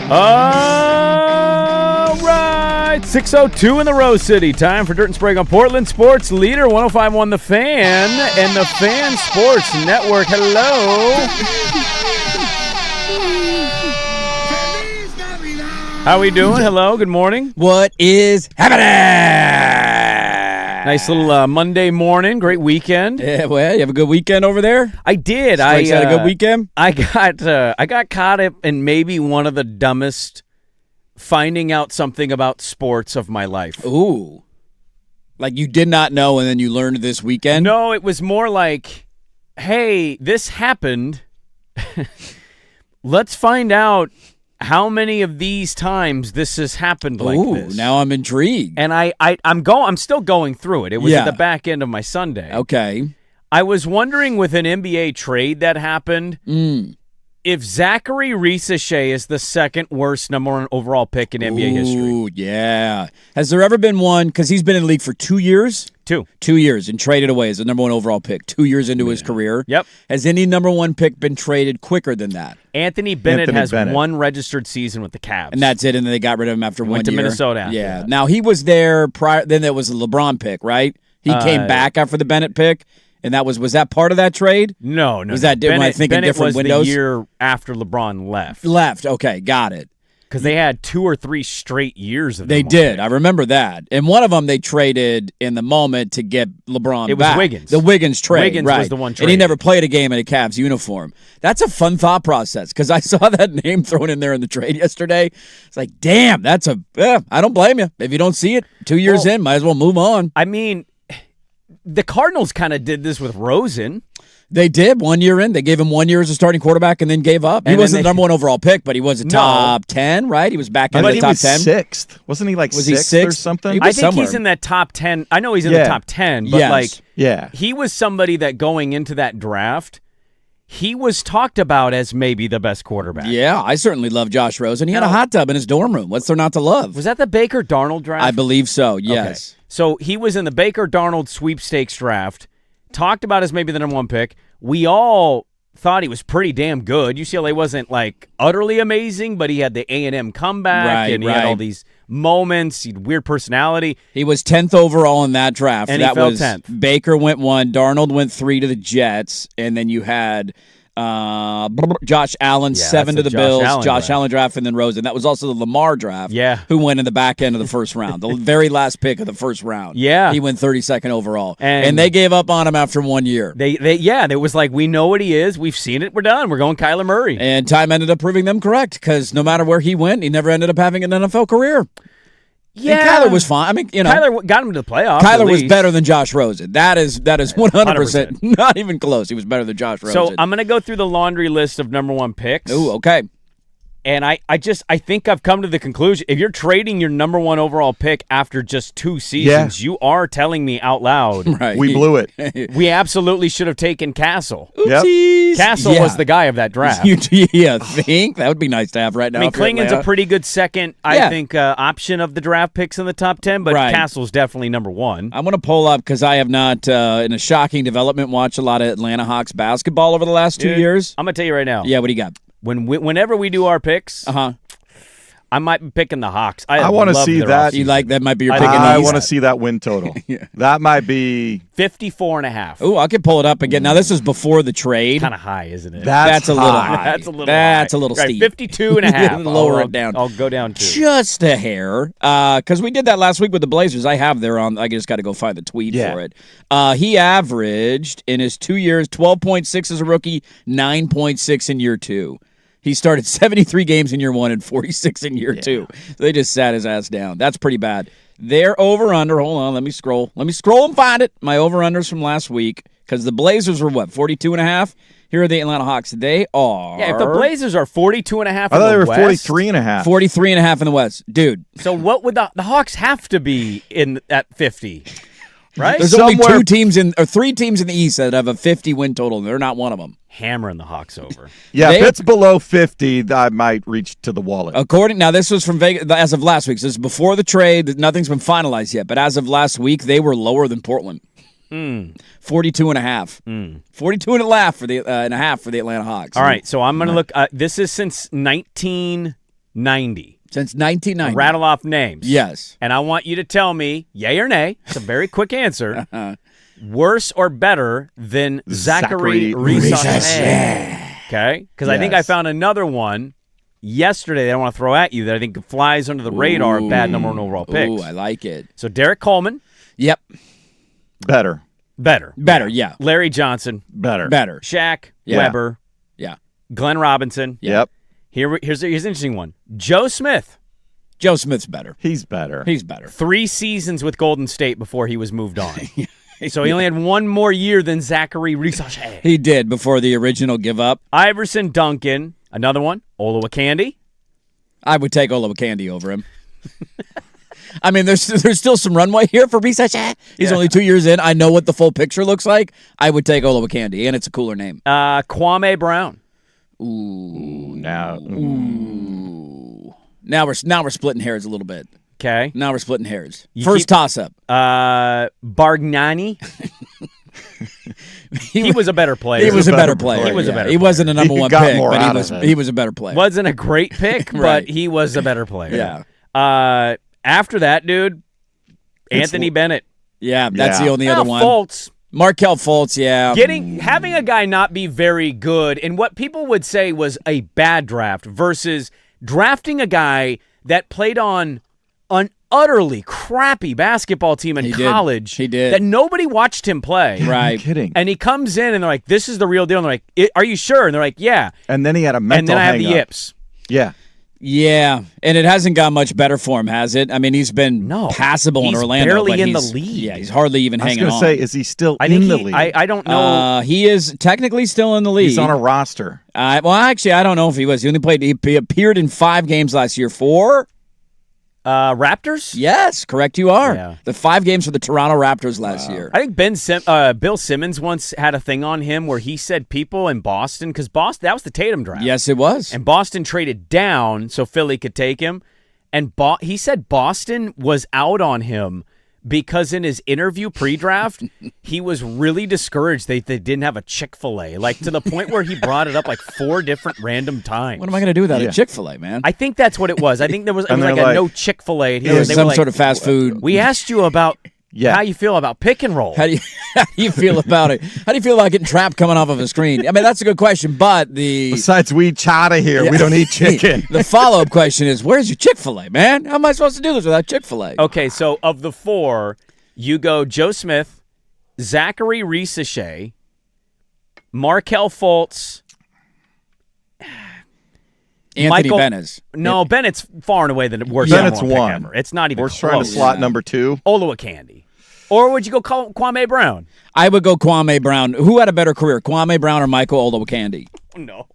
All right, 6:02 in the Rose City. Time for Dirt and Sprague on Portland Sports Leader 105.1 The Fan and the Fan Sports Network. Hello. How we doing? Hello, good morning. What is happening? Nice little Monday morning. Great weekend. Yeah, well, you have a good weekend over there? I did. Sprague's had a good weekend? I got caught up in maybe one of the dumbest finding out something about sports of my life. Ooh. Like you did not know and then you learned this weekend? No, it was more like, hey, this happened. Let's find out how many of these times this has happened like this. Now I'm intrigued. And I'm still going through it. It was at the back end of my Sunday. Okay. I was wondering with an NBA trade that happened, if Zachary Risacher is the second worst number one overall pick in NBA history. Ooh, yeah. Has there ever been one, because he's been in the league for 2 years? 2 years and traded away as the number one overall pick 2 years into his career. Yep. Has any number one pick been traded quicker than that? Anthony Bennett has one registered season with the Cavs. And that's it, and then they got rid of him after 1 year. Went to Minnesota after Yeah. that. Now, he was there prior, then there was a LeBron pick, right? He came back after the Bennett pick, and that was that part of that trade? No. Was that Bennett, I think in Bennett different was windows? the year after LeBron left. Okay, got it. Because they had 2 or 3 straight years of them. They did. I remember that. And one of them they traded in the moment to get LeBron It was back. Wiggins. The Wiggins trade, Wiggins right. was the one And he traded. never played a game in a Cavs uniform. That's a fun thought process because I saw that name thrown in there in the trade yesterday. It's like, damn, I don't blame you. If you don't see it 2 years in, might as well move on. I mean, the Cardinals kind of did this with Rosen. They did 1 year in. They gave him 1 year as a starting quarterback and then gave up. He wasn't the number one overall pick, but he was a top 10, right? He was back in the top 10. He was sixth. Wasn't he Was he sixth or sixth? something? I think he's in that top 10. I know he's in the top 10, but he was somebody that going into that draft, he was talked about as maybe the best quarterback. Yeah, I certainly love Josh Rosen. He had a hot tub in his dorm room. What's there not to love? Was that the Baker Darnold draft? I believe so, yes. Okay. So he was in the Baker Darnold sweepstakes draft, talked about as maybe the number one pick. We all thought he was pretty damn good. UCLA wasn't like utterly amazing, but he had the A&M comeback, and he had all these moments. He had weird personality. He was 10th overall in that draft. And that he fell was 10th. Baker went 1, Darnold went 3 to the Jets, and then you had Josh Allen 7 to the Bills. Josh Allen draft, and then Rosen. That was also the Lamar draft. Yeah. Who went in the back end of the first round, the very last pick of the first round. Yeah. He went 32nd overall, and they gave up on him after 1 year. It was like, we know what he is. We've seen it. We're done. We're going Kyler Murray. And time ended up proving them correct because no matter where he went, he never ended up having an NFL career. Yeah, and Kyler was fine. I mean, Kyler got him to the playoffs. Kyler was better than Josh Rosen. That is 100%, not even close. He was better than Josh Rosen. So I'm going to go through the laundry list of number one picks. Ooh, okay. And I think I've come to the conclusion, if you're trading your number one overall pick after just 2 seasons, you are telling me out loud. Right. We blew it. We absolutely should have taken Castle. Oopsies. Castle was the guy of that draft. You think? That would be nice to have right now. I mean, Klingon's a pretty good second, I think, option of the draft picks in the top 10, but Castle's definitely number one. I'm going to pull up because I have not, in a shocking development, watched a lot of Atlanta Hawks basketball over the last 2 years. I'm going to tell you right now. Yeah, what do you got? Whenever we do our picks, I might be picking the Hawks. I want to see that. You like that might be your pick. I want to see that win total. That might be 54.5. Oh, I could pull it up again. Now this is before the trade. Kind of high, isn't it? That's a little high. That's a little steep. 52.5. Lower it down. I'll go down to just a hair. Because we did that last week with the Blazers. I have there on. I just got to go find the tweet for it. He averaged in his 2 years 12.6 as a rookie, 9.6 in year 2. He started 73 games in year 1 and 46 in year 2. They just sat his ass down. That's pretty bad. Their over-under, hold on, let me scroll. Let me scroll and find it. My over-unders from last week, because the Blazers were what, 42.5? Here are the Atlanta Hawks. They are... Yeah, if the Blazers are 42.5 in the West... I thought they were 43.5. 43.5 in the West. Dude. So what would the Hawks have to be at 50? Right? There's only 3 teams in the East that have a 50-win total, and they're not one of them. Hammering the Hawks over. If it's below 50, I might reach to the wallet. Now this was from Vegas as of last week. So this is before the trade. Nothing's been finalized yet. But as of last week, they were lower than Portland. 42.5. 42.5 for the and a half for the Atlanta Hawks. All right, so I'm going to look. This is since 19 90. Since 1990. Rattle off names. Yes. And I want you to tell me, yay or nay. It's a very quick answer. Worse or better than Zachary Rissache? Okay? Because I think I found another one yesterday that I want to throw at you that I think flies under the radar of bad number one overall picks. Ooh, I like it. So Derek Coleman. Yep. Better. Better, yeah. Larry Johnson. Better. Shaq. Yeah. Weber. Yeah. Glenn Robinson. Yep. Here's an interesting one. Joe Smith. Joe Smith's better. He's better. 3 seasons with Golden State before he was moved on. So he only had one more year than Zachary Rissache. He did before the original give up. Iverson Duncan. Another one. Olowokandi. I would take Olowokandi over him. I mean, there's still some runway here for Rissache. He's only 2 years in. I know what the full picture looks like. I would take Olowokandi, and it's a cooler name. Kwame Brown. Ooh. Now. Now we're splitting hairs a little bit. Okay. Now we're splitting hairs. First toss-up. Bargnani. He was a better player. He was a better player. He was a better player. He wasn't a number one got pick, more but out of it. he was a better player. Wasn't a great pick, Right. but he was a better player. Yeah. After that, dude, Anthony Bennett. Yeah, that's the only Now, other one. Fultz. Markelle Fultz, yeah. Having a guy not be very good in what people would say was a bad draft versus drafting a guy that played on an utterly crappy basketball team in college. He did. That nobody watched him play. Right. You're kidding. And he comes in and they're like, this is the real deal. And they're like, are you sure? And they're like, yeah. And then he had a mental And then I have the hang-up. yips. Yeah. Yeah, and it hasn't got much better for him, has it? I mean, he's been passable in he's Orlando. barely but in the he's- league. Yeah, he's hardly even hanging on. I was going to say, is he still I in think the league? I don't know. He is technically still in the league. He's on a roster. Well, actually, I don't know if he was. He only played. He appeared in 5 games last year for. Raptors? Yes, correct. You are. Yeah. The 5 games for the Toronto Raptors last year. I think Bill Simmons once had a thing on him where he said people in Boston, because Boston, that was the Tatum draft. Yes, it was. And Boston traded down so Philly could take him. And he said Boston was out on him because in his interview pre-draft, he was really discouraged they didn't have a Chick-fil-A, like to the point where he brought it up like 4 different random times. What am I going to do without a Chick-fil-A, man? I think that's what it was. I think there was, it was like a no Chick-fil-A. It was some sort of fast food. We asked you about how you feel about pick and roll. How do you feel about it? How do you feel about getting trapped coming off of a screen? I mean, that's a good question, but Besides, we eat chowder here. We don't eat chicken. The follow-up question is, where's your Chick-fil-A, man? How am I supposed to do this without Chick-fil-A? Okay, so of the 4, you go Joe Smith, Zachary Rissache, Markelle Fultz, Anthony Bennett. No, Bennett's far and away the worst Bennett's number one pick one. ever. It's not even We're close. trying to slot number 2. Olowokandi. Or would you go call Kwame Brown? I would go Kwame Brown. Who had a better career, Kwame Brown or Michael Olowokandi? No.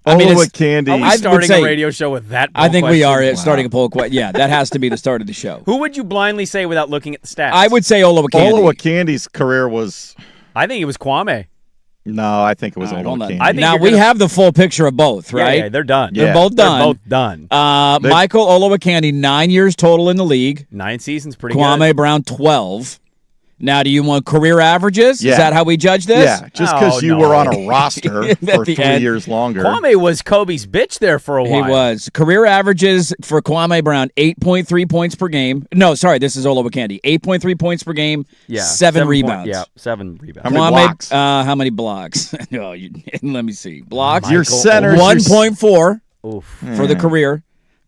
I mean, Olowokandi. Are we starting a radio show with that? I think we are question? starting a poll question. Yeah, that has to be the start of the show. Who would you blindly say without looking at the stats? I would say Olowokandi. Olowokandi's career was. I think it was Kwame. No, I think it was Olowokandi. Olowokandi. Now we have the full picture of both, right? Yeah, they're done. They're both done. They're both done. Michael Olowokandi, 9 years total in the league. 9 seasons, pretty Kwame good. Brown, 12. Now, do you want career averages? Yeah. Is that how we judge this? Yeah, just because you were on a roster for 3 years longer. Kwame was Kobe's bitch there for a while. He was. Career averages for Kwame Brown, 8.3 points per game. No, sorry, this is Olowokandi. 8.3 points per game, 7 rebounds. 7 rebounds. How many blocks? How many blocks? Let me see. Blocks. Your centers. 1.4 for for the career.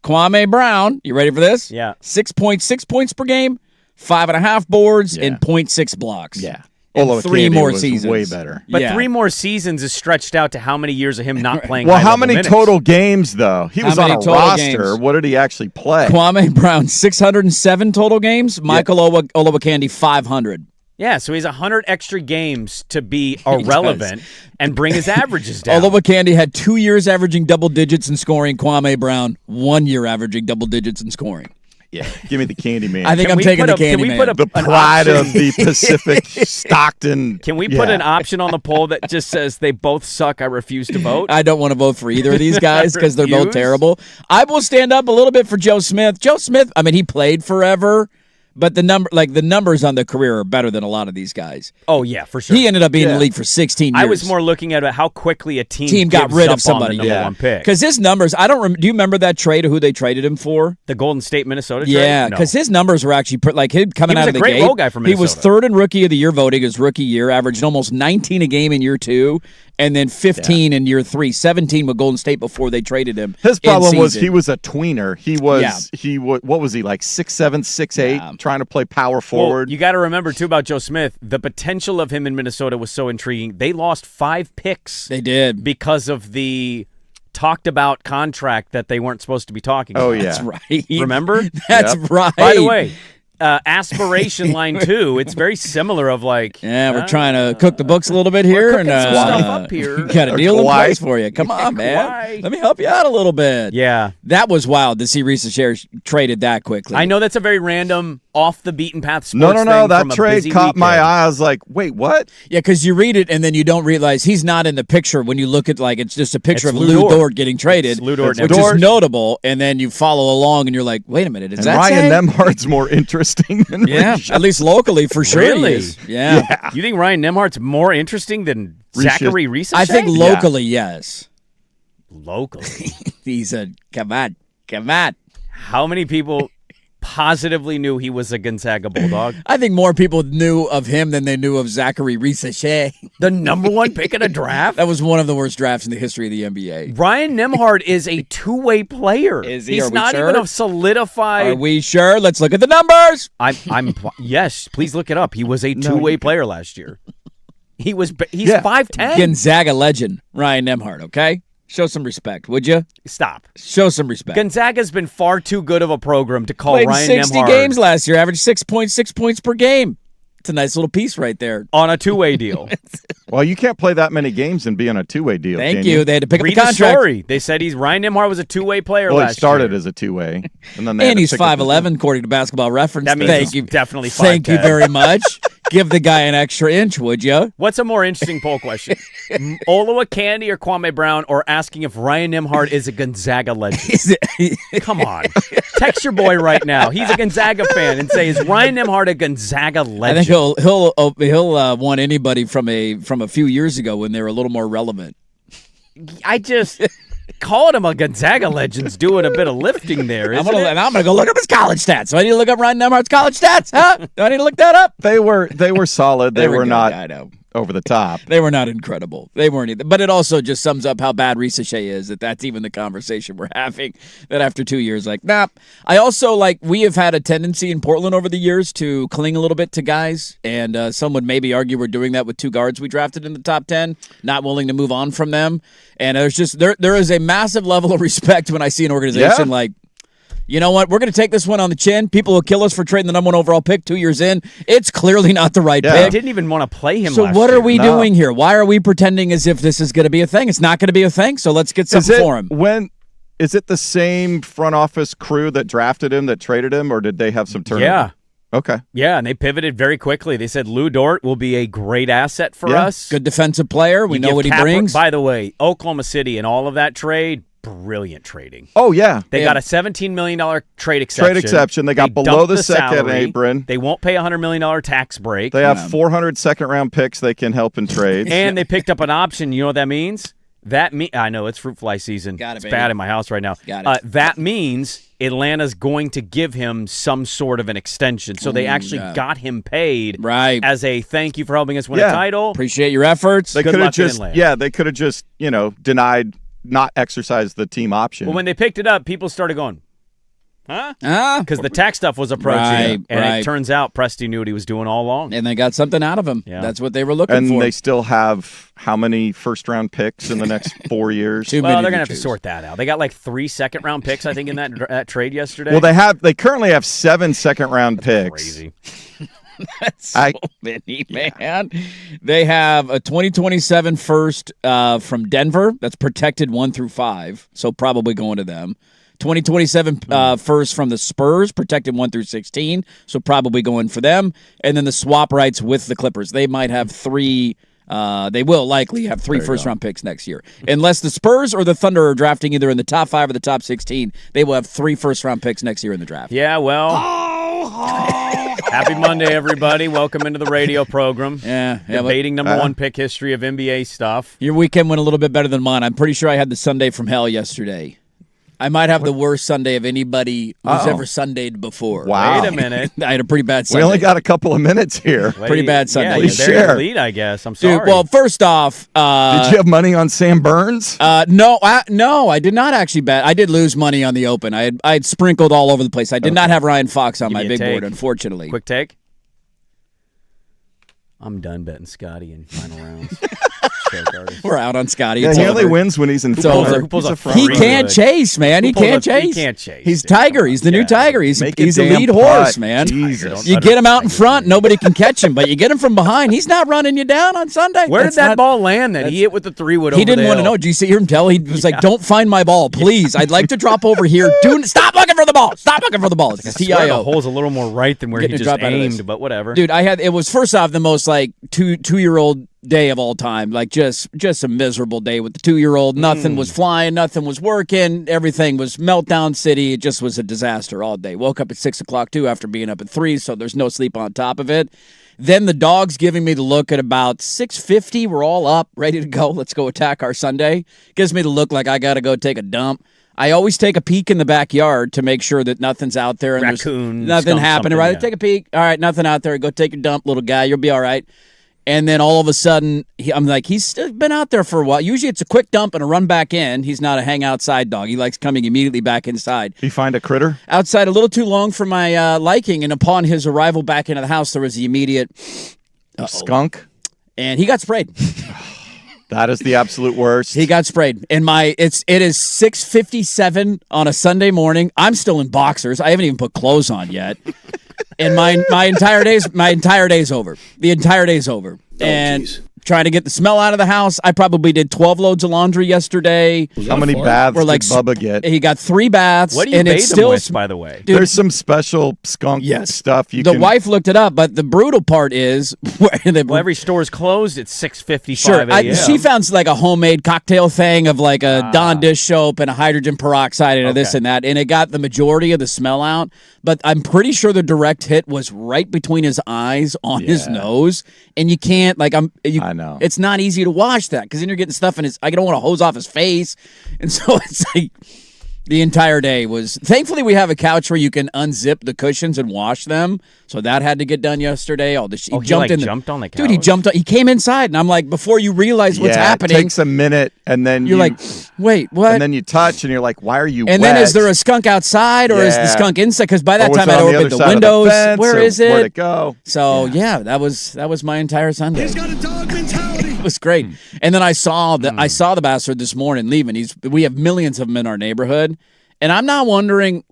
Kwame Brown, you ready for this? Yeah. 6.6 points per game, 5.5 boards, and 0.6 blocks. Yeah. And 3 more seasons. Way better. But 3 more seasons is stretched out to how many years of him not playing Well, how high-level many minutes? total games, though? He was on a roster. Games? What did he actually play? Kwame Brown, 607 total games. Michael Olowokandi, 500. Yeah, so he's 100 extra games to be irrelevant and bring his averages down. Olowokandi had 2 years averaging double digits in scoring. Kwame Brown, 1 year averaging double digits in scoring. Yeah, give me the candy man. I think I'm taking the candy man. The pride of the Pacific Stockton. Can we put an option on the poll that just says they both suck, I refuse to vote? I don't want to vote for either of these guys because they're both terrible. I will stand up a little bit for Joe Smith. Joe Smith, I mean, he played forever, But the numbers on the career are better than a lot of these guys. Oh yeah, for sure. He ended up being in the league for 16 years. I was more looking at how quickly a team got gives rid up of somebody. on the number one pick. Because his numbers, do you remember that trade of who they traded him for? The Golden State Minnesota trade? Yeah, because his numbers were actually like him coming out of the gate. He was a great role guy for Minnesota. He was third in Rookie of the Year voting his rookie year, averaged almost 19 a game in year 2, and then 15 in year 3, 17 with Golden State before they traded him. His problem was he was a tweener. What was he, like 6'7", 6'8", trying to play power forward? Well, you got to remember, too, about Joe Smith, the potential of him in Minnesota was so intriguing. They lost 5 picks. They did. Because of the talked about contract that they weren't supposed to be talking about. Oh, yeah. That's right. Remember? That's right. By the way, aspiration line 2, it's very similar of like... Yeah, we're trying to cook the books a little bit here. We're cooking some stuff up here. Got a deal in place for you. Come on, man. Let me help you out a little bit. Yeah. That was wild to see Risa Shares traded that quickly. I know that's a very random, off-the-beaten-path sports No, thing that from a trade busy caught my weekend. eye. I was like, wait, what? Yeah, because you read it and then you don't realize he's not in the picture when you look at, like, it's just a picture It's of Lou Lou Dort. Dort getting traded, Lou Dort which Dort. is notable, and then you follow along and you're like, wait a minute, is And that Ryan Nemhardt's more interesting than Yeah, Risha. at least locally for sure. Really? He is. Yeah. You think Ryan Nemhardt's more interesting than Zachary Risa? I think locally, yes. Locally. He's a come on. How many people positively knew he was a Gonzaga Bulldog? I think more people knew of him than they knew of Zachary Risa. The number 1 pick in a draft? That was one of the worst drafts in the history of the NBA. Ryan Nemhard is a two-way player. Is he? He's Are we not sure? even a solidified... Are we sure? Let's look at the numbers. Yes, please look it up. He was a two-way player last year. He's 5'10". Gonzaga legend, Ryan Nemhard, okay? Show some respect, would you? Stop. Show some respect. Gonzaga's been far too good of a program to call Played Ryan 60 Nemhard games last year, averaged 6.6 points per game. It's a nice little piece right there. on a two-way deal. Well, you can't play that many games and be on a two-way deal. Thank can you. They had to pick Read up the the contract. story. They said Ryan Nemhard was a two-way player Well, last he started year. as a two-way, and then they had And to he's pick up the- 5'11", according to Basketball Reference. That means Thank he's you. definitely 5'10". Thank you very much. Give the guy an extra inch, would you? What's a more interesting poll question? Olowa Candy or Kwame Brown, or asking if Ryan Nemhard is a Gonzaga legend? Come on. Text your boy right now. He's a Gonzaga fan and say, is Ryan Nemhard a Gonzaga I legend? think he'll want anybody from a few years ago when they were a little more relevant. I just calling him a Gonzaga legend's doing a bit of lifting there, I'm isn't it? gonna go look up his college stats. So I need to look up Ryan Nemhard's college stats, huh? Do I need to look that up? They were solid. They were good. not I know. over the top. They were not incredible. They weren't either. But it also just sums up how bad Risa Shea is, that's even the conversation we're having, that after 2 years, nah. I also, we have had a tendency in Portland over the years to cling a little bit to guys, and some would maybe argue we're doing that with 2 guards we drafted in the top 10, not willing to move on from them. And there's just, there is a massive level of respect when I see an organization you know what? We're going to take this one on the chin. People will kill us for trading the number 1 overall pick 2 years in. It's clearly not the right I pick. didn't even want to play him So last what year. are we doing here? Why are we pretending as if this is going to be a thing? It's not going to be a thing, so let's get something for him. Is it the same front office crew that drafted him that traded him, or did they have some turnover? Yeah. Okay. Yeah, and they pivoted very quickly. They said Lou Dort will be a great asset for us. Good defensive player. We You know give what he Capper- brings. By the way, Oklahoma City and all of that trade, brilliant trading. Oh, yeah. They got a $17 million trade exception. Trade exception. They got below dumped the second salary. apron. They won't pay a $100 million tax break. They have 400 second-round picks they can help in trades. And they picked up an option. You know what that means? I know it's fruit fly season. Got it, it's baby. bad in my house right now. Got it. That means Atlanta's going to give him some sort of an extension. So they actually got him paid Right. as a thank you for helping us win a Yeah. title. Appreciate your efforts. they Good could have luck in just, Atlanta. they could have just, denied, not exercised the team option. Well, when they picked it up, people started going, huh? Because Because the tax stuff was approaching, Right, and right. it turns out Presti knew what he was doing all along. and they got something out of him. Yeah. That's what they were looking And for. they still have how many first-round picks in the next 4 years? Too Well, many they're gonna have to choose. sort that out. They got 3 second-round picks, I think, in that trade yesterday. Well, they currently have 7 second-round picks. Crazy. so many, man. They have a 2027 first from Denver. That's protected 1 through 5, so probably going to them. 2027 first from the Spurs, protected 1 through 16, so probably going for them. And then the swap rights with the Clippers. They might have 3. They will likely have 3 first-round picks next year. Unless the Spurs or the Thunder are drafting either in the top 5 or the top 16, they will have 3 first-round picks next year in the draft. Yeah, well. Happy Monday, everybody. Welcome into the radio program. Yeah. Debating number one pick history of NBA stuff. Your weekend went a little bit better than mine. I'm pretty sure I had the Sunday from hell yesterday. I might have the worst Sunday of anybody who's ever Sundayed before. Wow. Wait a minute. I had a pretty bad Sunday. We only got a couple of minutes here. Pretty bad Sunday. Yeah, Please you buried share. the lead, I guess. I'm sorry. Dude, well, first off, Did you have money on Sam Burns? no, I did not actually bet. I did lose money on the Open. I had sprinkled all over the place. I did not have Ryan Fox on Give my me a big take. board, unfortunately. Quick take. I'm done betting Scotty in final rounds. We're out on Scotty. Yeah, It's he over. only wins when he's in It's full. over. Who pulls a He's He free can't good? chase, man. He can't chase. He can't chase. He's dude. Tiger. He's the new Tiger. He's Make the a damn lead putt. horse, man. Jesus. You get him out in front, nobody can catch him. But you get him from behind, he's not running you down on Sunday. Where That's did that not- ball land that he hit with the 3-wood over He didn't the want to hill? know. Did you see him tell? He was like, "Don't find my ball, please. I'd like to drop over here. Stop looking for the ball. Stop looking for the ball." It's I swear the TIO. hole's a little more right than where Getting he a just drop out of this. aimed, but whatever. Dude, it was first off the most like two-year-old day of all time. Like just a miserable day with the 2-year-old. Nothing was flying, nothing was working, everything was meltdown city. It just was a disaster all day. Woke up at 6:00 too after being up at 3, so there's no sleep on top of it. Then the dog's giving me the look at about 6:50. We're all up, ready to go. Let's go attack our Sunday. Gives me the look like I gotta go take a dump. I always take a peek in the backyard to make sure that nothing's out there and Raccoon, there's nothing skunk, happening. something, Right? yeah. Take a peek. All right, nothing out there. Go take your dump, little guy. You'll be all right. And then all of a sudden, I'm like, he's still been out there for a while. Usually it's a quick dump and a run back in. He's not a hang outside dog. He likes coming immediately back inside. Did you find a critter? Outside a little too long for my liking, and upon his arrival back into the house, there was the immediate Skunk? and he got sprayed. That is the absolute worst. He got sprayed. And it is 6:57 on a Sunday morning. I'm still in boxers. I haven't even put clothes on yet. And my entire day's over. The entire day's over. And trying to get the smell out of the house. I probably did 12 loads of laundry yesterday. How many baths Or like did Bubba get? He got 3 baths. What do you and bathe it's him still with, by the way? Dude, There's some special skunk stuff you the can. wife looked it up, but the brutal part is Well, every store's closed at 6:55 Sure, a.m. she found like a homemade cocktail thing of like a Dawn dish soap and a hydrogen peroxide and a this and that, and it got the majority of the smell out. But I'm pretty sure the direct hit was right between his eyes on his nose, and you can't like I know. it's not easy to wash that because then you're getting stuff in his. I don't want to hose off his face, and so it's like. The entire day was. Thankfully, we have a couch where you can unzip the cushions and wash them. So that had to get done yesterday. He jumped on the couch? Dude, he jumped. He came inside, and I'm like, before you realize what's happening, It takes a minute, and then you're like, wait, what? and then you touch, and you're like, why are you? And wet? then is there a skunk outside, or is the Yeah. skunk inside? Because by that Or was time it I'd on the opened other the side of windows. fence, Where or is it? Where'd it go? So that was my entire Sunday. He's got a dog mentality. It was great. And then I saw the bastard this morning leaving. We have millions of them in our neighborhood. And I'm not wondering,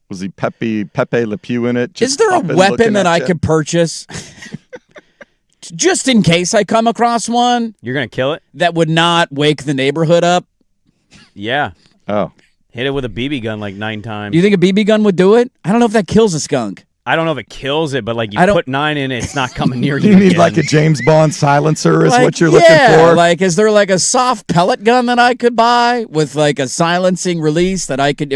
Was he Pepe Le Pew in it? is Just there a up and weapon looking that at I you? could purchase just in case I come across one You're going to kill it? that would not wake the neighborhood up? Yeah. Oh, Hit it with a BB gun like 9 times. Do you think a BB gun would do it? I don't know if that kills a skunk. I don't know if it kills it, but like you I don't- put 9 in it, it's not coming near you. you need again. like a James Bond silencer, is Like, what you're looking yeah, for. like, is there like a soft pellet gun that I could buy with like a silencing release that I could,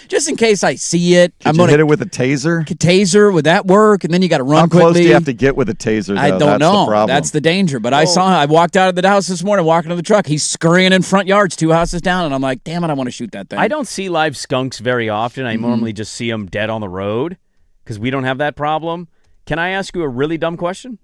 just in case I see it, Did you hit it with a taser? taser. Would that work? And then you got to run How quickly. close do you have to get with a taser? Though? I don't That's know. The problem. That's the danger. But I walked out of the house this morning, walking to the truck. He's scurrying in front yards, 2 houses down, and I'm like, damn it, I want to shoot that thing. I don't see live skunks very often. I normally just see them dead on the road because we don't have that problem. Can I ask you a really dumb question?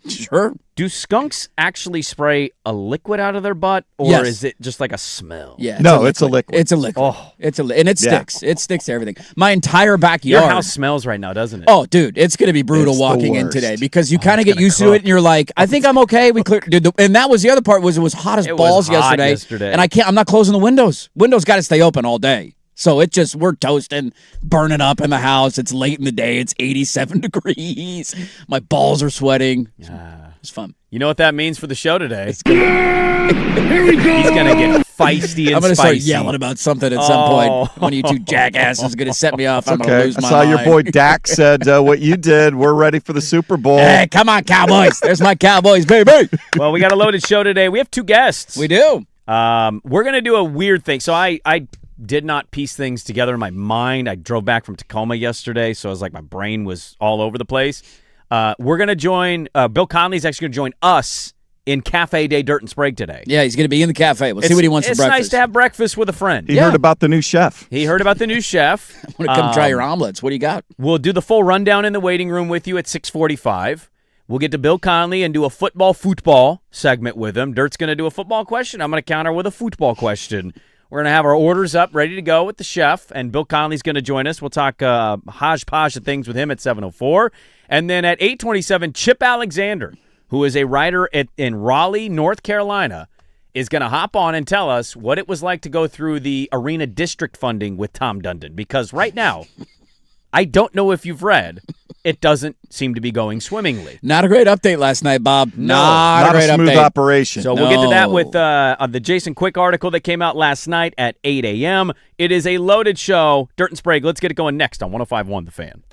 Sure. Do skunks actually spray a liquid out of their butt, or Yes. is it just like a smell? Yeah. No, it's a liquid. It's a liquid. Oh. And it Yeah. sticks. It sticks to everything. My entire Your backyard. house smells right now, doesn't it? Oh, dude, it's going to be brutal It's the walking in worst. today because you kind of it's get gonna used to cook. it and you're like, I think I'm okay. We cleared, dude, and that was the other part was it was hot as It was balls hot yesterday. yesterday. And I'm not closing the windows. Windows got to stay open all day. So we're toasting, burning up in the house. It's late in the day. It's 87 degrees. My balls are sweating. It's fun. You know what that means for the show today? Here we go. He's gonna get feisty and I'm going to start spicy. yelling about something at some point. One of you two jackasses is going to set me off. I'm going to okay. lose I my saw your mind. boy Dak said what you did. We're ready for the Super Bowl. Hey, come on, Cowboys. There's my Cowboys, baby. Well, we got a loaded show today. We have 2 guests. We do. We're gonna do a weird thing. So I did not piece things together in my mind. I drove back from Tacoma yesterday, so it was like my brain was all over the place. We're going to join, Bill Connolly's actually going to join us in Cafe Day Dirt and Sprague today. Yeah, he's going to be in the cafe. We'll see what he wants for breakfast. It's nice to have breakfast with a friend. He heard about the new chef. He heard about the new chef. I want to come try your omelets. What do you got? We'll do the full rundown in the waiting room with you at 6:45. We'll get to Bill Connolly and do a football segment with him. Dirt's going to do a football question. I'm going to counter with a football question. We're going to have our orders up, ready to go with the chef, and Bill Connolly's going to join us. We'll talk hodgepodge of things with him at 7:04. And then at 8:27, Chip Alexander, who is a writer in Raleigh, North Carolina, is going to hop on and tell us what it was like to go through the Arena District funding with Tom Dundon. Because right now, I don't know if you've read, it doesn't seem to be going swimmingly. Not a great update last night, Bob. No, not a great smooth update. operation. So we'll get to that with the Jason Quick article that came out last night at 8 a.m. It is a loaded show. Dirt and Sprague, let's get it going next on 105.1 The Fan.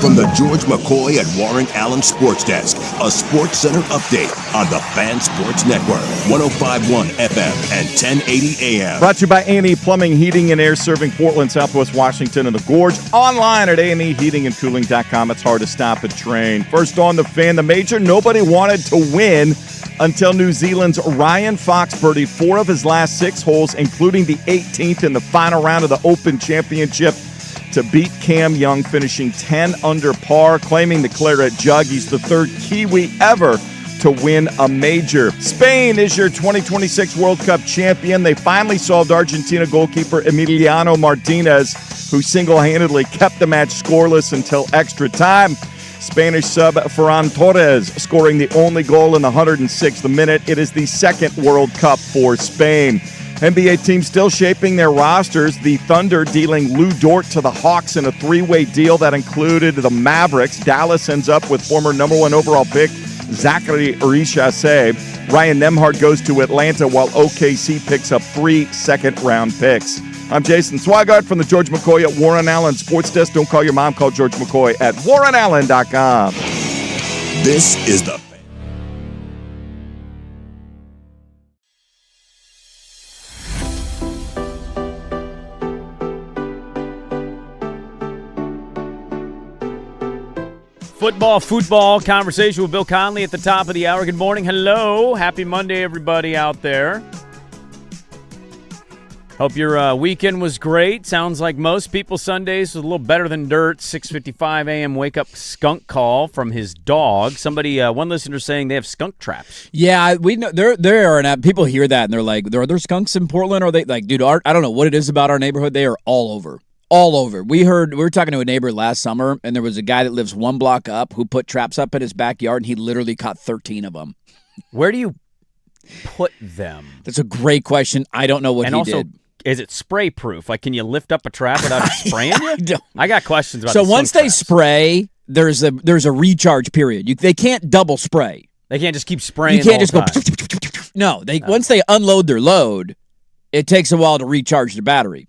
From the George McCoy at Warren Allen Sports Desk, a Sports Center update on the Fan Sports Network, 105.1 FM and 1080 AM. Brought to you by A&E Plumbing, Heating, and Air, serving Portland, Southwest Washington, and the Gorge. Online at aneheatingandcooling.com. It's hard to stop a train. First on the Fan, the major nobody wanted to win until New Zealand's Ryan Fox birdied 4 of his last 6 holes, including the 18th in the final round of the Open Championship, to beat Cam Young, finishing 10 under par, claiming the Claret Jug. He's the 3rd Kiwi ever to win a major. Spain is your 2026 World Cup champion. They finally solved Argentina goalkeeper Emiliano Martinez, who single-handedly kept the match scoreless until extra time. Spanish sub Ferran Torres scoring the only goal in the 106th minute. It is the 2nd World Cup for Spain. NBA teams still shaping their rosters. The Thunder dealing Lou Dort to the Hawks in a 3-way deal that included the Mavericks. Dallas ends up with former number 1 overall pick Zachary Richase. Ryan Nembhard goes to Atlanta while OKC picks up 3 second-round picks. I'm Jason Swigart from the George McCoy at Warren Allen Sports Desk. Don't call your mom, call George McCoy at warrenallen.com. This is the Football conversation with Bill Conley at the top of the hour. Good morning. Hello. Happy Monday, everybody out there. Hope your weekend was great. Sounds like most people's Sundays was a little better than dirt. 6:55 a.m. wake-up skunk call from his dog. Somebody, one listener saying they have skunk traps. Yeah, we know there are, and people hear that and they're like, are there skunks in Portland? Or are they like, dude, I don't know what it is about our neighborhood. They are all over. All over. We were talking to a neighbor last summer, and there was a guy that lives 1 block up who put traps up in his backyard, and he literally caught 13 of them. Where do you put them? That's a great question. I don't know what he did. Is it spray proof? Like, can you lift up a trap without it spraying you? I got questions about. So once they spray, there's a recharge period. They can't double spray. They can't just keep spraying. You can't just go. No, once they unload their load, it takes a while to recharge the battery.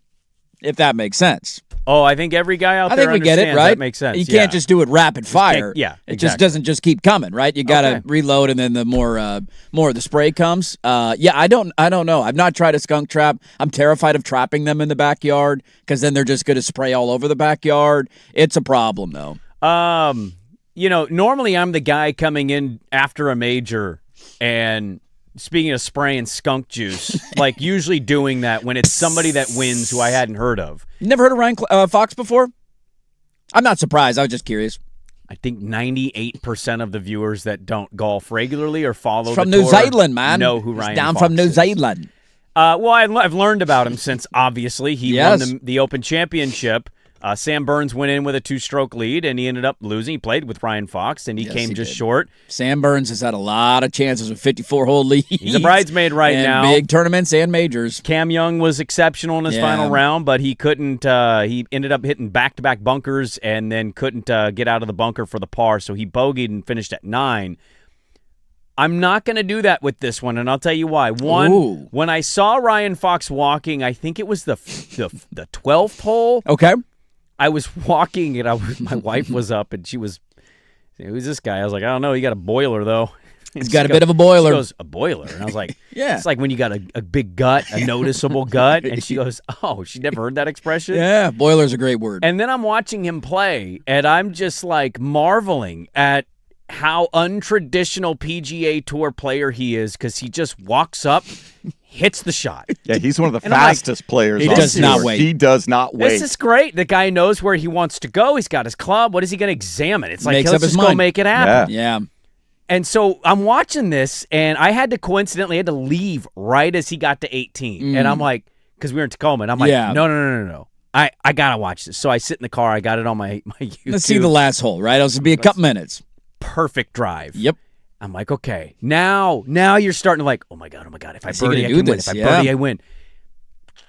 If that makes sense. Oh, I think every guy out there understands. I think we get it, right? That makes sense. You can't just do it rapid fire. It just doesn't just keep coming, right? You got to reload, and then the more of the spray comes. I don't know. I've not tried a skunk trap. I'm terrified of trapping them in the backyard because then they're just going to spray all over the backyard. It's a problem, though. Normally I'm the guy coming in after a major and. Speaking of spraying skunk juice, like usually doing that when it's somebody that wins who I hadn't heard of. You never heard of Ryan Fox before? I'm not surprised. I was just curious. I think 98% of the viewers that don't golf regularly or follow from the New tour Zealand, man. Know who Ryan down Fox from New is. Zealand. Well, I've learned about him since obviously he won the Open Championship. Sam Burns went in with a 2-stroke lead, and he ended up losing. He played with Ryan Fox, and he came just short. Sam Burns has had a lot of chances with 54-hole leads. He's a bridesmaid now. Big tournaments and majors. Cam Young was exceptional in his final round, but he couldn't. He ended up hitting back-to-back bunkers and then couldn't get out of the bunker for the par, so he bogeyed and finished at 9. I'm not going to do that with this one, and I'll tell you why. One, when I saw Ryan Fox walking, I think it was the 12th hole. Okay. I was walking, and my wife was up, and she was, who's this guy? I was like, I don't know. He got a boiler, though. He's got a bit of a boiler. She goes, a boiler? And I was like, yeah. It's like when you got a big gut, a noticeable gut. And she goes, oh, she never heard that expression? Yeah, boiler's a great word. And then I'm watching him play, and I'm just like marveling at how untraditional PGA Tour player he is because he just walks up, hits the shot. Yeah, he's one of the fastest players. He does not wait. He does not wait. This is great. The guy knows where he wants to go. He's got his club. What is he going to examine? It's like, let's just go make it happen. Yeah. And so I'm watching this, and I had to leave right as he got to 18. And I'm like, because we were in Tacoma, and I'm like, no. I got to watch this. So I sit in the car. I got it on my YouTube. Let's see the last hole, right? It'll be a couple minutes. Perfect drive. Yep. I'm like, okay, now you're starting to like, oh my god, if I birdie, I can win. If I birdie, I win.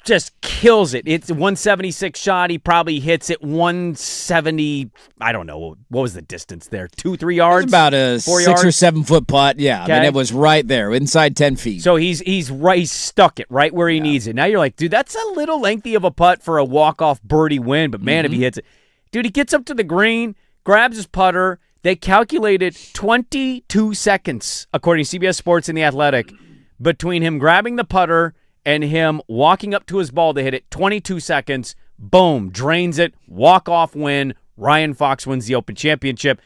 Just kills it. It's a 176 shot. He probably hits it 170. I don't know. What was the distance there? 2-3 yards? It's about a 6 or 7 foot putt. Yeah, okay. I mean, it was right there, inside 10 feet. So he's stuck it right where he needs it. Now you're like, dude, that's a little lengthy of a putt for a walk-off birdie win, but man, if he hits it. Dude, he gets up to the green, grabs his putter. They calculated 22 seconds, according to CBS Sports and The Athletic, between him grabbing the putter and him walking up to his ball to hit it. 22 seconds. Boom. Drains it. Walk-off win. Ryan Fox wins the Open Championship.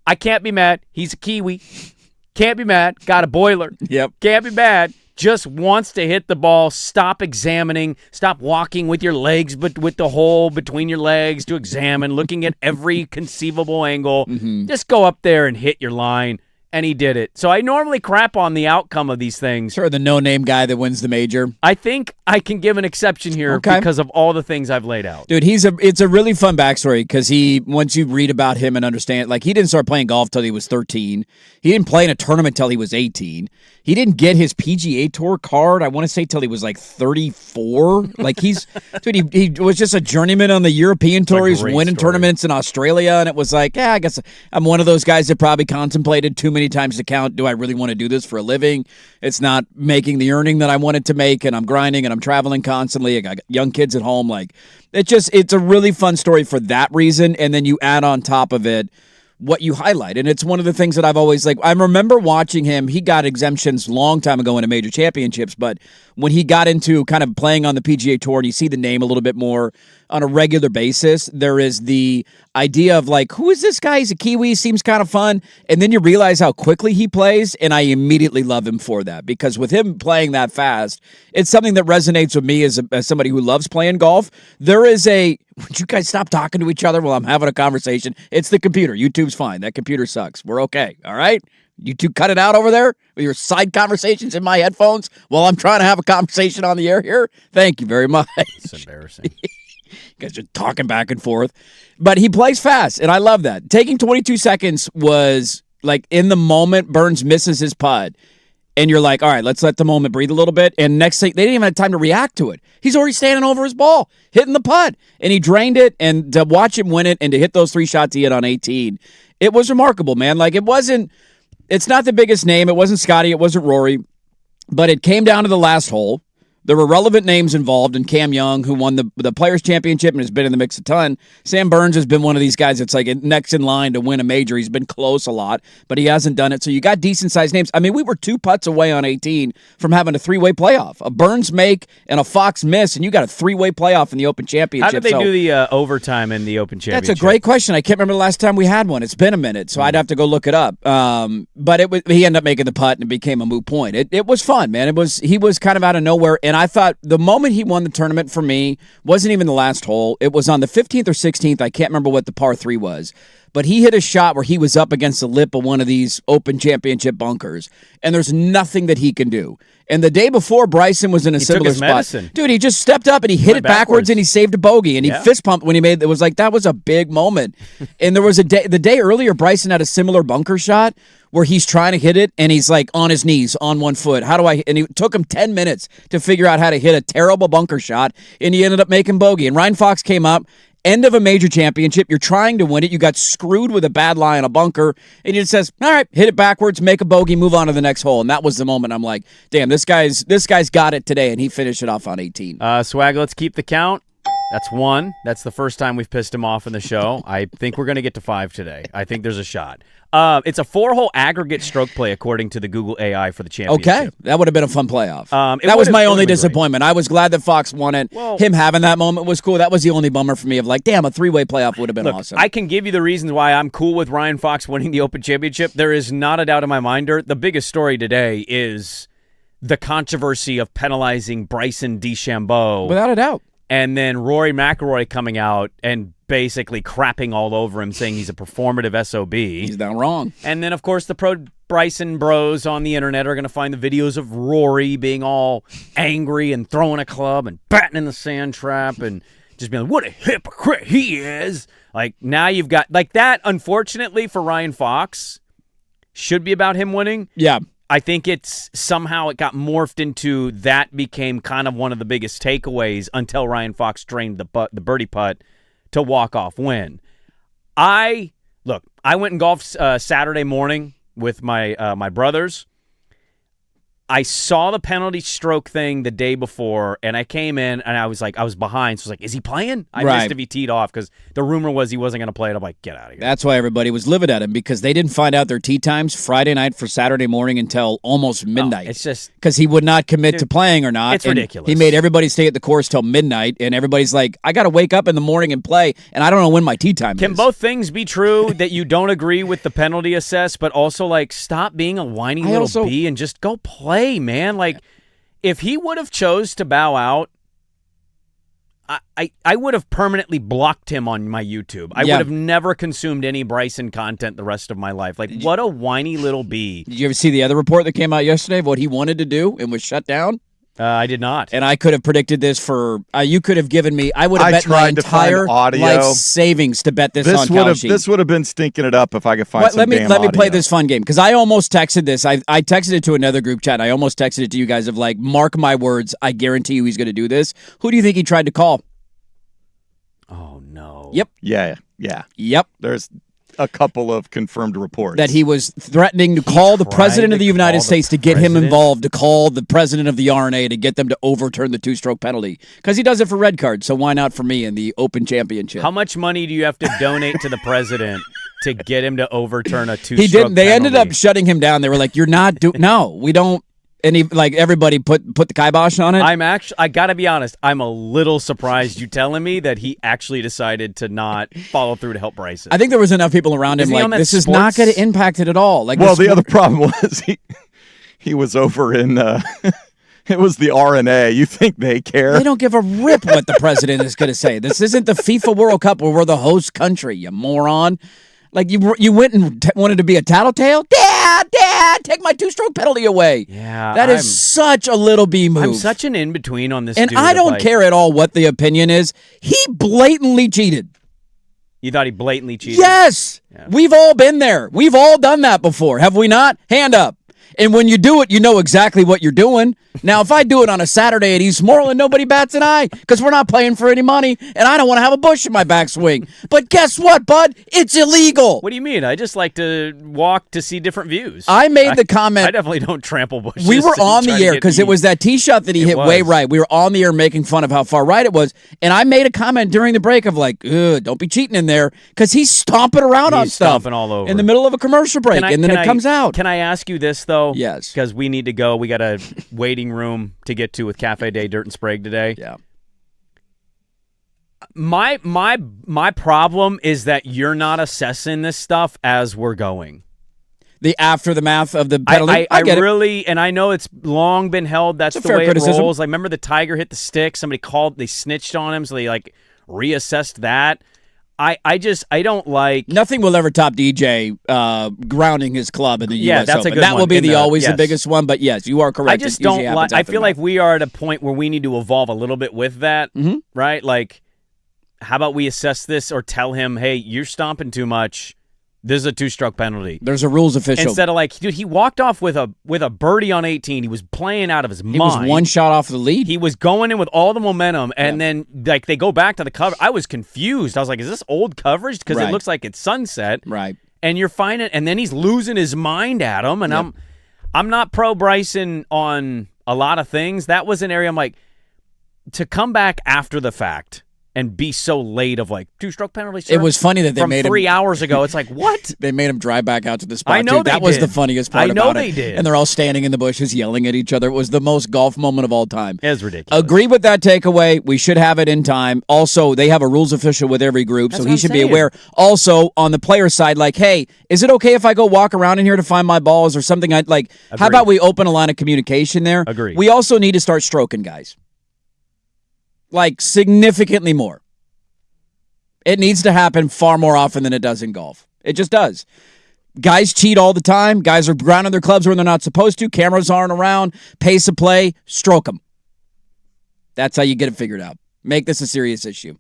I can't be mad. He's a Kiwi. Can't be mad. Got a boiler. Yep. Can't be mad. Just wants to hit the ball. Stop examining. Stop walking with your legs, but with the hole between your legs to examine, looking at every conceivable angle. Just go up there and hit your line. And he did it. So I normally crap on the outcome of these things. Sure, the no-name guy that wins the major. I think I can give an exception here because of all the things I've laid out. Dude, it's a really fun backstory because once you read about him and understand, like, he didn't start playing golf till he was 13. He didn't play in a tournament till he was 18. He didn't get his PGA Tour card, I want to say, till he was like 34. Like, dude, he was just a journeyman on the European Tour. He's winning tournaments in Australia, and it was like, I guess I'm one of those guys that probably contemplated too many times to count, do I really want to do this for a living? It's not making the earning that I wanted to make, and I'm grinding, and I'm traveling constantly. I got young kids at home. Like, it's a really fun story for that reason, and then you add on top of it what you highlight. And it's one of the things that I've always, like, I remember watching him. He got exemptions long time ago into major championships, but when he got into kind of playing on the PGA Tour and you see the name a little bit more on a regular basis, there is the idea of, like, who is this guy? He's a Kiwi, seems kind of fun. And then you realize how quickly he plays, and I immediately love him for that, because with him playing that fast, it's something that resonates with me as somebody who loves playing golf. There is would you guys stop talking to each other while I'm having a conversation? It's the computer. YouTube's fine. That computer sucks. We're okay. All right? You two cut it out over there with your side conversations in my headphones while I'm trying to have a conversation on the air here. Thank you very much. It's embarrassing. You guys are talking back and forth. But he plays fast, and I love that. Taking 22 seconds was, like, in the moment, Burns misses his putt. And you're like, all right, let's let the moment breathe a little bit. And next thing, they didn't even have time to react to it. He's already standing over his ball, hitting the putt. And he drained it, and to watch him win it and to hit those 3 shots he hit on 18, it was remarkable, man. Like, it's not the biggest name. It wasn't Scotty. It wasn't Rory. But it came down to the last hole. There were relevant names involved in Cam Young, who won the Players' Championship and has been in the mix a ton. Sam Burns has been one of these guys that's like next in line to win a major. He's been close a lot, but he hasn't done it. So you got decent-sized names. I mean, we were 2 putts away on 18 from having a 3-way playoff. A Burns make and a Fox miss, and you got a 3-way playoff in the Open Championship. How did they do the overtime in the Open Championship? That's a great question. I can't remember the last time we had one. It's been a minute, so I'd have to go look it up. But he ended up making the putt, and it became a moot point. It was fun, man. He was kind of out of nowhere, and I thought the moment he won the tournament for me wasn't even the last hole. It was on the 15th or 16th. I can't remember what the par 3 was. But he hit a shot where he was up against the lip of one of these Open Championship bunkers, and there's nothing that he can do. And the day before, Bryson was in a similar spot. Medicine. Dude, he just stepped up and he hit it backwards and he saved a bogey. And he fist pumped when he made it. Was like, that was a big moment. And there was the day earlier, Bryson had a similar bunker shot where he's trying to hit it and he's like on his knees, on 1 foot. And it took him 10 minutes to figure out how to hit a terrible bunker shot, and he ended up making bogey. And Ryan Fox came up. End of a major championship. You're trying to win it. You got screwed with a bad lie in a bunker. And he just says, all right, hit it backwards, make a bogey, move on to the next hole. And that was the moment I'm like, damn, this guy's got it today. And he finished it off on 18. Swag, let's keep the count. That's 1. That's the first time we've pissed him off in the show. I think we're going to get to 5 today. I think there's a shot. It's a 4-hole aggregate stroke play according to the Google AI for the championship. Okay, that would have been a fun playoff. That was my only disappointment. Great. I was glad that Fox won it. Well, him having that moment was cool. That was the only bummer for me of like, damn, a 3-way playoff would have been awesome. I can give you the reasons why I'm cool with Ryan Fox winning the Open Championship. There is not a doubt in my mind. The biggest story today is the controversy of penalizing Bryson DeChambeau. Without a doubt. And then Rory McIlroy coming out and basically crapping all over him, saying he's a performative SOB. He's not wrong. And then, of course, the pro Bryson bros on the internet are going to find the videos of Rory being all angry and throwing a club and batting in the sand trap and just being like, what a hypocrite he is. Like, now you've got, like, that, unfortunately, for Ryan Fox, should be about him winning. Yeah. I think it got morphed into that became kind of one of the biggest takeaways until Ryan Fox drained the birdie putt to walk-off win. I went and golfed Saturday morning with my brothers. I saw the penalty stroke thing the day before, and I came in, and I was behind, so I was like, is he playing? I missed if he teed off, because the rumor was he wasn't going to play it. I'm like, get out of here. That's why everybody was livid at him, because they didn't find out their tee times Friday night for Saturday morning until almost midnight. It's just... Because he would not commit to playing or not. It's ridiculous. He made everybody stay at the course till midnight, and everybody's like, I got to wake up in the morning and play, and I don't know when my tee time is. Can both things be true, that you don't agree with the penalty assess, but also, like, stop being a whiny little bee and just go play, man? Like, if he would have chose to bow out, I would have permanently blocked him on my YouTube. I would have never consumed any Bryson content the rest of my life. Like, what a whiny little bee. Did you ever see the other report that came out yesterday of what he wanted to do and was shut down? I did not. And I could have predicted this for, you could have given me, I would have bet my entire life savings to bet this on Kalshi. This would have been stinking it up if I could find some damn Let me play audio. this fun game, because I almost texted this. I texted it to another group chat. I almost texted it to you guys of like, mark my words, I guarantee you he's going to do this. Who do you think he tried to call? Oh, no. Yep. Yeah. Yep. There's a couple of confirmed reports that he was threatening to call the president of the United States to get him involved, to call the president of the RNA to get them to overturn the two-stroke penalty, because he does it for red cards. So why not for me in the Open Championship? How much money do you have to donate to the president to get him to overturn a two-stroke He didn't. They penalty? ended up shutting him down. They were like, "You're not doing. No, we don't." And he, like, everybody put the kibosh on it. I gotta be honest, I'm a little surprised you telling me that he actually decided to not follow through to help Bryson. I think there was enough people around him like, this is not going to impact it at all. Like, well, the other problem was he was over in it was the RNA. You think they care? They don't give a rip what the president is going to say. This isn't the FIFA World Cup where we're the host country, you moron. Like, you went and wanted to be a tattletale? Dad, take my two-stroke penalty away. Yeah. That is such a little B move. I'm such an in-between on this and dude. I don't care at all what the opinion is. He blatantly cheated. You thought he blatantly cheated? Yes. Yeah. We've all been there. We've all done that before. Have we not? Hand up. And when you do it, you know exactly what you're doing. Now, if I do it on a Saturday at Eastmoreland, nobody bats an eye because we're not playing for any money, and I don't want to have a bush in my backswing. But guess what, bud? It's illegal. What do you mean? I just like to walk to see different views. I made the comment. I definitely don't trample bushes. We were on the air because it was that tee shot that he hit way right. We were on the air making fun of how far right it was, and I made a comment during the break of like, don't be cheating in there, because he's stomping around on stuff. Stomping all over. In the middle of a commercial break, and then it comes out. Can I ask you this, though? Yes. Because we need to go. We got a waiting room to get to with Cafe Day Dirt and Sprague today. Yeah. My problem is that you're not assessing this stuff as we're going. The aftermath of the penalty. I really, and I know it's long been held. That's the way it rolls. Like, remember the Tiger hit the stick. Somebody they snitched on him, so they like reassessed that. I don't like. Nothing will ever top DJ grounding his club in the U.S. that's Open. a good that one. will be the biggest one. But yes, you are correct. I just don't like. I feel like we are at a point where we need to evolve a little bit with that, right? Like, how about we assess this or tell him, hey, you're stomping too much. This is a two-stroke penalty. There's a rules official. Instead of like, dude, he walked off with a birdie on 18. He was playing out of his mind. He was one shot off the lead. He was going in with all the momentum, and then like they go back to the cover. I was confused. I was like, is this old coverage? Because it looks like it's sunset. Right. And you're finding, and then he's losing his mind at him. And I'm not pro Bryson on a lot of things. That was an area I'm like, to come back after the fact and be so late of like two-stroke penalty. Sir, it was funny that they made him 3 hours ago. It's like, what? They made him drive back out to the spot. I know too. That was the funniest part about it. I know they did. And they're all standing in the bushes yelling at each other. It was the most golf moment of all time. It was ridiculous. Agree with that takeaway. We should have it in time. Also, they have a rules official with every group, so he should be aware. Also, on the player side, like, hey, is it okay if I go walk around in here to find my balls or something? I'd like. Agreed. How about we open a line of communication there? Agree. We also need to start stroking guys. Like, significantly more. It needs to happen far more often than it does in golf. It just does. Guys cheat all the time. Guys are grounding their clubs when they're not supposed to. Cameras aren't around. Pace of play. Stroke them. That's how you get it figured out. Make this a serious issue.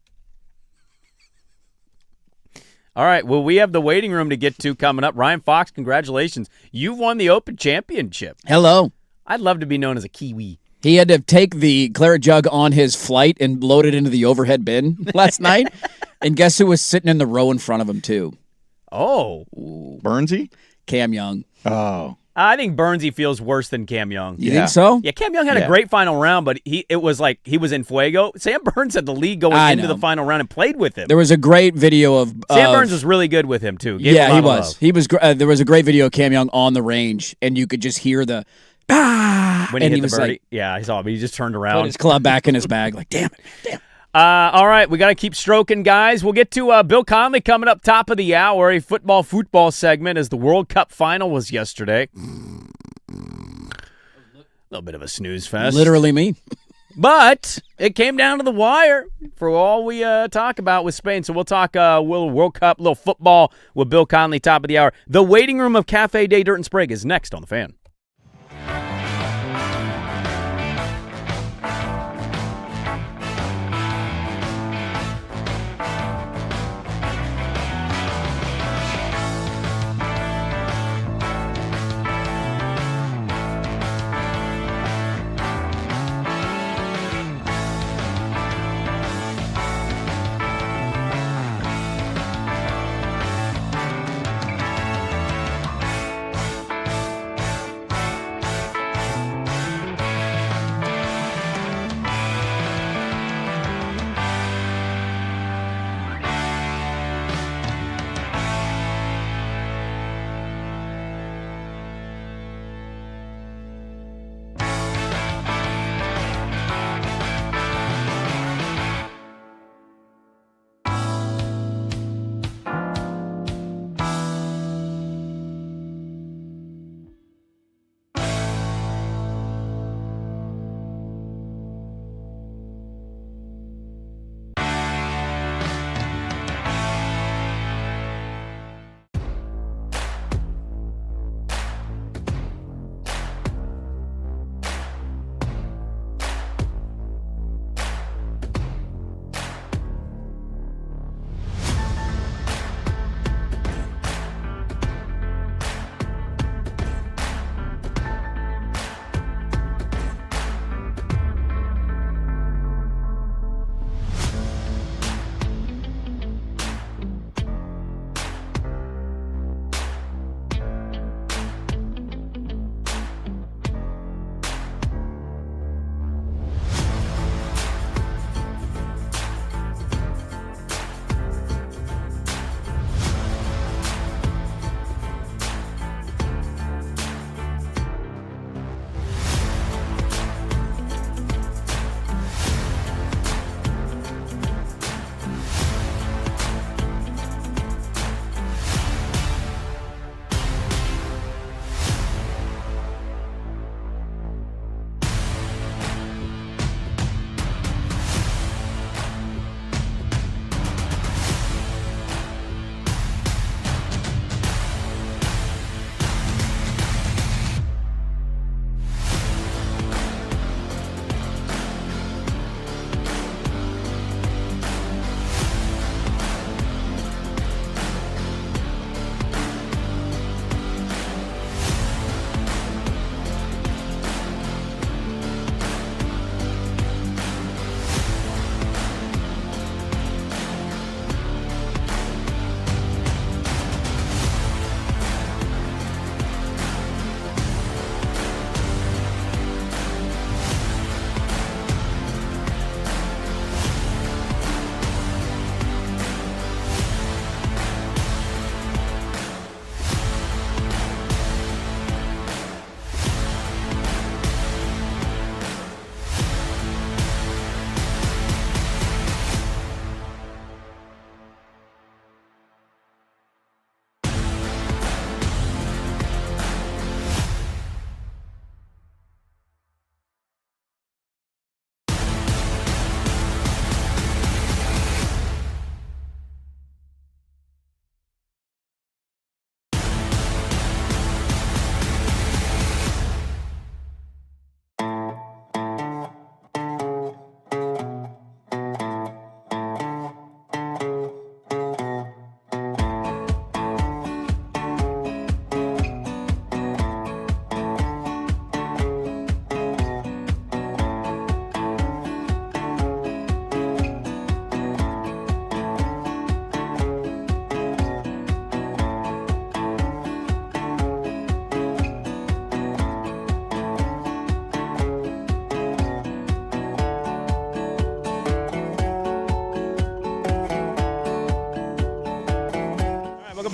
All right. Well, we have the waiting room to get to coming up. Ryan Fox, congratulations. You've won the Open Championship. Hello. I'd love to be known as a Kiwi. He had to take the claret jug on his flight and load it into the overhead bin last night. And guess who was sitting in the row in front of him, too? Oh. Burnsy? Cam Young. Oh. I think Burnsy feels worse than Cam Young. You think so? Yeah, Cam Young had a great final round, but it was like he was in fuego. Sam Burns had the lead going into the final round and played with him. There was a great video of Sam Burns was really good with him too. He was. He was. There was a great video of Cam Young on the range, and you could just hear the when he hit the birdie. I saw him. He just turned around, put his club back in his bag, like damn it. All right, we got to keep stroking, guys. We'll get to Bill Conley coming up top of the hour, a football segment as the World Cup final was yesterday. A little bit of a snooze fest. Literally me. But it came down to the wire for all we talk about with Spain. So we'll talk World Cup, little football with Bill Conley, top of the hour. The waiting room of Cafe Day Dirt and Sprague is next on The Fan.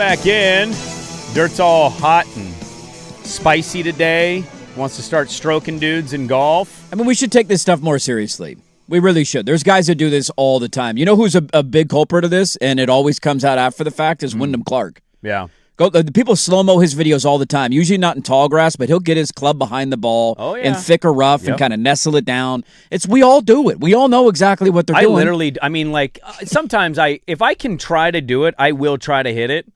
back in. Dirt's all hot and spicy today. Wants to start stroking dudes in golf. I mean, we should take this stuff more seriously. We really should. There's guys that do this all the time. You know who's a big culprit of this, and it always comes out after the fact, is Wyndham Clark. Yeah. The people slow-mo his videos all the time, usually not in tall grass, but he'll get his club behind the ball in thick or rough and kind of nestle it down. We all do it. We all know exactly what they're doing. Sometimes if I can try to do it, I will try to hit it.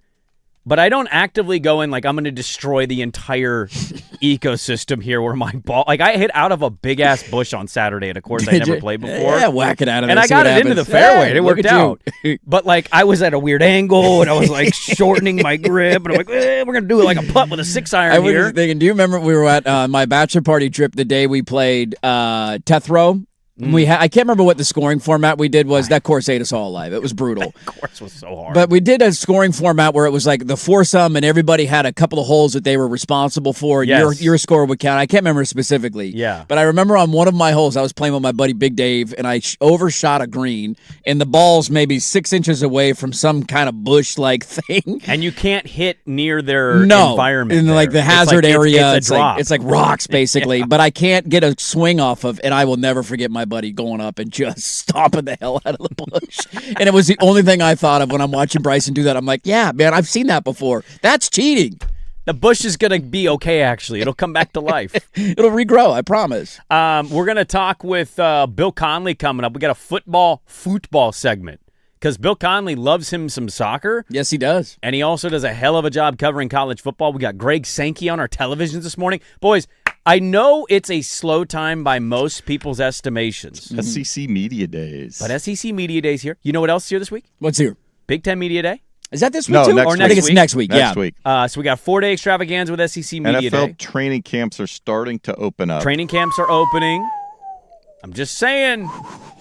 But I don't actively go in like I'm going to destroy the entire ecosystem here where my ball... Like, I hit out of a big-ass bush on Saturday at a course I never played before. Yeah, whack it out of there. And I got it into the fairway. And it worked out. But, like, I was at a weird angle, and I was, like, shortening my grip. And I'm like, we're going to do it like a putt with a 6-iron here. I was thinking, do you remember we were at my bachelor party trip the day we played Tethrow? I can't remember what the scoring format we did was. That course ate us all alive. It was brutal. That course was so hard. But we did a scoring format where it was like the foursome and everybody had a couple of holes that they were responsible for. Yes. Your score would count. I can't remember specifically. Yeah. But I remember on one of my holes, I was playing with my buddy Big Dave, and I overshot a green, and the ball's maybe 6 inches away from some kind of bush-like thing. And you can't hit near their environment. In like the hazard It's area. a drop. It's like rocks, basically. But I can't get a swing off of, and I will never forget my buddy going up and just stomping the hell out of the bush. And it was the only thing I thought of when I'm watching Bryson do that. I'm like, yeah, man, I've seen that before. That's cheating. The bush is going to be okay, actually. It'll come back to life. It'll regrow, I promise. We're going to talk with Bill Conley coming up. We got a football segment because Bill Conley loves him some soccer. Yes, he does. And he also does a hell of a job covering college football. We got Greg Sankey on our televisions this morning. Boys, I know it's a slow time by most people's estimations. SEC Media Days. But SEC Media Days here. You know what else is here this week? What's here? Big Ten Media Day. Is that this week No, too? next Or I think it's week. next week. Next week. So we got 4-day extravaganza with SEC Media NFL Day. training camps are starting to open up. Training camps are opening. I'm just saying.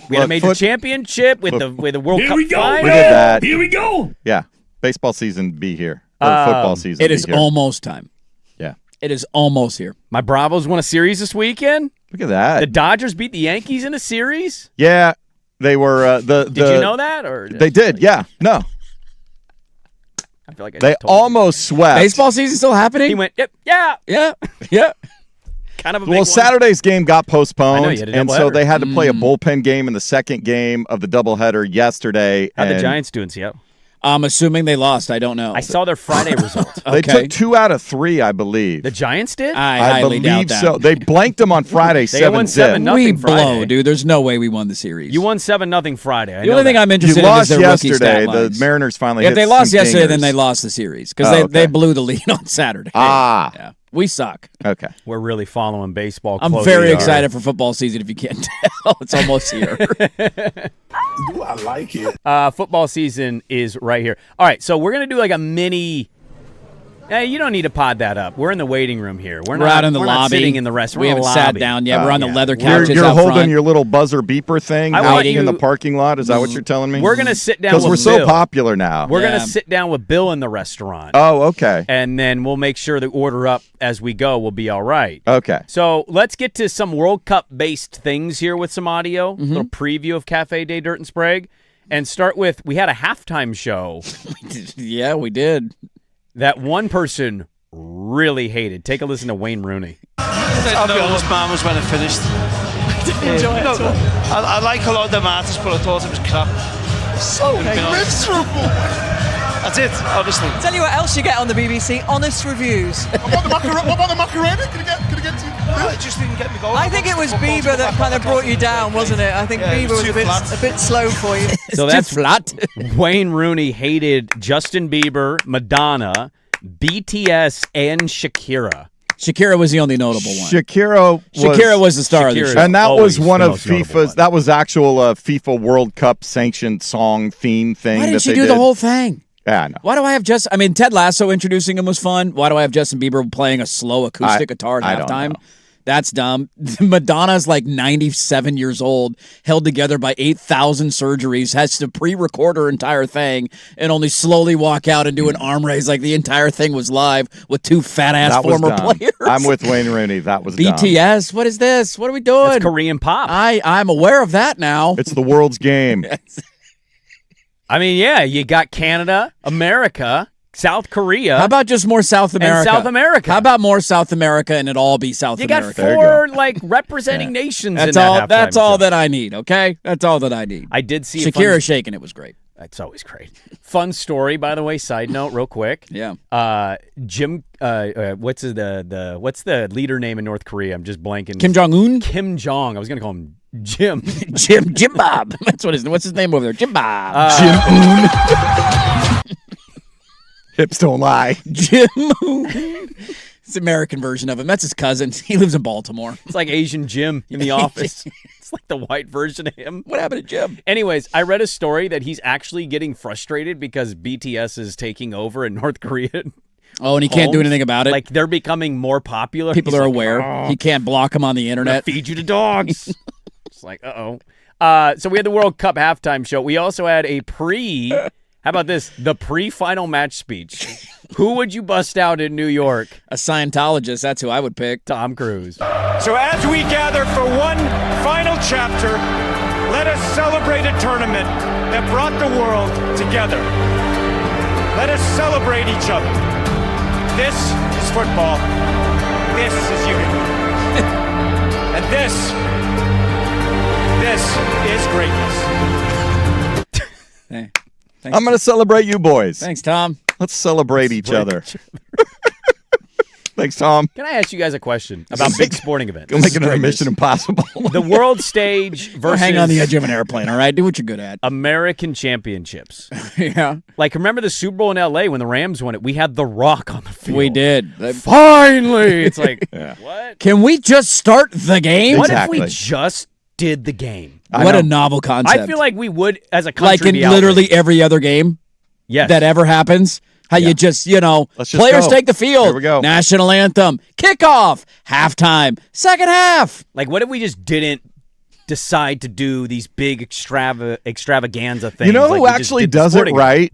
We had a major championship with the World Cup final. We did that. Here we go. Yeah. Baseball season be here. Or football season It be is here. almost time. Yeah. It is almost here. My Bravos won a series this weekend. Look at that. The Dodgers beat the Yankees in a series. Yeah. They were Did you know that? Or They did. Yeah. No. I feel like They almost swept. Baseball season still happening? He went, yep, yeah. Yeah. Yeah. Kind of a big Well, one. Saturday's game got postponed, I know, you had a and so doubleheader. they had to play a bullpen game in the second game of the doubleheader yesterday. How'd the and Giants do in Seattle? I'm assuming they lost. I don't know. I saw their Friday result. They Okay. took 2 out of 3, I believe. The Giants did? I I highly doubt believe that. so. They blanked them on Friday, They won 7-0. 7-0. We Nothing Friday. blow, dude. There's no way we won the series. You won 7-0 Friday. The only thing I'm You interested in is lost their rookie yesterday. stat The lines. Mariners finally If hit they lost some yesterday, then dingers. they lost the series because Oh, they okay. blew the lead on Saturday. Ah. Yeah. We suck. Okay. We're really following baseball I'm closely. very excited for football season, if you can't tell. It's almost here. Ooh, I like it. Football season is right here. All right, so we're going to do like a mini... Hey, you don't need to pod that up. We're in the waiting room here. We're We're not, out in the we're lobby. not sitting in the restaurant. We We're in haven't the sat lobby. down yet. We're on the leather You're, couches you're out holding front. your little buzzer beeper thing I want waiting in you- the parking lot. Is that what you're telling me? We're going to sit down Because with we're so Bill. popular now. We're going Yeah. to sit down with Bill in the restaurant. Oh, okay. And then we'll make sure the order up as we go will be all right. Okay. So let's get to some World Cup-based things here with some audio. Mm-hmm. A little preview of Cafe Day Dirt and Sprague. And start with, we had a halftime show Yeah, we did. that one person really hated. Take a listen to Wayne Rooney. I'll be honest, man, was when it finished. Didn't enjoy it. I like a lot of the matches, but I thought it was crap. So miserable. That's it, honestly. Tell you what else you get on the BBC, honest reviews. What about the macaroni? Could I get to? It just didn't get me going. I think it was Bieber that kind of brought you down, wasn't it? I think Yeah, it Bieber was was too flat. a bit slow for you. So It's that's too flat. Wayne Rooney hated Justin Bieber, Madonna, BTS, and Shakira. Shakira was the only notable one. Shakira was the star of the Shakira. show. and that always was one the of most notable FIFA's. one. That was actual FIFA World Cup sanctioned song theme thing. Why that didn't she they do did. the whole thing? Yeah, I know. Why do I have Ted Lasso introducing him was fun. Why do I have Justin Bieber playing a slow acoustic guitar at I don't halftime? know. That's dumb. Madonna's like 97 years old, held together by 8,000 surgeries, has to pre-record her entire thing and only slowly walk out and do an arm raise like the entire thing was live with two fat-ass That was former dumb. players. I'm with Wayne Rooney. That was dumb. BTS. What is this? What are we doing? That's Korean pop. I'm aware of that now. It's the world's game. I mean, yeah, you got Canada, America, South Korea. How about just more South America? And South America. How about more South America and it all be South You got America? four like representing nations. That's in all. that That's halftime all show. that I need. Okay, that's all that I need. I did see Shakira shaking. It was great. That's always great. Fun story, by the way. Side note, real quick. Yeah. Jim. What's the leader name in North Korea? I'm just blanking. Kim Jong-un. Kim Jong. I was gonna call him Jim. Jim Bob. That's what's his name over there? Jim Bob. Jim Un. Hips don't lie. Jim Un. It's the American version of him. That's his cousin. He lives in Baltimore. It's like Asian Jim in The Office. It's like the white version of him. What happened to Jim? Anyways, I read a story that he's actually getting frustrated because BTS is taking over in North Korea. Oh, and he can't do anything about it? Like, they're becoming more popular. People He's are like, aware. "Oh, He can't block him on the I'm gonna internet. feed you to dogs. It's like, uh-oh. So we had the World Cup halftime show. We also had how about this? The pre-final match speech. Who would you bust out in New York? A Scientologist, that's who I would pick. Tom Cruise. So as we gather for one final chapter, let us celebrate a tournament that brought the world together. Let us celebrate each other. This is football. This is unity. And this is greatness. Hey, I'm going to celebrate you boys. Thanks, Tom. Let's celebrate each other. Thanks, Tom. Can I ask you guys a question about big sporting events? Go make another Mission Impossible. The world stage versus Hang on the edge of an airplane, all right? Do what you're good at. American championships. Yeah. Like, remember the Super Bowl in L.A. when the Rams won it? We had The Rock on the field. We did. Finally! It's like, what? Can we just start the game? What if Exactly. we just did the game? What a novel concept. I feel like we would, as a country, like in be literally outraged. every other game Yes. that ever happens. How you just, Let's just players go. take the field. Here we go. National anthem, kickoff, halftime, second half. Like, what if we just didn't decide to do these big extravaganza things? You know like who we just actually did the does it sporting event?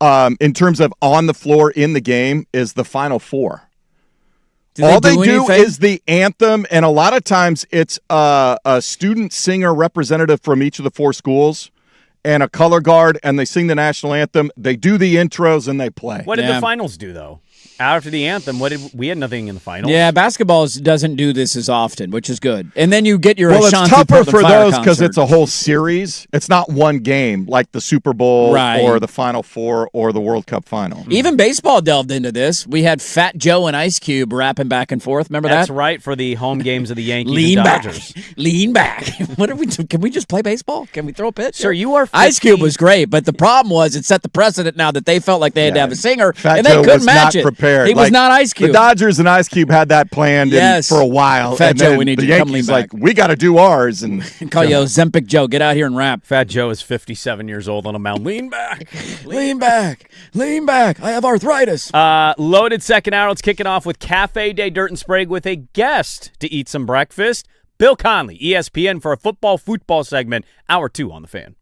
right in terms of on the floor in the game is the Final Four. Do All they do anything? is the anthem, and a lot of times it's a student singer representative from each of the four schools and a color guard, and they sing the national anthem. They do the intros, and they play. What did Yeah. the finals do, though? After the anthem, we had nothing in the finals. Yeah, basketball doesn't do this as often, which is good. And then you get your Well, it's Ashanti tougher Portland for Fire those because concert. it's a whole series. It's not one game like the Super Bowl Right. or the Final Four or the World Cup final. Even baseball delved into this. We had Fat Joe and Ice Cube rapping back and forth. Remember That's that? right, for the home games of the Yankees Lean and back. Dodgers. Lean back. What are we do? Can we just play baseball? Can we throw a pitch? Sir, you are Ice 50 Cube was great, but the problem was it set the precedent now that they felt like they had to have a singer, Fat and they Joe couldn't was match not it. prepared. He was Like, not Ice Cube. The Dodgers and Ice Cube had that planned Yes. for a while. Fat and Joe, then we need the you to come Yankees lean like, back. we got to do ours. And Call you Ozempic Joe. Get out here and rap. Fat Joe is 57 years old on a mound. Lean back. Lean back. Lean back. I have arthritis. Loaded second hour. Let's kick it off with Cafe Day Dirt and Sprague with a guest to eat some breakfast. Bill Conley, ESPN, for a football segment. Hour 2 on The Fan.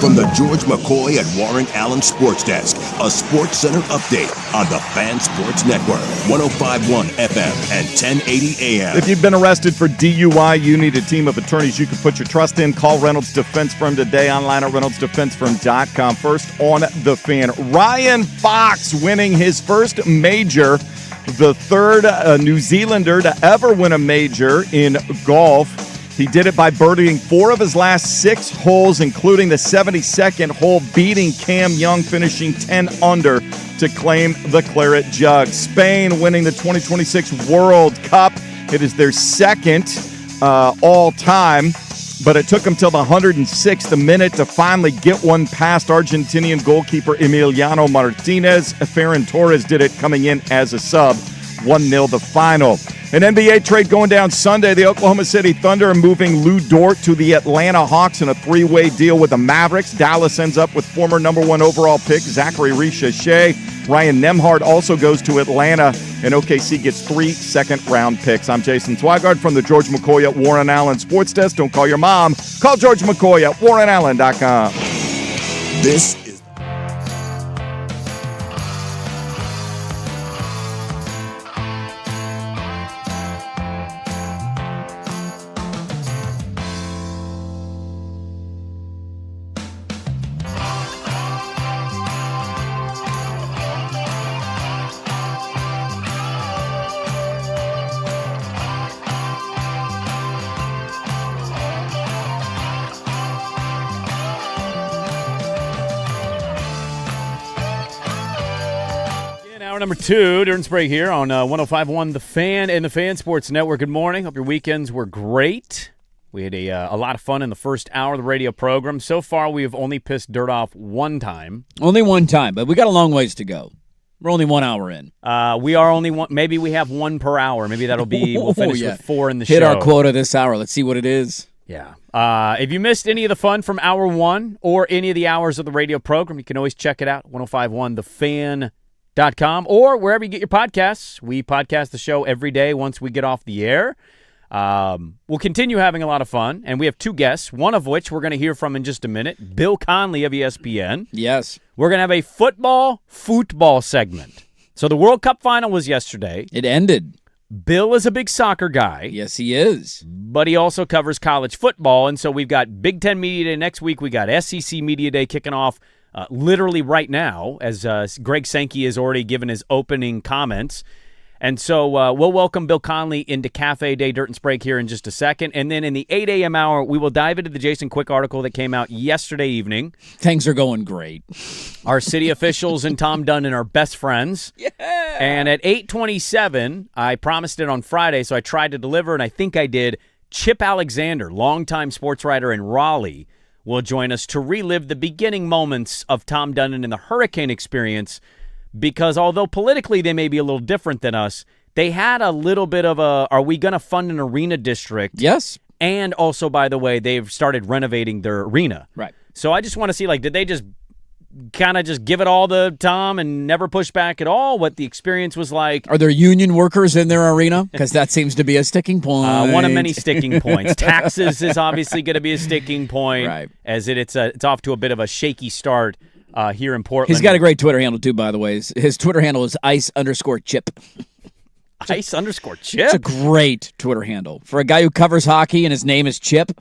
From the George McCoy and Warren Allen Sports Desk, a Sports Center update on the Fan Sports Network, 105.1 FM and 1080 AM. If you've been arrested for DUI, you need a team of attorneys you can put your trust in. Call Reynolds Defense Firm today, online at reynoldsdefensefirm.com. First on The Fan, Ryan Fox winning his first major, the third New Zealander to ever win a major in golf. He did it by birdieing 4 of his last 6 holes, including the 72nd hole, beating Cam Young, finishing 10 under to claim the Claret Jug. Spain winning the 2026 World Cup. It is their second all-time, but it took them till the 106th minute to finally get one past Argentinian goalkeeper Emiliano Martinez. Ferran Torres did it coming in as a sub. 1-0 the final. An NBA trade going down Sunday. The Oklahoma City Thunder are moving Lou Dort to the Atlanta Hawks in a 3-way deal with the Mavericks. Dallas ends up with former #1 overall pick Zachary Richache. Ryan Nembhard also goes to Atlanta, and OKC gets 3 second-round picks. I'm Jason Swigard from the George McCoy at Warren Allen Sports Desk. Don't call your mom. Call George McCoy at warrenallen.com. This is Hour number 2, Darren Sprague here on 105.1 The Fan and the Fan Sports Network. Good morning. Hope your weekends were great. We had a lot of fun in the first hour of the radio program. So far, we have only pissed dirt off one time. Only one time, but we got a long ways to go. We're only 1 hour in. We are only one. Maybe we have 1 per hour. Maybe that'll be. We'll finish with 4 in the show. Hit our quota this hour. Let's see what it is. Yeah. If you missed any of the fun from hour 1 or any of the hours of the radio program, you can always check it out. 105.1thefan.com or wherever you get your podcasts. We podcast the show every day once we get off the air. We'll continue having a lot of fun, and we have 2 guests, one of which we're going to hear from in just a minute, Bill Conley of ESPN. Yes. We're going to have a football segment. So the World Cup final was yesterday. It ended. Bill is a big soccer guy. Yes, he is. But he also covers college football, and so we've got Big Ten Media Day next week. We got SEC Media Day kicking off literally right now, as Greg Sankey has already given his opening comments. And so we'll welcome Bill Conley into Cafe Day Dirt and Sprague here in just a second. And then in the 8 a.m. hour, we will dive into the Jason Quick article that came out yesterday evening. Things are going great. Our city officials and Tom Dundon are best friends. Yeah. And at 8:27, I promised it on Friday, so I tried to deliver, and I think I did. Chip Alexander, longtime sports writer in Raleigh, will join us to relive the beginning moments of Tom Dundon and the Hurricane experience, because although politically they may be a little different than us, they had a little bit of a, are we going to fund an arena district? Yes. And also, by the way, they've started renovating their arena. Right. So I just want to see, did they just kind of just give it all to Tom and never push back at all? What the experience was like? Are there union workers in their arena? Because that seems to be a sticking point. One of many sticking points. Taxes is obviously going to be a sticking point, right? As it's off to a bit of a shaky start here in Portland. He's got a great Twitter handle too, by the way. His Twitter handle is ice_chip. Ice_chip. It's a great Twitter handle for a guy who covers hockey and his name is Chip.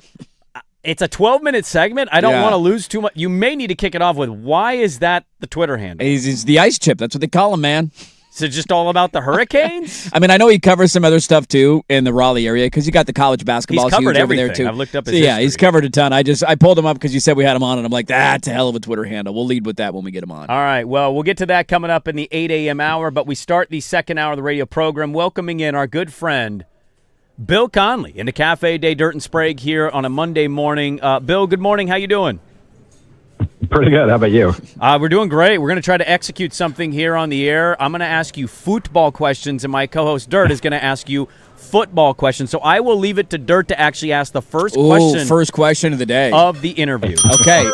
It's a 12-minute segment. I don't want to lose too much. You may need to kick it off with, why is that the Twitter handle? He's the Ice Chip. That's what they call him, man. Is it just all about the Hurricanes? I mean, I know he covers some other stuff, too, in the Raleigh area, because you got the college basketball He's covered over everything. there, too. I've looked up his history. Yeah, he's covered a ton. I pulled him up because you said we had him on, and I'm like, that's a hell of a Twitter handle. We'll lead with that when we get him on. All right, well, we'll get to that coming up in the 8 a.m. hour, but we start the second hour of the radio program welcoming in our good friend, Bill Conley, into Cafe Day Dirt and Sprague here on a Monday morning. Bill, good morning. How you doing? Pretty good. How about you? We're doing great. We're going to try to execute something here on the air. I'm going to ask you football questions, and my co-host Dirt is going to ask you football questions. So I will leave it to Dirt to actually ask the first question of the day of the interview. Okay.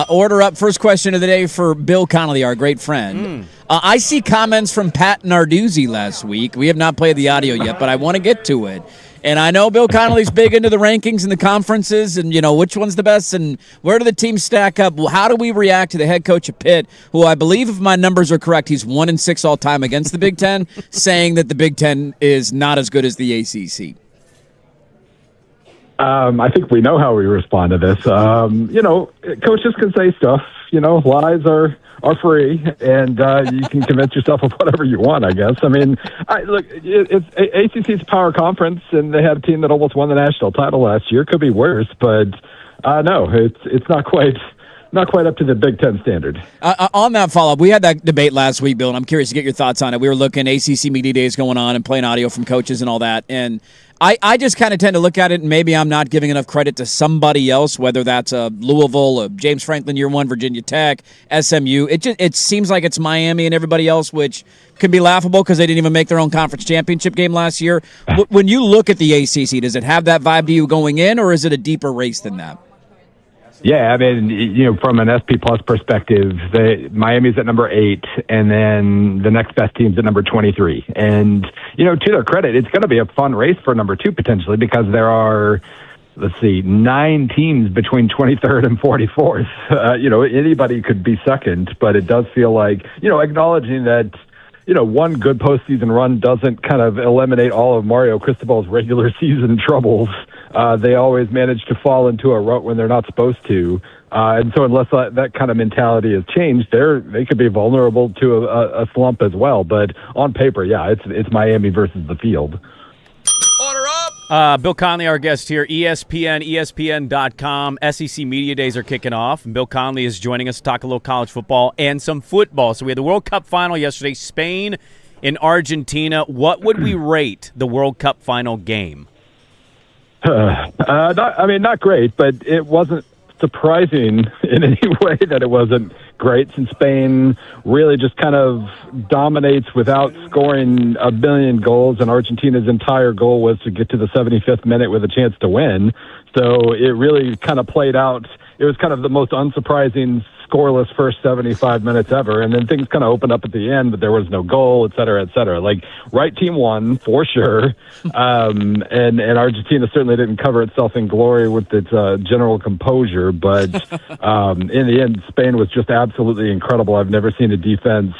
Order up. First question of the day for Bill Connolly, our great friend. I see comments from Pat Narduzzi last week. We have not played the audio yet, but I want to get to it. And I know Bill Connolly's big into the rankings and the conferences and, which one's the best and where do the teams stack up. Well, how do we react to the head coach of Pitt, who I believe, if my numbers are correct, he's 1-6 all time against the Big Ten, saying that the Big Ten is not as good as the ACC? I think we know how we respond to this. Coaches can say stuff. Lies are free, and you can convince yourself of whatever you want, I guess. I mean, it's ACC's a power conference, and they had a team that almost won the national title last year. Could be worse, but no, it's not quite up to the Big Ten standard. On that follow-up, we had that debate last week, Bill, and I'm curious to get your thoughts on it. We were looking ACC Media Days going on and playing audio from coaches and all that, and I just kind of tend to look at it, and maybe I'm not giving enough credit to somebody else, whether that's Louisville, James Franklin Year One, Virginia Tech, SMU. It seems like it's Miami and everybody else, which can be laughable because they didn't even make their own conference championship game last year. When you look at the ACC, does it have that vibe to you going in, or is it a deeper race than that? Yeah, I mean, from an SP Plus perspective, Miami's at number 8, and then the next best team's at number 23. And, to their credit, it's going to be a fun race for number 2 potentially because there are, 9 teams between 23rd and 44th. Anybody could be second, but it does feel like, acknowledging that, one good postseason run doesn't kind of eliminate all of Mario Cristobal's regular season troubles. They always manage to fall into a rut when they're not supposed to. And so unless that kind of mentality has changed, they could be vulnerable to a slump as well. But on paper, yeah, it's Miami versus the field. Order up! Bill Conley, our guest here, ESPN, ESPN.com. SEC Media Days are kicking off, and Bill Conley is joining us to talk a little college football and some football. So we had the World Cup final yesterday, Spain and Argentina. What would we rate the World Cup final game? Not great, but it wasn't surprising in any way that it wasn't great, since Spain really just kind of dominates without scoring a billion goals, and Argentina's entire goal was to get to the 75th minute with a chance to win. So it really kind of played out. It was kind of the most unsurprising scoreless first 75 minutes ever, and then things kind of opened up at the end, but there was no goal, et cetera, et cetera. Like, right team won, for sure, and Argentina certainly didn't cover itself in glory with its general composure, but in the end, Spain was just absolutely incredible. I've never seen a defense.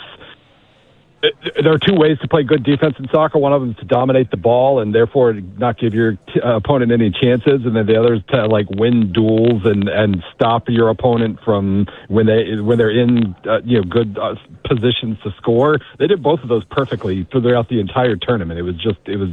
There are 2 ways to play good defense in soccer. One of them is to dominate the ball and therefore not give your opponent any chances, and then the other is to win duels and stop your opponent from when they're in good positions to score. They did both of those perfectly throughout the entire tournament. It was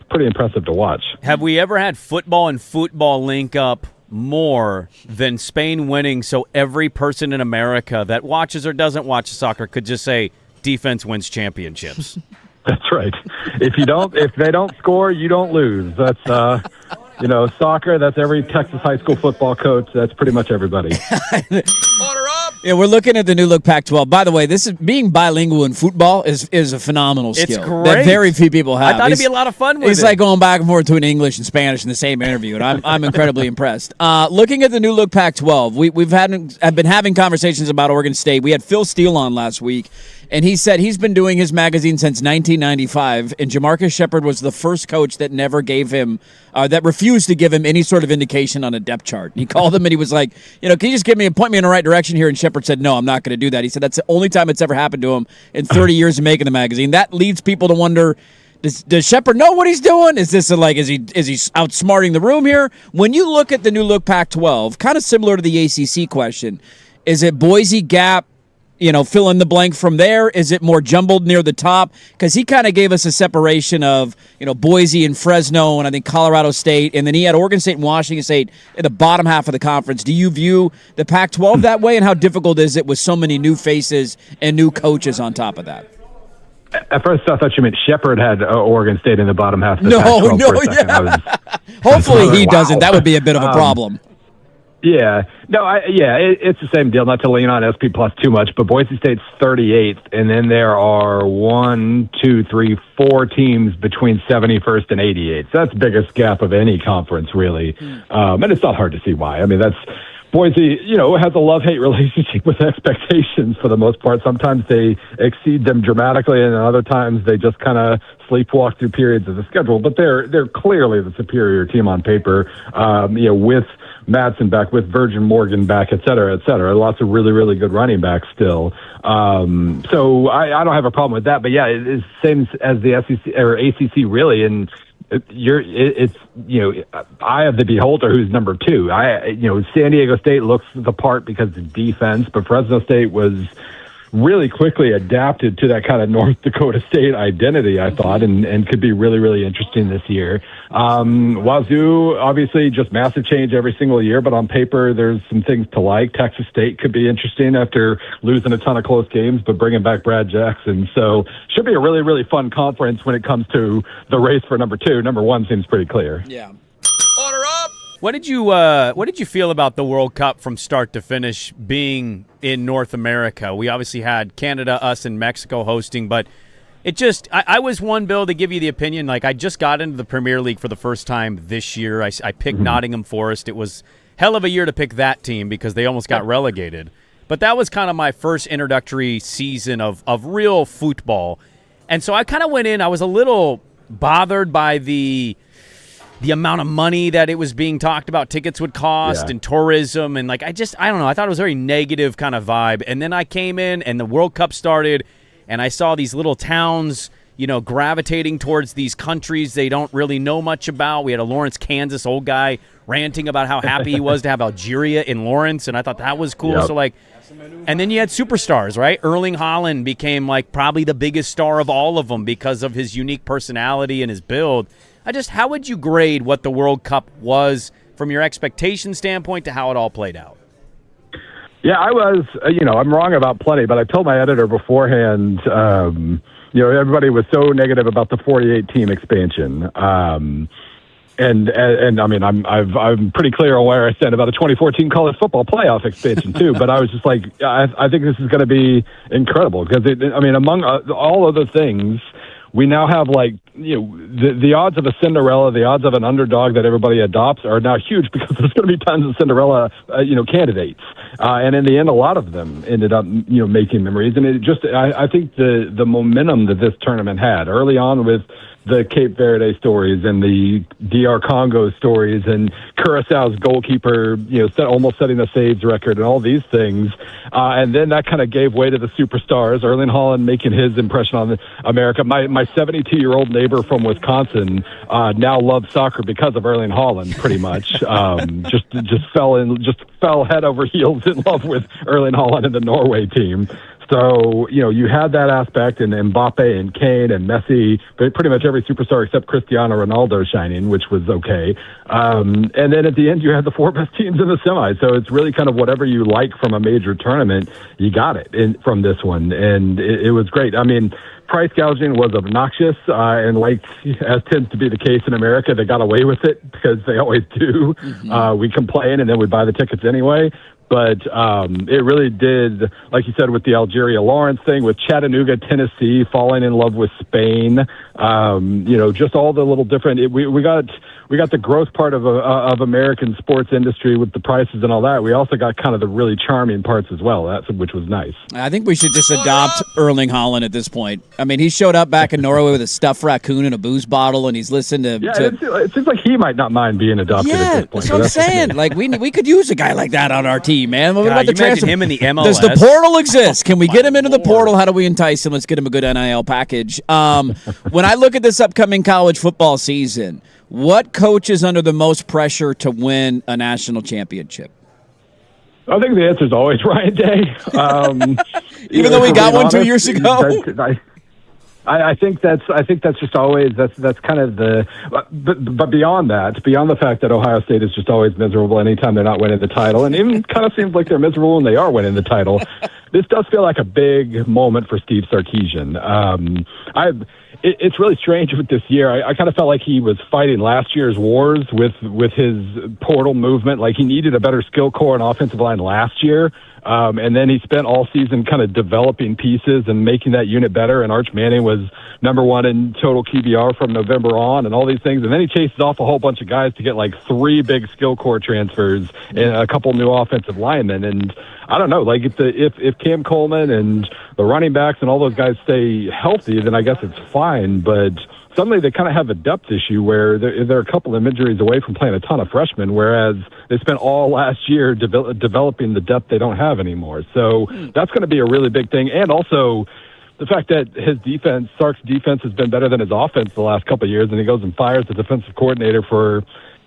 pretty impressive to watch. Have we ever had football and football link up more than Spain winning, so every person in America that watches or doesn't watch soccer could just say, defense wins championships? That's right. If they don't score, you don't lose. That's soccer. That's every Texas high school football coach. That's pretty much everybody. Order up! Yeah, we're looking at the new look Pac-12. By the way, this is being bilingual in football is a phenomenal skill. It's great. That very few people have. I thought it'd be a lot of fun with it. It's like going back and forth to an English and Spanish in the same interview, and I'm incredibly impressed. Looking at the new look Pac-12, I've been having conversations about Oregon State. We had Phil Steele on last week, and he said he's been doing his magazine since 1995, and Jamarcus Shepard was the first coach that never gave him, that refused to give him any sort of indication on a depth chart. He called him and he was like, can you just point me in the right direction here? And Shepard said, no, I'm not going to do that. He said that's the only time it's ever happened to him in 30 years of making the magazine. That leads people to wonder, does Shepard know what he's doing? Is this is he outsmarting the room here? When you look at the new look Pac-12, kind of similar to the ACC question, is it Boise Gap, fill in the blank from there? Is it more jumbled near the top? Because he kind of gave us a separation of, Boise and Fresno and I think Colorado State, and then he had Oregon State and Washington State in the bottom half of the conference. Do you view the Pac-12 that way, and how difficult is it with so many new faces and new coaches on top of that? At first, I thought you meant Shepard had Oregon State in the bottom half of the Pac-12 for a second. Hopefully he doesn't. That would be a bit of a problem. Yeah. No, it's the same deal, not to lean on SP Plus too much, but Boise State's 38th, and then there are 4 teams between 71st and 88th. So that's the biggest gap of any conference, really. And it's not hard to see why. I mean, Boise, has a love-hate relationship with expectations for the most part. Sometimes they exceed them dramatically, and other times they just kind of sleepwalk through periods of the schedule. But they're clearly the superior team on paper, with Madsen back, with Virgin Morgan back, et cetera, et cetera. Lots of really, really good running backs still. So I don't have a problem with that. But, yeah, it's same as the SEC or ACC, really, and it's eye of the beholder who's number 2. San Diego State looks the part because of defense, but Fresno State was really quickly adapted to that kind of North Dakota State identity, I thought, and could be really, really interesting this year. Wazoo, obviously, just massive change every single year, but on paper, there's some things to like. Texas State could be interesting after losing a ton of close games, but bringing back Brad Jackson. So should be a really, really fun conference when it comes to the race for number 2. Number 1 seems pretty clear. Yeah. Order up! What did you feel about the World Cup from start to finish being in North America? We obviously had Canada, us, and Mexico hosting, but it just I was one, Bill, to give you the opinion. Like, I just got into the Premier League for the first time this year. I picked Nottingham Forest. It was hell of a year to pick that team because they almost got relegated. But that was kind of my first introductory season of real football. And so I kind of went in. I was a little bothered by the amount of money that it was being talked about tickets would cost and tourism. And, I don't know. I thought it was a very negative kind of vibe. And then I came in and the World Cup started and I saw these little towns, gravitating towards these countries they don't really know much about. We had a Lawrence, Kansas old guy ranting about how happy he was to have Algeria in Lawrence. And I thought that was cool. Yep. So, and then you had superstars, right? Erling Haaland became probably the biggest star of all of them because of his unique personality and his build. How would you grade what the World Cup was from your expectation standpoint to how it all played out? Yeah, I was, I'm wrong about plenty, but I told my editor beforehand, everybody was so negative about the 48-team expansion. And I mean, I'm pretty clear on where I stand about a 24-team college football playoff expansion too. But I was just I think this is going to be incredible because among all other things, we now have the odds of a Cinderella, the odds of an underdog that everybody adopts are now huge because there's going to be tons of Cinderella, candidates. And in the end, a lot of them ended up, making memories. And it just, I think the momentum that this tournament had early on with the Cape Verde stories and the DR Congo stories and Curaçao's goalkeeper, almost setting the saves record and all these things. And then that kind of gave way to the superstars, Erling Haaland making his impression on America. My 72-year-old neighbor from Wisconsin now loves soccer because of Erling Haaland, pretty much. Just fell head over heels in love with Erling Haaland and the Norway team. So, you had that aspect, and Mbappe and Kane and Messi, but pretty much every superstar except Cristiano Ronaldo shining, which was okay. And then at the end, you had the 4 best teams in the semis. So it's really kind of whatever you like from a major tournament, you got it from this one. And it was great. I mean, price gouging was obnoxious, and as tends to be the case in America, they got away with it because they always do. Mm-hmm. We complain, and then we buy the tickets anyway. But it really did, like you said, with the Algeria Lawrence thing, with Chattanooga, Tennessee, falling in love with Spain. Just all the little different. We got the growth part of American sports industry with the prices and all that. We also got kind of the really charming parts as well, which was nice. I think we should just adopt Erling Haaland at this point. I mean, he showed up back in Norway with a stuffed raccoon and a booze bottle, and he's listened to. Yeah, it seems like he might not mind being adopted at this point. That's what I'm saying. We could use a guy like that on our team, man. What about you imagine him in the MLS? Does the portal exist? Can we get him into the portal? How do we entice him? Let's get him a good NIL package. When I look at this upcoming college football season, what coach is under the most pressure to win a national championship? I think the answer is always Ryan Day. Even though we got one 2 years ago. I think that's just always that's kind of but beyond the fact that Ohio State is just always miserable anytime they're not winning the title, and even kind of seems like they're miserable when they are winning the title. this does feel like a big moment for Steve Sarkisian. It's really strange with this year. I kind of felt like he was fighting last year's wars with his portal movement. Like he needed a better skill core and offensive line last year. And then he spent all season kind of developing pieces and making that unit better. And Arch Manning was number one in total QBR from November on and all these things. And then he chases off a whole bunch of guys to get like 3 big skill core transfers and a couple new offensive linemen. And I don't know, like if Cam Coleman and the running backs and all those guys stay healthy, then I guess it's fine. But suddenly they kind of have a depth issue where they're a couple of injuries away from playing a ton of freshmen, whereas they spent all last year developing the depth they don't have anymore. So that's going to be a really big thing. And also the fact that his defense, Sark's defense, has been better than his offense the last couple of years, and he goes and fires the defensive coordinator for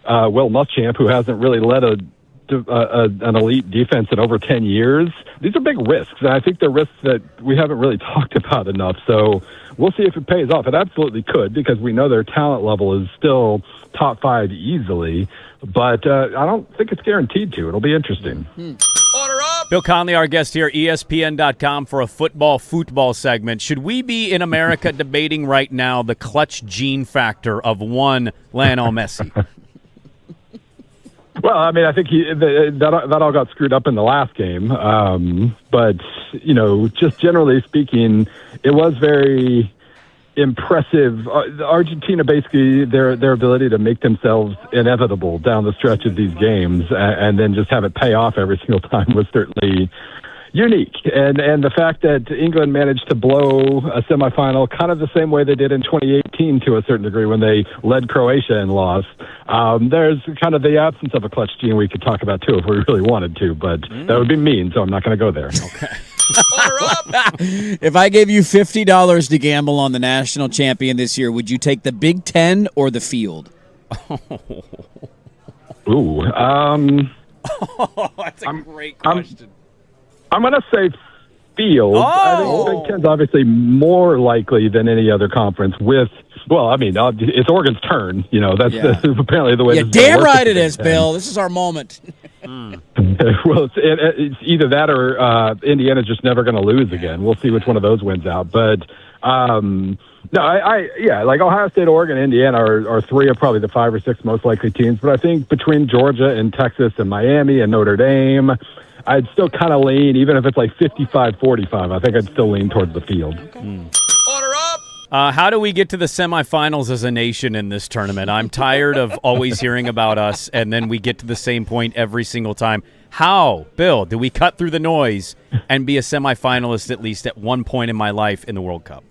Will Muschamp, who hasn't really led an elite defense in over 10 years. These are big risks, and I think they're risks that we haven't really talked about enough. So we'll see if it pays off. It absolutely could, because we know their talent level is still top 5 easily, but I don't think it's guaranteed to. It'll be interesting. Order up! Bill Conley, our guest here, ESPN.com for a football segment. Should we be in America debating right now the clutch gene factor of one Lionel Messi? Well, I mean, I think that all got screwed up in the last game. But, you know, just generally speaking, it was very impressive. Argentina, basically, their ability to make themselves inevitable down the stretch of these games and then just have it pay off every single time was certainly unique. And the fact that England managed to blow a semifinal kind of the same way they did in 2018 to a certain degree when they led Croatia and lost. There's kind of the absence of a clutch gene we could talk about too if we really wanted to, but that would be mean, so I'm not going to go there. Okay. If I gave you $50 to gamble on the national champion this year, would you take the Big Ten or the field? Ooh. That's a great question. I'm going to say field. I think the Big Ten's obviously more likely than any other conference it's Oregon's turn. You know, that's apparently the way. Yeah, damn right it is, Bill. This is our moment. Well, it's either that or Indiana's just never going to lose again. We'll see which one of those wins out. But no, like Ohio State, Oregon, Indiana are 3 of probably the 5 or 6 most likely teams. But I think between Georgia and Texas and Miami and Notre Dame, I'd still kind of lean, even if it's like 55-45, I think I'd still lean towards the field. Order up! How do we get to the semifinals as a nation in this tournament? I'm tired of always hearing about us, and then we get to the same point every single time. How, Bill, do we cut through the noise and be a semifinalist at least at one point in my life in the World Cup?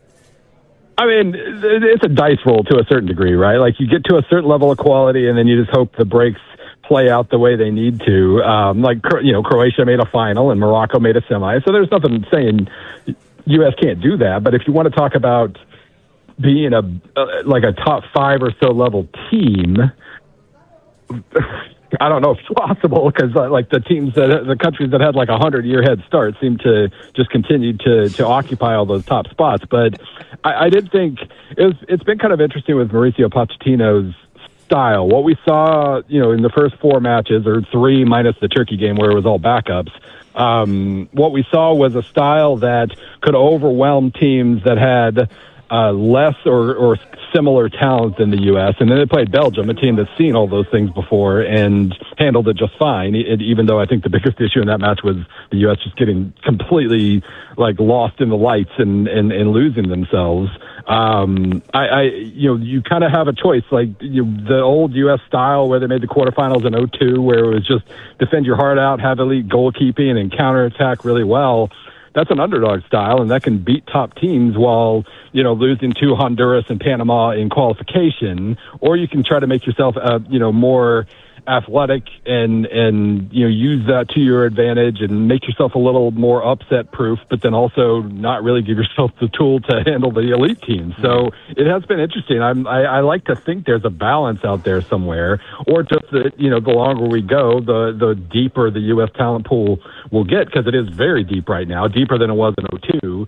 I mean, it's a dice roll to a certain degree, right? Like you get to a certain level of quality, and then you just hope the breaks play out the way they need to. Croatia made a final and Morocco made a semi. So there's nothing saying U.S. can't do that. But if you want to talk about being a top 5 or so level team, I don't know if it's possible because the countries that had like 100-year head start seem to just continue to occupy all those top spots. But I did think it's been kind of interesting with Mauricio Pochettino's style. What we saw, in the first 4 matches, or 3 minus the Turkey game where it was all backups, what we saw was a style that could overwhelm teams that had less or similar talent than the U.S. And then they played Belgium, a team that's seen all those things before and handled it just fine, even though I think the biggest issue in that match was the U.S. just getting completely lost in the lights and losing themselves. You kind of have a choice, the old U.S. style where they made the quarterfinals in 2002, where it was just defend your heart out, have elite goalkeeping, and counterattack really well. That's an underdog style, and that can beat top teams while, losing to Honduras and Panama in qualification. Or you can try to make yourself, more athletic and use that to your advantage and make yourself a little more upset proof, but then also not really give yourself the tool to handle the elite team. So it has been interesting. I like to think there's a balance out there somewhere, or just that, the longer we go, the deeper the U.S. talent pool will get, because it is very deep right now, deeper than it was in 2002.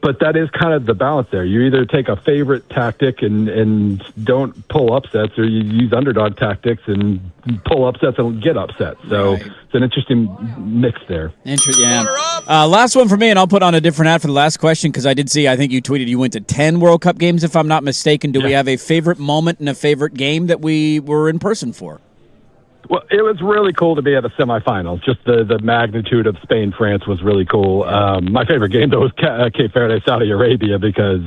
But that is kind of the balance there. You either take a favorite tactic and don't pull upsets, or you use underdog tactics and pull upsets and get upset. So it's an interesting mix there. Yeah. Last one for me, and I'll put on a different hat for the last question because I did see, I think you tweeted you went to 10 World Cup games, if I'm not mistaken. Do we have a favorite moment and a favorite game that we were in person for? Well, it was really cool to be at the semifinals. Just the magnitude of Spain-France was really cool. My favorite game, though, was Cape Verde, Saudi Arabia, because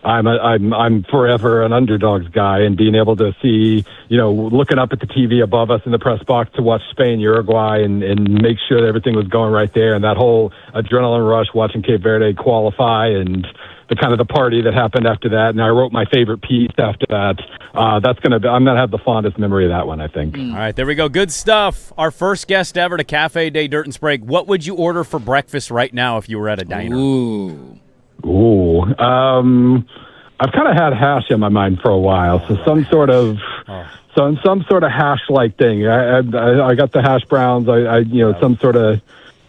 I'm forever an underdogs guy, and being able to see, looking up at the TV above us in the press box to watch Spain, Uruguay, and make sure that everything was going right there, and that whole adrenaline rush watching Cape Verde qualify, and the kind of the party that happened after that. And I wrote my favorite piece after that. I'm going to have the fondest memory of that one, I think. All right, there we go. Good stuff. Our first guest ever to Cafe Day Dirt and Sprague. What would you order for breakfast right now if you were at a diner? Ooh. I've kind of had hash in my mind for a while, so some sort of hash-like thing. I got the hash browns.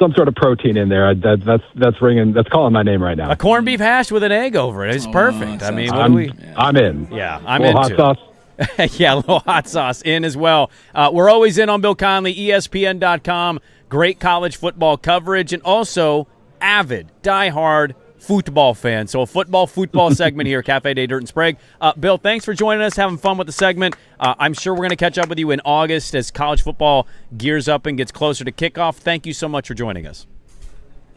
Some sort of protein in there. That's ringing. That's calling my name right now. A corned beef hash with an egg over it. It's perfect. I mean, I'm in. Yeah, I'm into hot sauce. Yeah, a little hot sauce in as well. We're always in on Bill Conley, ESPN.com. Great college football coverage, and also avid, diehard football fan. So a football segment here, Cafe Day Dirt and Sprague. Bill, thanks for joining us, having fun with the segment. I'm sure we're going to catch up with you in August as college football gears up and gets closer to kickoff. Thank you so much for joining us.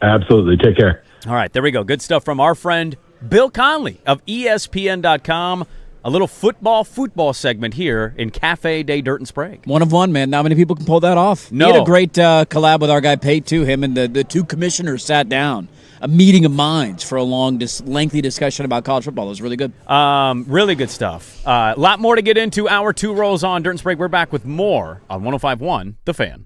Absolutely. Take care. All right, there we go. Good stuff from our friend Bill Conley of ESPN.com. A little football segment here in Cafe Day Dirt and Sprague. One of one, man. Not many people can pull that off. No. He had a great collab with our guy Pate, too. Him and the two commissioners sat down. A meeting of minds for a lengthy discussion about college football. It was really good. Really good stuff. A lot more to get into. Hour 2 rolls on. Dirt and Sprague, we're back with more on 105.1 The Fan.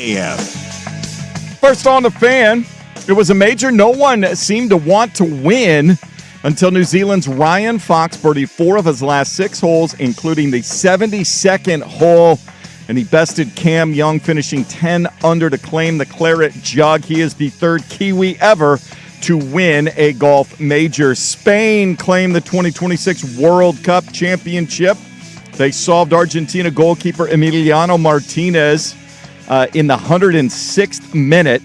a.m. First on the Fan, it was a major no one seemed to want to win until New Zealand's Ryan Fox birdied 4 of his last 6 holes, including the 72nd hole, and he bested Cam Young, finishing 10 under to claim the Claret Jug. He is the 3rd Kiwi ever to win a golf major. Spain claimed the 2026 World Cup championship. They solved Argentina goalkeeper Emiliano Martinez in the 106th minute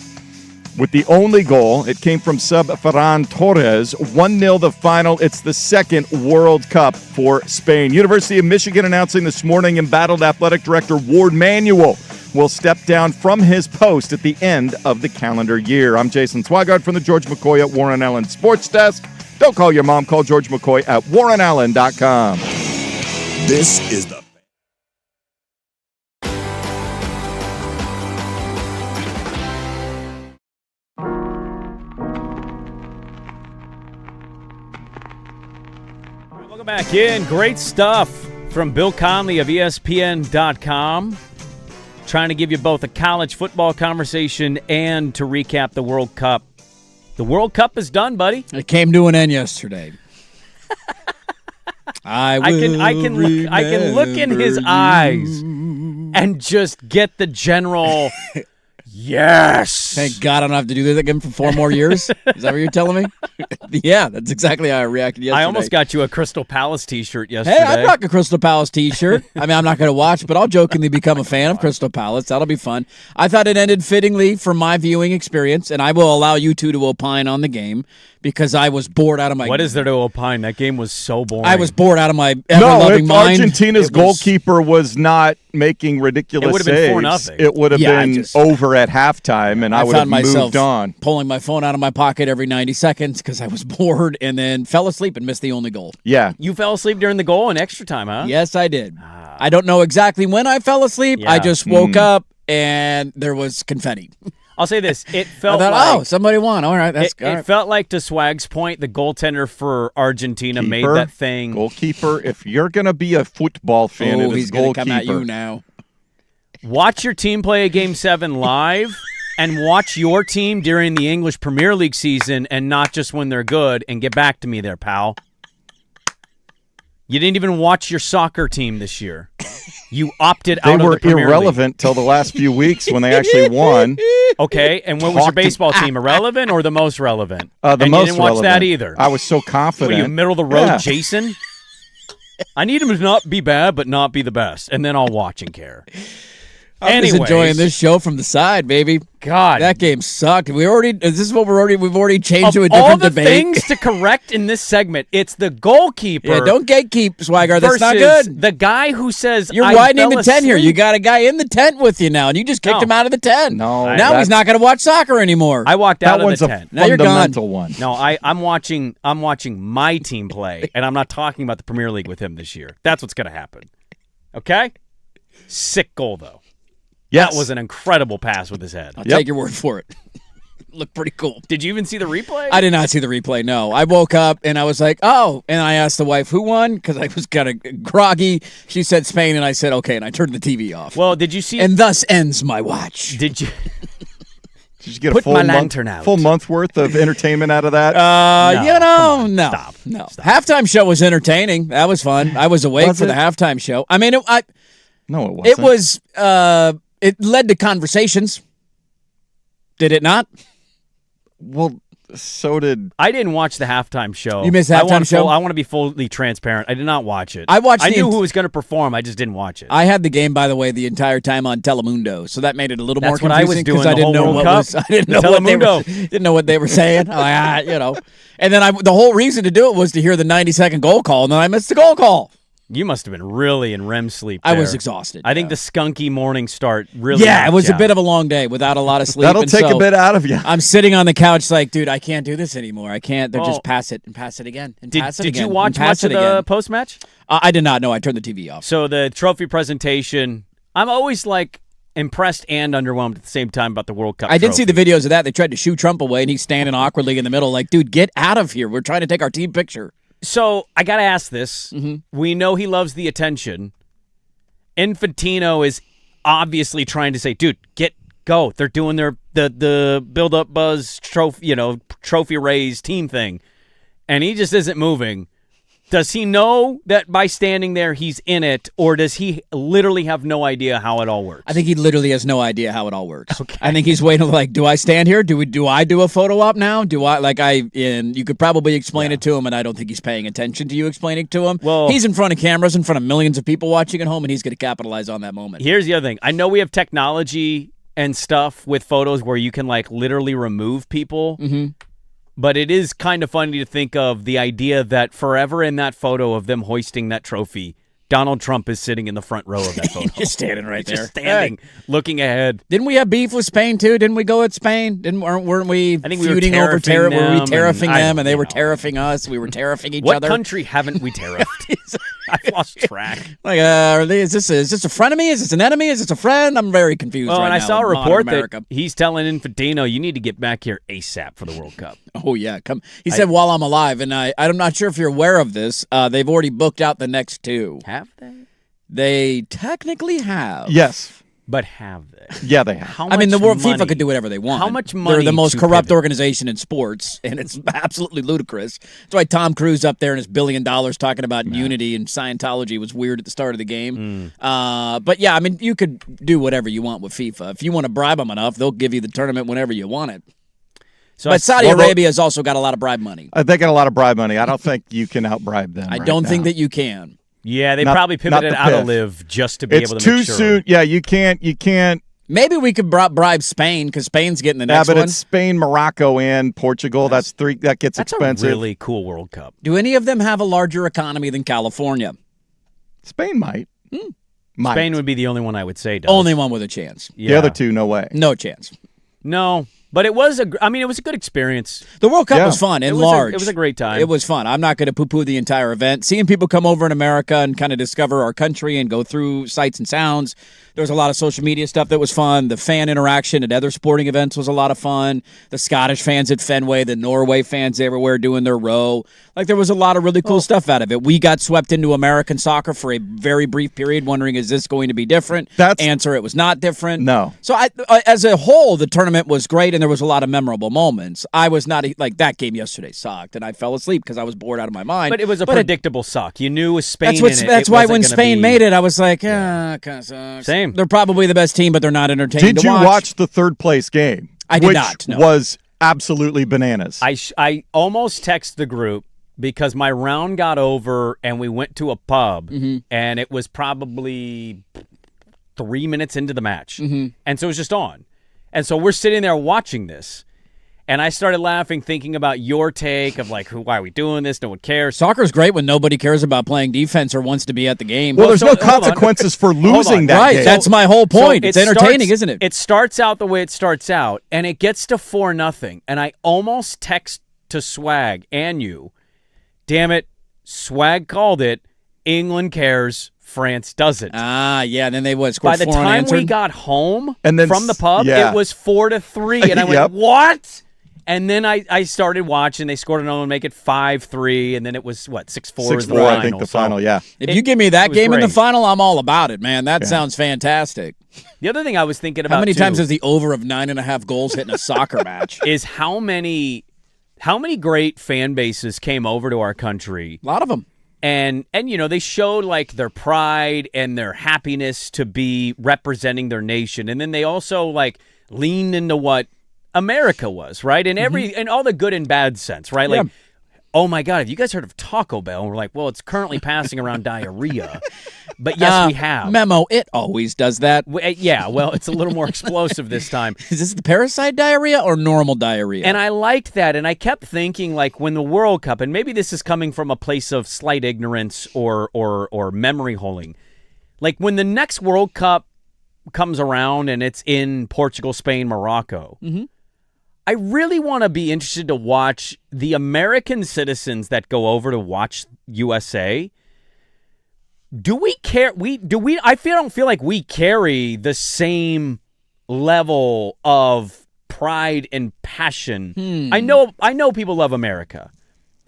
with the only goal. It came from sub Ferran Torres. 1-0 the final. It's the 2nd World Cup for Spain. University of Michigan announcing this morning embattled athletic director Ward Manuel will step down from his post at the end of the calendar year. I'm Jason Swigard from the George McCoy at Warren Allen Sports Desk. Don't call your mom. Call George McCoy at warrenallen.com. This is the Welcome back in. Great stuff from Bill Conley of ESPN.com. Trying to give you both a college football conversation and to recap the World Cup. The World Cup is done, buddy. It came to an end yesterday. I can look in his eyes and just get the general yes. Thank God I don't have to do this again for 4 more years. Is that what you're telling me? Yeah, that's exactly how I reacted yesterday. I almost got you a Crystal Palace t-shirt yesterday. Hey, I'd rock a Crystal Palace t-shirt. I mean, I'm not going to watch, but I'll jokingly become a fan of Crystal Palace. That'll be fun. I thought it ended fittingly from my viewing experience, and I will allow you two to opine on the game because I was bored out of my... What is there to opine? That game was so boring. I was bored out of my ever-loving mind. Argentina's goalkeeper was not making ridiculous saves, it would have been over at halftime, and I would have moved on. Pulling my phone out of my pocket every 90 seconds because I was bored, and then fell asleep and missed the only goal. Yeah. You fell asleep during the goal in extra time, huh? Yes, I did. I don't know exactly when I fell asleep. Yeah. I just woke up, and there was confetti. I'll say this. It felt I thought, like... oh, somebody won. All right, that's good. It felt like, to Swag's point, the goaltender for Argentina made that thing... Goalkeeper, if you're going to be a football fan, it is he's goalkeeper. Come at you now. Watch your team play a Game 7 live and watch your team during the English Premier League season and not just when they're good, and get back to me there, pal. You didn't even watch your soccer team this year. You opted out of the Premier League. They were irrelevant till the last few weeks when they actually won. Okay, and what was your baseball team? Irrelevant or the most relevant? The and most you didn't watch relevant. that either. I was so confident. Were you middle of the road, Jason? I need him to not be bad, but not be the best, and then I'll watch and care. I'm just enjoying this show from the side, baby. God, that game sucked. We've already changed to a different all the debate. Things to correct in this segment, it's the goalkeeper. Yeah, don't gatekeep, Swagger. That's not good. The guy who says you're widening the tent here. You got a guy in the tent with you now, and you just kicked him out of the tent. No, now he's not going to watch soccer anymore. I walked out of the tent. Now you're gone. One. No, I'm watching my team play, and I'm not talking about the Premier League with him this year. That's what's going to happen. Okay, sick goal though. Yes. That was an incredible pass with his head. I'll take your word for it. Looked pretty cool. Did you even see the replay? I did not see the replay, no. I woke up and I was like, oh. And I asked the wife who won because I was kind of groggy. She said Spain, and I said, okay. And I turned the TV off. Well, did you see? And thus ends my watch. Did you? Did you get a full month worth of entertainment out of that? No. Stop. Halftime show was entertaining. That was fun. I was awake for the halftime show. I mean, no, it wasn't. It was. It led to conversations. Did it not? Well, so did... I didn't watch the halftime show. You missed the halftime show? I want to be fully transparent. I did not watch it. I knew who was going to perform. I just didn't watch it. I had the game, by the way, the entire time on Telemundo, so that made it a little more confusing because I didn't know didn't know what they were saying. And then the whole reason to do it was to hear the 90-second goal call, and then I missed the goal call. You must have been really in REM sleep there. I was exhausted. I think the skunky morning start really... Yeah, it was a bit of a long day without a lot of sleep. That'll take a bit out of you. I'm sitting on the couch like, dude, I can't do this anymore. I can't. They're just pass it and pass it again and pass it again. Did you watch much of the post-match? I did not. No, I turned the TV off. So the trophy presentation, I'm always like impressed and underwhelmed at the same time about the World Cup I did see the videos of that. They tried to shoo Trump away, and he's standing awkwardly in the middle like, dude, get out of here. We're trying to take our team picture. So I got to ask this. Mm-hmm. We know he loves the attention. Infantino is obviously trying to say, dude, go. They're doing the build up buzz trophy raise team thing, and he just isn't moving. Does he know that by standing there he's in it, or does he literally have no idea how it all works? I think he literally has no idea how it all works. Okay. I think he's waiting like, do I stand here? Do I do a photo op now? You could probably explain it to him, and I don't think he's paying attention to you explaining to him. Well, he's in front of cameras, in front of millions of people watching at home, and he's going to capitalize on that moment. Here's the other thing. I know we have technology and stuff with photos where you can like literally remove people. Mm-hmm. But it is kind of funny to think of the idea that forever in that photo of them hoisting that trophy, Donald Trump is sitting in the front row of that photo. Just standing right there. Just standing, looking ahead. Didn't we have beef with Spain, too? Didn't we go at Spain? Weren't we feuding over tariffing them? Were we tariffing them, and they were tariffing us? We were tariffing each other? What country haven't we tariffed? I've lost track. Like, is this a frenemy? Is this an enemy? Is this a friend? I'm very confused right now. And I saw a report that he's telling Infantino, you need to get back here ASAP for the World Cup. Oh, yeah. Come. He said, while I'm alive, and I'm not sure if you're aware of this, they've already booked out the next two. Have they? They technically have. Yes. But have they? Yeah, they have. FIFA could do whatever they want. How much money? They're the most corrupt organization in sports, and it's absolutely ludicrous. That's why Tom Cruise up there and his $1 billion talking about unity and Scientology was weird at the start of the game. But yeah, I mean, you could do whatever you want with FIFA. If you want to bribe them enough, they'll give you the tournament whenever you want it. But Saudi Arabia has also got a lot of bribe money. They got a lot of bribe money. I don't think you can outbribe them. I don't think that you can. Yeah, they probably pivoted out of live just to be able to make sure. It's too soon. Yeah, you can't. Maybe we could bribe Spain because Spain's getting the next one. Yeah, but it's Spain, Morocco, and Portugal. That's three. That gets expensive. That's a really cool World Cup. Do any of them have a larger economy than California? Spain might. Spain would be the only one I would say does. Only one with a chance. Yeah. The other two, no way. No chance. No. But it was it was a good experience. The World Cup was fun and large. It was a great time. It was fun. I'm not going to poo-poo the entire event. Seeing people come over in America and kind of discover our country and go through sights and sounds. There was a lot of social media stuff that was fun. The fan interaction at other sporting events was a lot of fun. The Scottish fans at Fenway, the Norway fans everywhere doing their row. Like, there was a lot of really cool stuff out of it. We got swept into American soccer for a very brief period, wondering, is this going to be different? Answer, it was not different. No. So, as a whole, the tournament was great, and there was a lot of memorable moments. I was not, like, that game yesterday sucked, and I fell asleep because I was bored out of my mind. But it was a predictable suck. You knew with Spain That's why when Spain made it, I was like, kind of sucks. Same. They're probably the best team, but they're not entertaining to watch. Did you watch the third place game? I did not. No. Was absolutely bananas. I almost texted the group because my round got over and we went to a pub and it was probably 3 minutes into the match. And so it was just on. And so we're sitting there watching this. And I started laughing, thinking about your take of, like, why are we doing this? No one cares. Soccer's great when nobody cares about playing defense or wants to be at the game. Well, there's no consequences for losing that game. That's my whole point. It's entertaining, isn't it? It starts out the way it starts out, and it gets to 4-0. And I almost text to Swag and you, damn it, Swag called it, England cares, France doesn't. Yeah, and then they scored By the 4 time unanswered. we got home from the pub, it was 4-3, and I went, what? And then I started watching. They scored another one, make it 5-3, and then it was, 6-4 is the final. I think the final, yeah. If you give me that game in the final, I'm all about it, man. That sounds fantastic. The other thing I was thinking about, how many times has the over of 9.5 goals hit in a soccer match? Is how many great fan bases came over to our country. A lot of them. And they showed, like, their pride and their happiness to be representing their nation. And then they also, like, leaned into what America was, right? In in all the good and bad sense, right? Like, oh my God, have you guys heard of Taco Bell? And we're like, well, it's currently passing around diarrhea. But yes, we have. Memo, it always does that. Yeah, well, it's a little more explosive this time. Is this the parasite diarrhea or normal diarrhea? And I liked that, and I kept thinking, like, when the World Cup, and maybe this is coming from a place of slight ignorance or memory holding, like, when the next World Cup comes around and it's in Portugal, Spain, Morocco, I really want to be interested to watch the American citizens that go over to watch USA. Do we care? I don't feel like we carry the same level of pride and passion. I know people love America.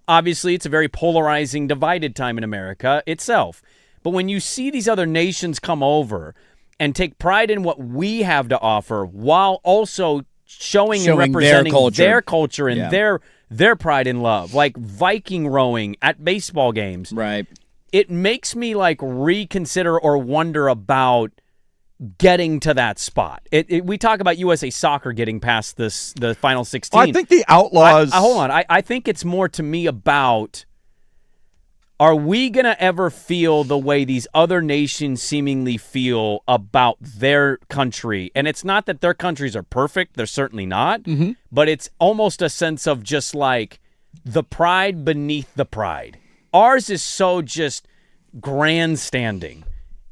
Obviously, it's a very polarizing, divided time in America itself. But when you see these other nations come over and take pride in what we have to offer while also showing and Showing representing their culture. and Yeah. their pride and love, like Viking rowing at baseball games. Right. It makes me like reconsider or wonder about getting to that spot. We talk about USA Soccer getting past the final 16. I think the Outlaws. Hold on. I think it's more to me about, are we going to ever feel the way these other nations seemingly feel about their country? And it's not that their countries are perfect. They're certainly not. Mm-hmm. But it's almost a sense of just like the pride beneath the pride. Ours is so just grandstanding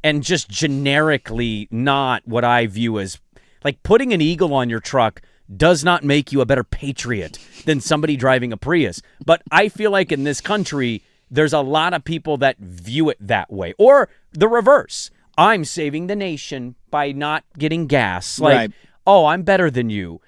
and just generically not what I view as, like, putting an eagle on your truck does not make you a better patriot than somebody driving a Prius. But I feel like in this country, there's a lot of people that view it that way. Or the reverse. I'm saving the nation by not getting gas. Like, Right. oh, I'm better than you.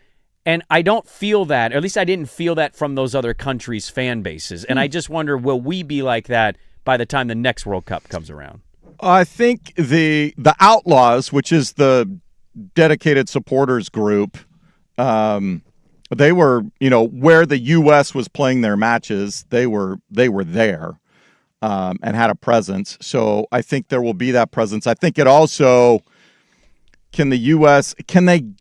And I don't feel that, or at least I didn't feel that from those other countries' fan bases. And I just wonder, will we be like that by the time the next World Cup comes around? I think the Outlaws, which is the dedicated supporters group, they were, where the U.S. was playing their matches, they were there and had a presence. So I think there will be that presence. I think it also, can the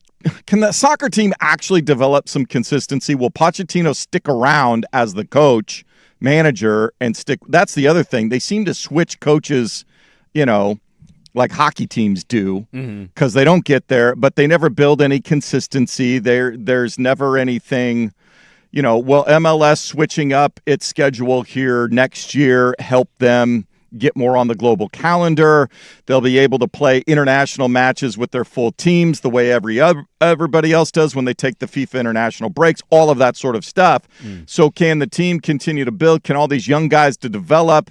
soccer team actually develop some consistency? Will Pochettino stick around as the coach, manager, and stick? That's the other thing. They seem to switch coaches, like hockey teams do, because they don't get there, but they never build any consistency. There's never anything, will MLS switching up its schedule here next year help them get more on the global calendar? They'll be able to play international matches with their full teams the way everybody else does when they take the FIFA international breaks, all of that sort of stuff. So can the team continue to build? Can all these young guys to develop?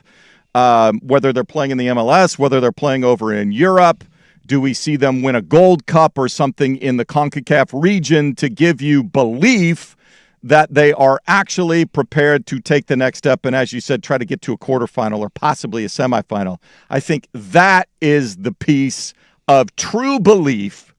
Whether they're playing in the MLS, whether they're playing over in Europe, do we see them win a Gold Cup or something in the CONCACAF region to give you belief that they are actually prepared to take the next step and, as you said, try to get to a quarterfinal or possibly a semifinal? I think that is the piece of true belief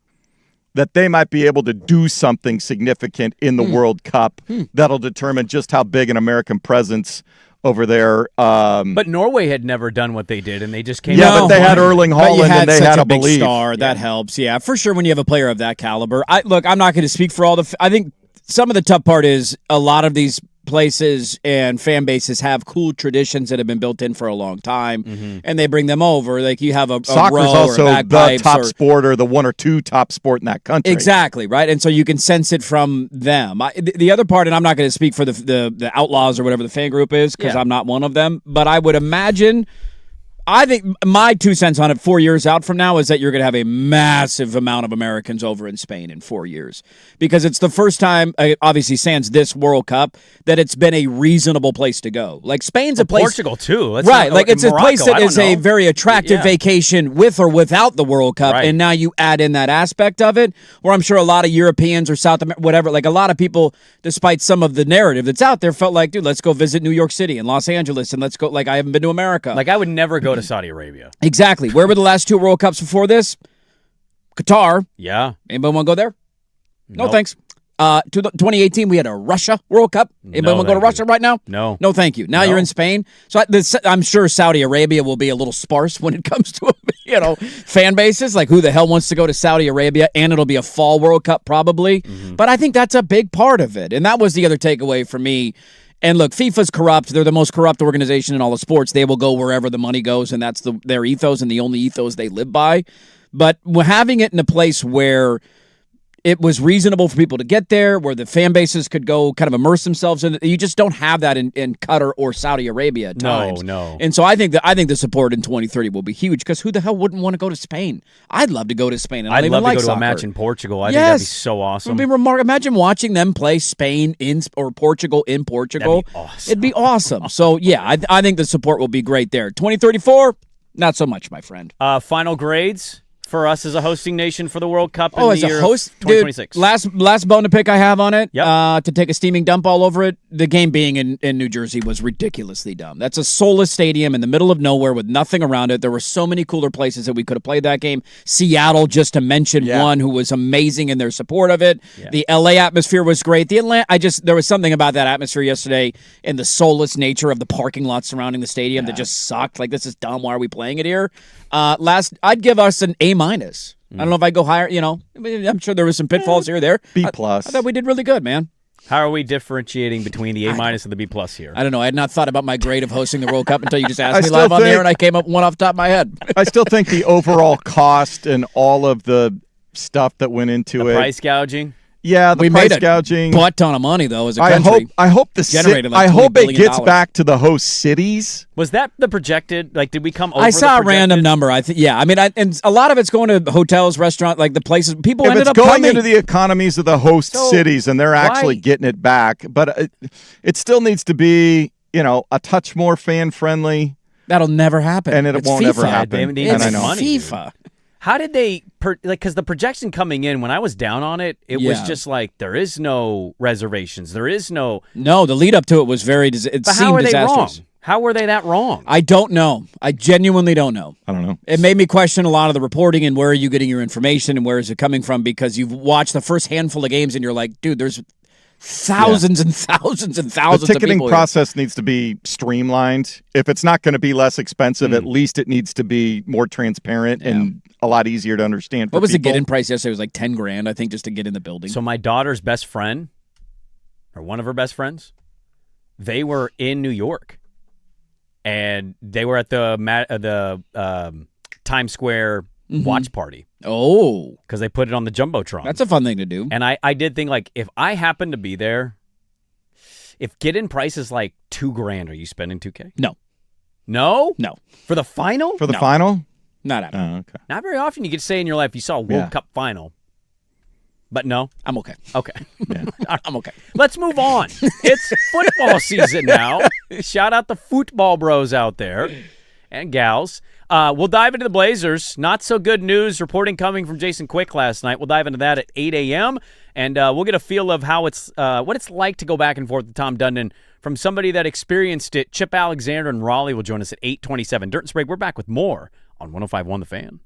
that they might be able to do something significant in the World Cup that'll determine just how big an American presence over there. But Norway had never done what they did, and they just came Yeah, out. but they had Erling Haaland and they had a a big belief. star. That helps. Yeah, for sure when you have a player of that caliber. Look, I'm not going to speak for all the I think some of the tough part is a lot of these places and fan bases have cool traditions that have been built in for a long time, and they bring them over. Like you have a Soccer row is also or the bagpipes top sport, or the one or two top sport in that country. Exactly, right? And so you can sense it from them. The other part, and I'm not going to speak for the Outlaws or whatever the fan group is, because I'm not one of them, but I would imagine, I think my 2 cents on it 4 years out from now is that you're going to have a massive amount of Americans over in Spain in 4 years, because it's the first time, obviously sans this World Cup, that it's been a reasonable place to go. Like Spain's a place, Portugal too, right? Like it's a Morocco, place that I don't is a know. very attractive vacation with or without the World Cup, Right. and now you add in that aspect of it, where I'm sure a lot of Europeans or South America, whatever, like a lot of people, despite some of the narrative that's out there, felt like, dude, let's go visit New York City and Los Angeles, and let's go. Like I haven't been to America. Like I would never go to Saudi Arabia. Exactly. Where were the last 2 World Cups before this? Qatar. Yeah. Anybody want to go there? No, Nope. thanks. 2018, we had a Russia World Cup. Anybody No, want to go to thank Russia right now? No. No, thank you. Now No. you're in Spain. So I'm sure Saudi Arabia will be a little sparse when it comes to, fan bases. Like who the hell wants to go to Saudi Arabia? And it'll be a fall World Cup probably. But I think that's a big part of it. And that was the other takeaway for me. And look, FIFA's corrupt. They're the most corrupt organization in all of sports. They will go wherever the money goes, and that's their ethos and the only ethos they live by. But having it in a place where it was reasonable for people to get there, where the fan bases could go kind of immerse themselves in it, you just don't have that in Qatar or Saudi Arabia at times. No. And so I think the support in 2030 will be huge, because who the hell wouldn't want to go to Spain? I'd love to go to Spain. And I'd love to go to soccer. a match in Portugal. I think that'd be so awesome. It'd be remarkable. Imagine watching them play Spain or Portugal in Portugal. That'd be awesome. It'd be awesome. So, yeah, I think the support will be great there. 2034, not so much, my friend. Final grades for us as a hosting nation for the World Cup in Oh, the as a year host, of 2026. dude, last bone to pick I have on it, Yep. to take a steaming dump all over it, the game being in New Jersey was ridiculously dumb. That's a soulless stadium in the middle of nowhere with nothing around it. There were so many cooler places that we could have played that game. Seattle, just to mention one, who was amazing in their support of it. Yeah. The LA atmosphere was great. The Atlanta, there was something about that atmosphere yesterday and the soulless nature of the parking lot surrounding the stadium that just sucked. Like, this is dumb. Why are we playing it here? I'd give us an A-. I don't know if I go higher, I'm sure there was some pitfalls here or there. B+. I thought we did really good, man. How are we differentiating between the A- and the B+ here? I don't know. I had not thought about my grade of hosting the World Cup until you just asked me still live on the think- air, and I came up with one off the top of my head. I still think the overall cost and all of the stuff that went into The it. price gouging? Yeah, the We price made a gouging. butt ton of money, though, as a country. I hope generated I like $20 hope it billion. gets back to the host cities. Was that the projected? Like, did we come over I saw the a random projected? number. And a lot of it's going to hotels, restaurants, like the places. People If ended it's up going coming. into the economies of the host So, cities and they're actually why- getting it back, but it still needs to be, a touch more fan friendly. That'll never happen. And it It's won't ever FIFA. happen. They It's And I know. money, dude. FIFA. How did they because the projection coming in when I was down on it, it was Yeah. just like there is no reservations, there is no. No, the lead up to it was it But seemed how are they wrong? disastrous. How were they that wrong? I don't know. I genuinely don't know. I don't know. It made me question a lot of the reporting and where are you getting your information and where is it coming from, because you've watched the first handful of games and you're like, dude, there's thousands and thousands and thousands The of ticketing people here. process needs to be streamlined. If it's not going to be less expensive, at least it needs to be more transparent and a lot easier to understand. For What was the people. get-in price yesterday? It was like $10,000, I think, just to get in the building. So my daughter's best friend, or one of her best friends, they were in New York, and they were at the Times Square watch party Oh, because they put it on the jumbotron. that's a fun thing to do. And I did think, like, if I happen to be there, if get-in price is like $2,000, are you spending $2,000? No. No? No. For the final? For the No. final? Not happening. Oh, okay. Not very often you get to say in your life you saw a World Yeah. Cup final. But no? I'm okay. Okay. I'm okay. Let's move on. It's football season now. Shout out the football bros out there and gals. We'll dive into the Blazers. Not so good news reporting coming from Jason Quick last night. We'll dive into that at 8 a.m. And we'll get a feel of how what it's like to go back and forth with Tom Dundon from somebody that experienced it. Chip Alexander and Raleigh will join us at 8:27. Dirt and Sprague, we're back with more on 105.1 The Fan.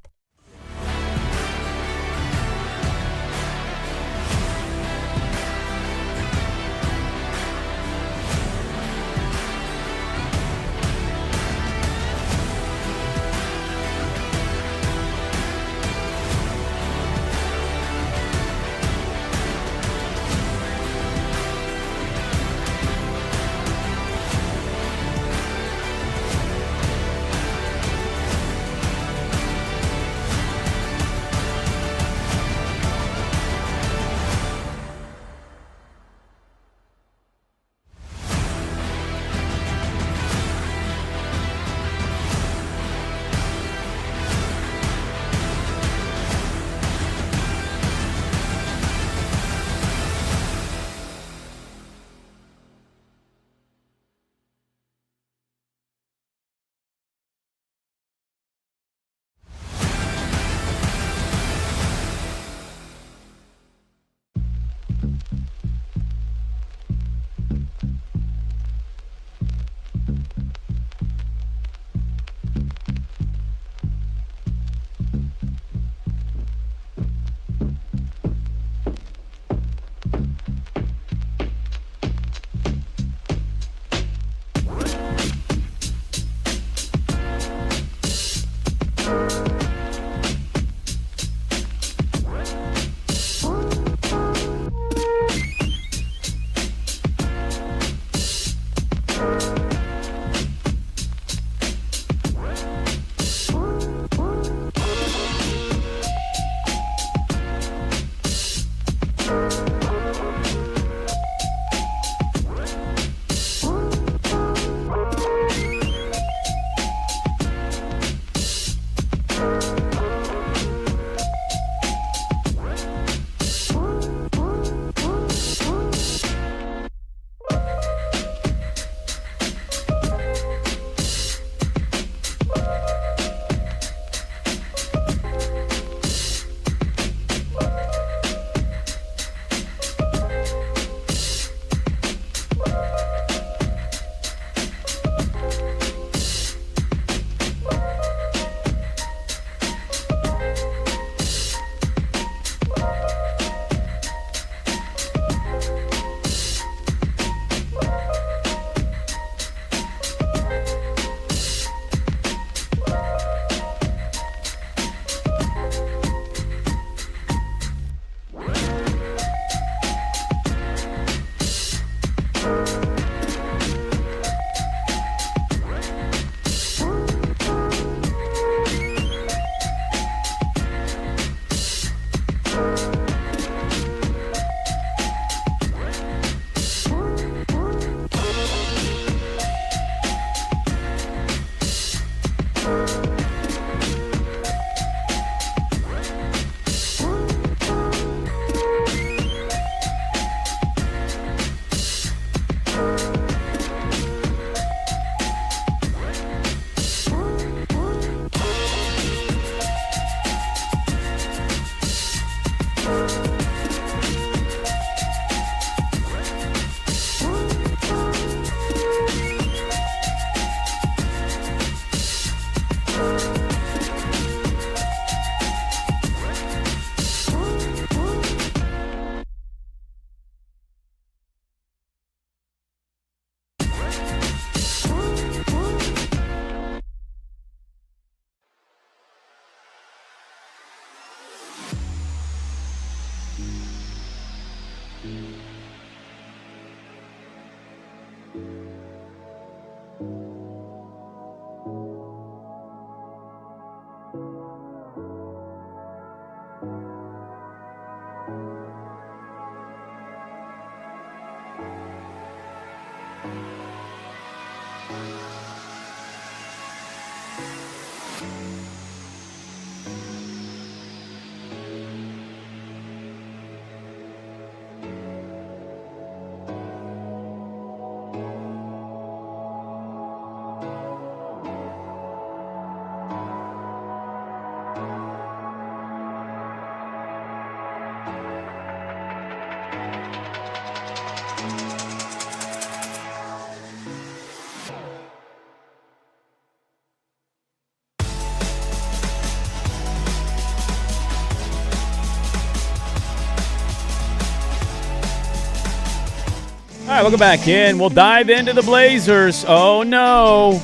right, welcome back in. We'll dive into the Blazers. Oh, no.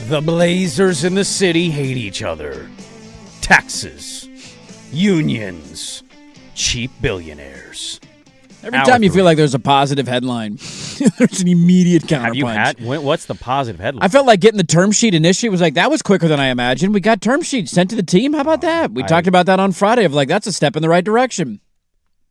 The Blazers in the city hate each other. Taxes. Unions. Cheap billionaires. Every time you feel like there's a positive headline, there's an immediate counterpunch. Have you had? What's the positive headline? I felt like getting the term sheet initially was like, that was quicker than I imagined. We got term sheets sent to the team. How about that? We talked about that on Friday of like, that's a step in the right direction.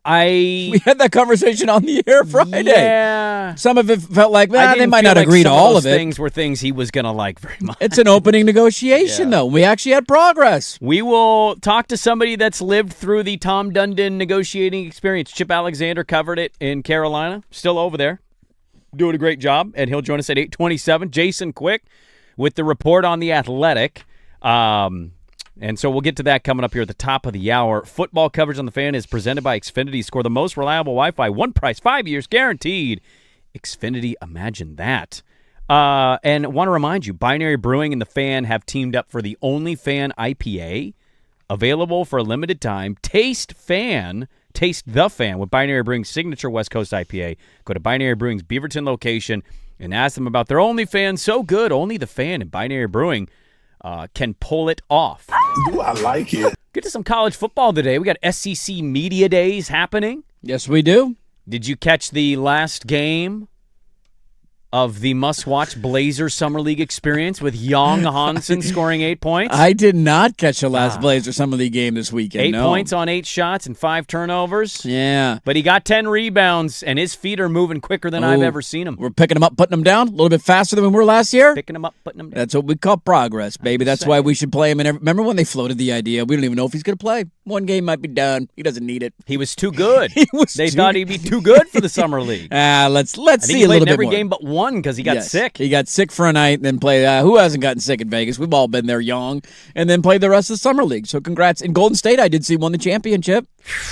We had that conversation on the air Friday. Yeah. Some of it felt like, they might not agree to all of it. Things were things he was going to like very much. It's an opening negotiation, though. We actually had progress. We will talk to somebody that's lived through the Tom Dundon negotiating experience. Chip Alexander covered it in Carolina. Still over there. Doing a great job. And he'll join us at 8:27. Jason Quick with the report on The Athletic. And so we'll get to that coming up here at the top of the hour. Football coverage on the Fan is presented by Xfinity. Score the most reliable Wi-Fi. One price, 5 years guaranteed. Xfinity, imagine that. And want to remind you, Binary Brewing and the Fan have teamed up for the only Fan IPA available for a limited time. Taste the Fan with Binary Brewing's signature West Coast IPA. Go to Binary Brewing's Beaverton location and ask them about their only Fan. So good, only the Fan and Binary Brewing can pull it off. Ooh, I like it. Get to some college football today. We got SEC Media Days happening. Yes, we do. Did you catch the last game of the must-watch Blazers Summer League experience with Young Hansen scoring 8 points? I did not catch the last Blazer Summer League game this weekend. 8 points on 8 shots and 5 turnovers. Yeah. But he got 10 rebounds, and his feet are moving quicker than I've ever seen them. We're picking them up, putting them down a little bit faster than we were last year. Picking them up, putting them down. That's what we call progress, baby. That's why we should play him. Remember when they floated the idea? We don't even know if he's going to play. One game might be done. He doesn't need it. He was too good. They thought he'd be too good for the Summer League. Let's I think see he a played little in bit every more. game but one because he got sick. He got sick for a night and then played. Who hasn't gotten sick in Vegas? We've all been there young. And then played the rest of the Summer League. So congrats. In Golden State, I did see won the championship.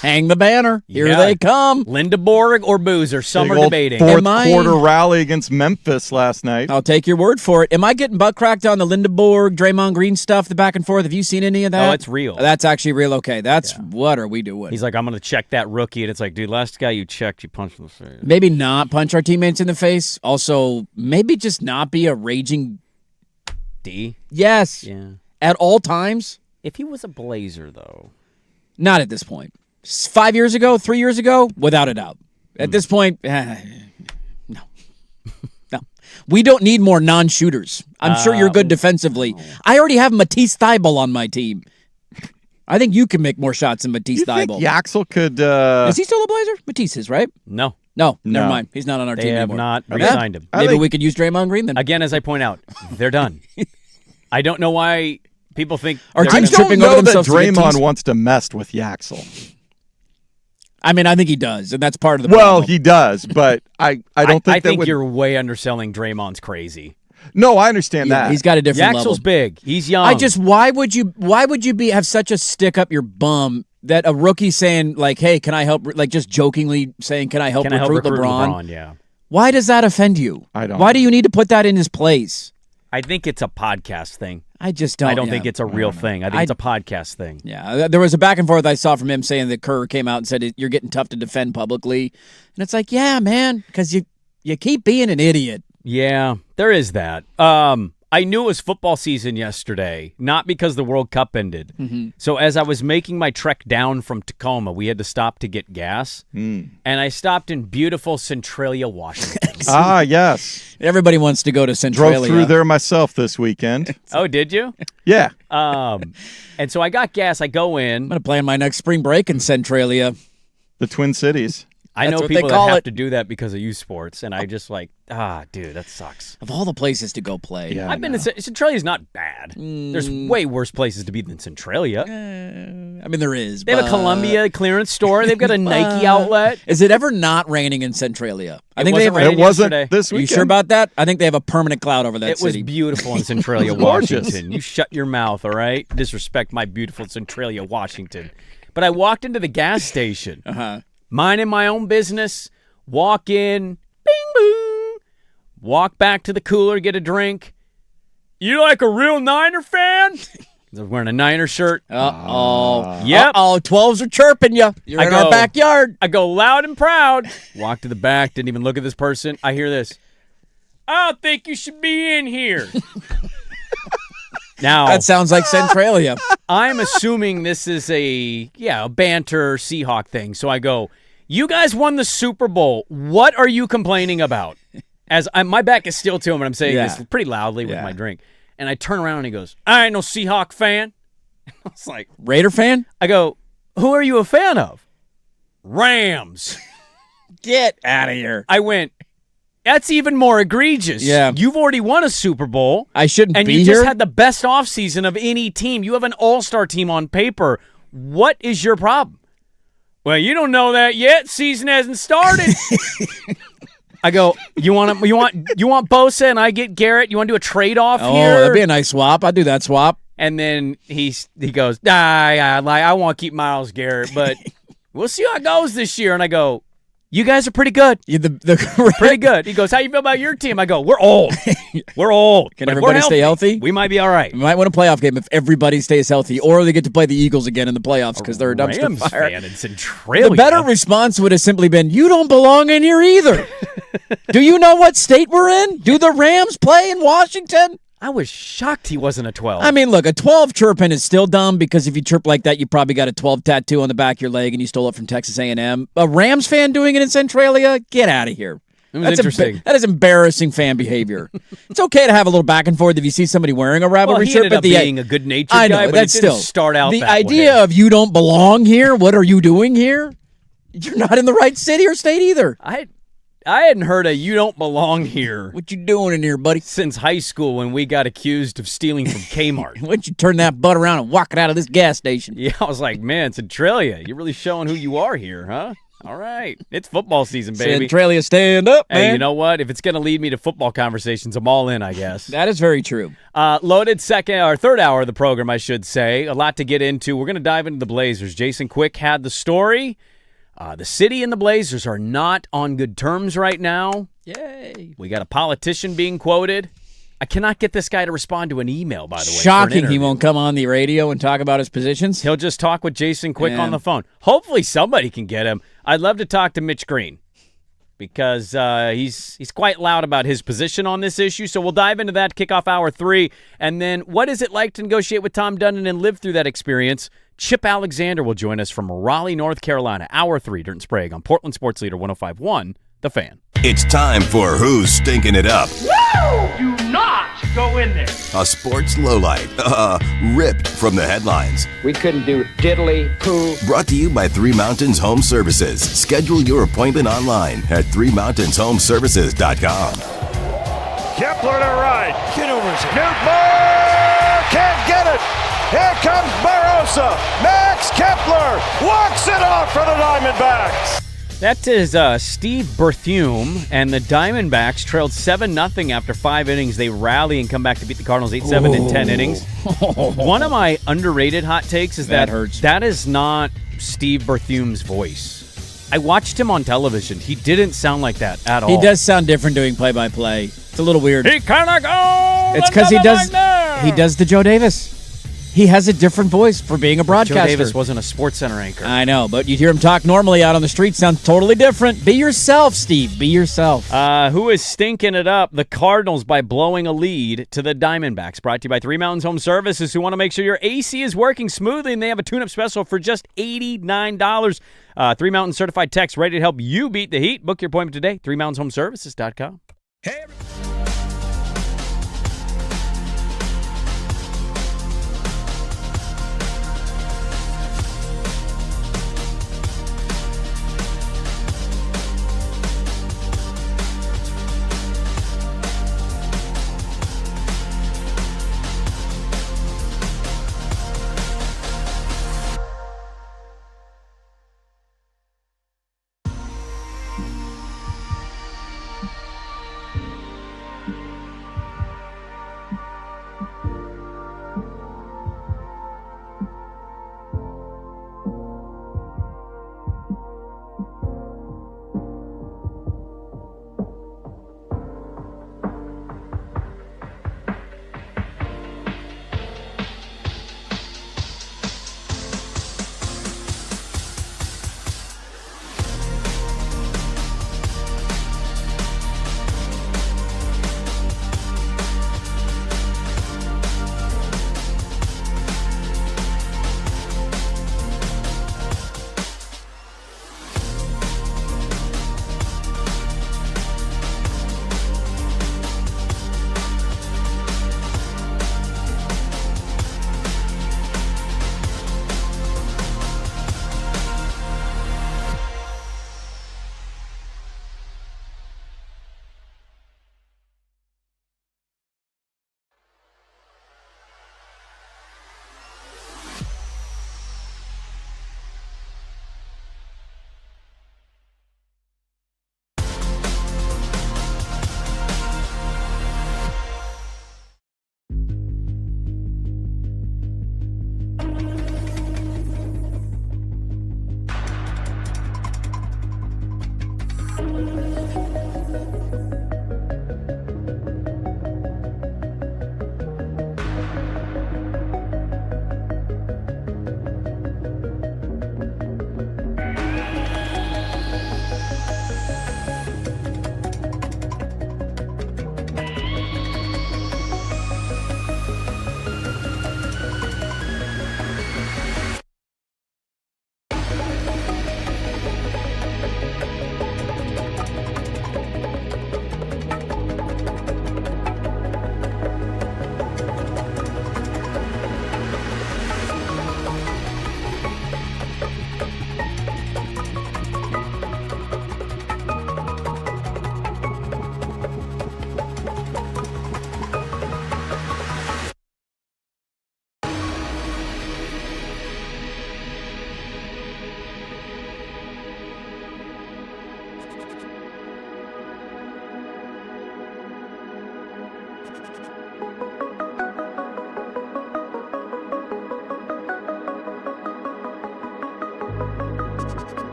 Hang the banner. Here they come. Lindeborg or Boozer. Some are debating. Fourth quarter rally against Memphis last night. I'll take your word for it. Am I getting butt cracked on the Lindeborg, Draymond Green stuff, the back and forth? Have you seen any of that? Oh, it's real. That's actually real. Okay. What are we doing? He's like, I'm going to check that rookie. And it's like, dude, last guy you checked, you punched in the face. Maybe not punch our teammates in the face. Also, maybe just not be a raging D. Yes. Yeah. At all times. If he was a Blazer, though. Not at this point. 5 years ago, 3 years ago, without a doubt. At this point, no. No. We don't need more non-shooters. I'm sure you're good defensively. I already have Matisse Thybulle on my team. I think you can make more shots than Matisse Thybulle. Yaxel could... Is he still a Blazer? Matisse is, right? No. No, never mind. He's not on our team anymore. They have not re-signed him. Maybe we could use Draymond Green then. Again, as I point out, they're done. I don't know why people think... Our I team's don't tripping over know that themselves to get Draymond teams. wants to mess with Yaxel. I mean, I think he does, and that's part of the Well, problem. he does, but I don't think I that think would... you're way underselling Draymond's crazy. No, I understand that. He's got a different level. Yaxel's big. He's young. Why would you have such a stick up your bum that a rookie saying like, hey, can I help, like just jokingly saying, can I help recruit LeBron? Yeah. Why does that offend you? I don't. Why do you need to put that in his place? I think it's a podcast thing. I just don't. I don't think it's a real thing. I think it's a podcast thing. Yeah, there was a back and forth I saw from him saying that Kerr came out and said you're getting tough to defend publicly, and it's like, yeah, man, because you keep being an idiot. Yeah, there is that. I knew it was football season yesterday, not because the World Cup ended. Mm-hmm. So as I was making my trek down from Tacoma, we had to stop to get gas, and I stopped in beautiful Centralia, Washington. Yes. Everybody wants to go to Centralia. Drove through there myself this weekend. Oh, did you? Yeah. And so I got gas. I go in. I'm going to plan my next spring break in Centralia. The Twin Cities. I That's know what they people that call have it. to do that because of youth sports, and I just like, dude, that sucks. Of all the places to go play. Yeah. I've been in Centralia's not bad. There's way worse places to be than Centralia. I mean, there is. They have a Columbia clearance store. They've got a Nike outlet. Is it ever not raining in Centralia? I think wasn't they raining It wasn't yesterday. this Are you weekend. sure about that? I think they have a permanent cloud over that It was city. beautiful in Centralia, gorgeous. Washington. You shut your mouth, all right? Disrespect my beautiful Centralia, Washington. But I walked into the gas station, minding my own business, walk in, bing, boom, walk back to the cooler, get a drink. You like a real Niner fan? I was wearing a Niner shirt. Uh-oh. Yep. Uh-oh, 12s are chirping you. You're in our backyard. I go loud and proud. Walk to the back, didn't even look at this person. I hear this. I don't think you should be in here. Now That sounds like Centralia. I'm assuming this is a banter Seahawk thing. So I go, you guys won the Super Bowl. What are you complaining about? My back is still to him, and I'm saying this pretty loudly with my drink. And I turn around, and he goes, I ain't no Seahawk fan. I was like, Raider fan? I go, who are you a fan of? Rams. Get out of here. I went, that's even more egregious. Yeah. You've already won a Super Bowl. I shouldn't and be you here. just had the best offseason of any team. You have an all-star team on paper. What is your problem? Well, you don't know that yet. Season hasn't started. I go, you want Bosa and I get Garrett? You want to do a trade-off here? Oh, that'd be a nice swap. I'd do that swap. And then he goes, I want to keep Myles Garrett, but we'll see how it goes this year. And I go, you guys are pretty good. Pretty good. He goes, how you feel about your team? I go, we're old. We're old. Can everybody stay healthy? We might be all right. We might win a playoff game if everybody stays healthy, or they get to play the Eagles again in the playoffs because they're a dumpster Rams fire. fan in Centralia. The better response would have simply been, you don't belong in here either. Do you know what state we're in? Do the Rams play in Washington? I was shocked he wasn't a 12. I mean, look, a 12 chirping is still dumb because if you chirp like that, you probably got a 12 tattoo on the back of your leg and you stole it from Texas A&M. A Rams fan doing it in Centralia? Get out of here. It was interesting. That is embarrassing fan behavior. It's okay to have a little back and forth if you see somebody wearing a rivalry he shirt. ended up being a good-natured I know, guy, but that's it didn't still start out the that idea way. of you don't belong here. What are you doing here? You're not in the right city or state either. I hadn't heard a "you don't belong here" What you doing in here, buddy? since high school when we got accused of stealing from Kmart. Why don't you turn that butt around and walk it out of this gas station? Yeah, I was like, man, Centralia, you're really showing who you are here, huh? All right. It's football season, baby. Centralia, stand up, man. Hey, you know what? If it's going to lead me to football conversations, I'm all in, I guess. That is very true. Loaded third hour of the program, I should say. A lot to get into. We're going to dive into the Blazers. Jason Quick had the story. The city and the Blazers are not on good terms right now. Yay. We got a politician being quoted. I cannot get this guy to respond to an email, by the way. Shocking he won't come on the radio and talk about his positions. He'll just talk with Jason Quick on the phone. Hopefully somebody can get him. I'd love to talk to Mitch Green because he's quite loud about his position on this issue. So we'll dive into that to kick off hour 3. And then what is it like to negotiate with Tom Dundon and live through that experience? Chip Alexander will join us from Raleigh, North Carolina. Hour 3, Dirt and Sprague on Portland Sports Leader 105.1, The Fan. It's time for Who's Stinking It Up? Woo! Do not go in there. A sports lowlight, ripped from the headlines. We couldn't do diddly poo. Brought to you by Three Mountains Home Services. Schedule your appointment online at threemountainshomservices.com. Kepler to right. Get over here. Newton can't get it. Here comes Barossa. Max Kepler walks it off for the Diamondbacks. That is Steve Berthume, and the Diamondbacks trailed 7-0 after 5 innings. They rally and come back to beat the Cardinals 8-7 in 10 innings. One of my underrated hot takes is that that is not Steve Berthume's voice. I watched him on television. He didn't sound like that at all. He does sound different doing play-by-play. It's a little weird. He kind of goes. It's because he does the Joe Davis. He has a different voice for being a broadcaster. Joe Davis wasn't a SportsCenter anchor. I know, but you hear him talk normally out on the street. Sounds totally different. Be yourself, Steve. Be yourself. Who is stinking it up? The Cardinals by blowing a lead to the Diamondbacks. Brought to you by Three Mountains Home Services, who want to make sure your AC is working smoothly, and they have a tune-up special for just $89. Three Mountains Certified Techs ready to help you beat the heat. Book your appointment today. ThreeMountainsHomeservices.com. Hey,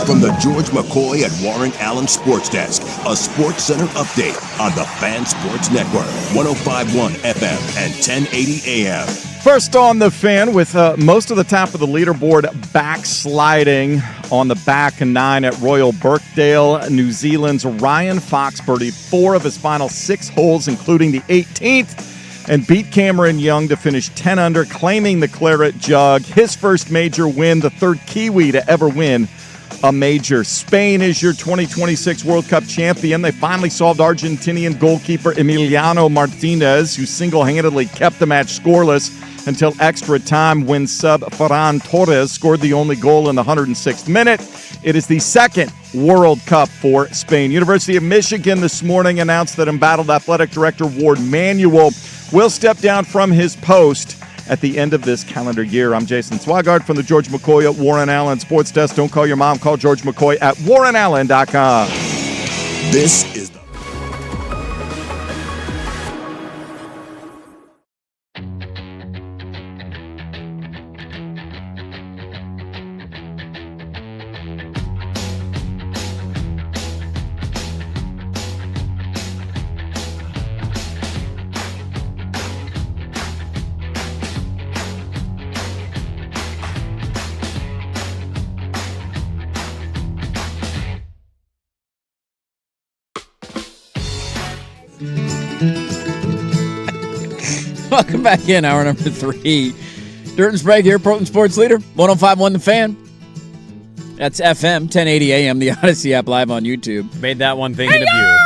From the George McCoy and Warren Allen Sports Desk, a Sports Center update on the Fan Sports Network, 105.1 FM and 1080 AM. First on the Fan with most of the top of the leaderboard backsliding on the back 9 at Royal Birkdale. New Zealand's Ryan Fox birdied 4 of his final 6 holes, including the 18th, and beat Cameron Young to finish 10 under, claiming the Claret Jug. His first major win, the third Kiwi to ever win a major. Spain is your 2026 World Cup champion. They finally solved Argentinian goalkeeper Emiliano Martinez, who single-handedly kept the match scoreless until extra time when sub Ferran Torres scored the only goal in the 106th minute. It is the second World Cup for Spain. University of Michigan this morning announced that embattled athletic director Ward Manuel will step down from his post at the end of this calendar year. I'm Jason Swigard from the George McCoy at Warren Allen Sports Desk. Don't call your mom, call George McCoy at warrenallen.com. This is the Welcome back in, hour number 3. Dirt and Sprague here, Portland Sports Leader, 105.1 The Fan. That's FM, 1080 AM, the Odyssey app, live on YouTube. Made that one thinking of you.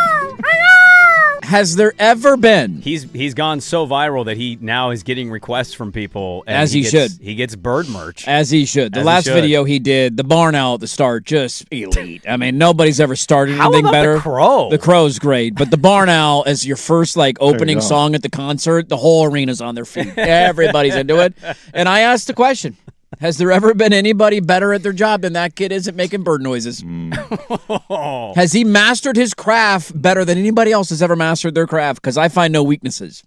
Has there ever been? He's gone so viral that he now is getting requests from people. And As he should. He gets bird merch. As he should. The As he last should. video he did, the barn owl at the start, just elite. I mean, nobody's ever started How anything about better. the crow? The crow's great, but the barn owl as your first opening go. song at the concert, the whole arena's on their feet. Everybody's into it. And I asked the question, has there ever been anybody better at their job than that kid is at making bird noises? Has he mastered his craft better than anybody else has ever mastered their craft? Because I find no weaknesses.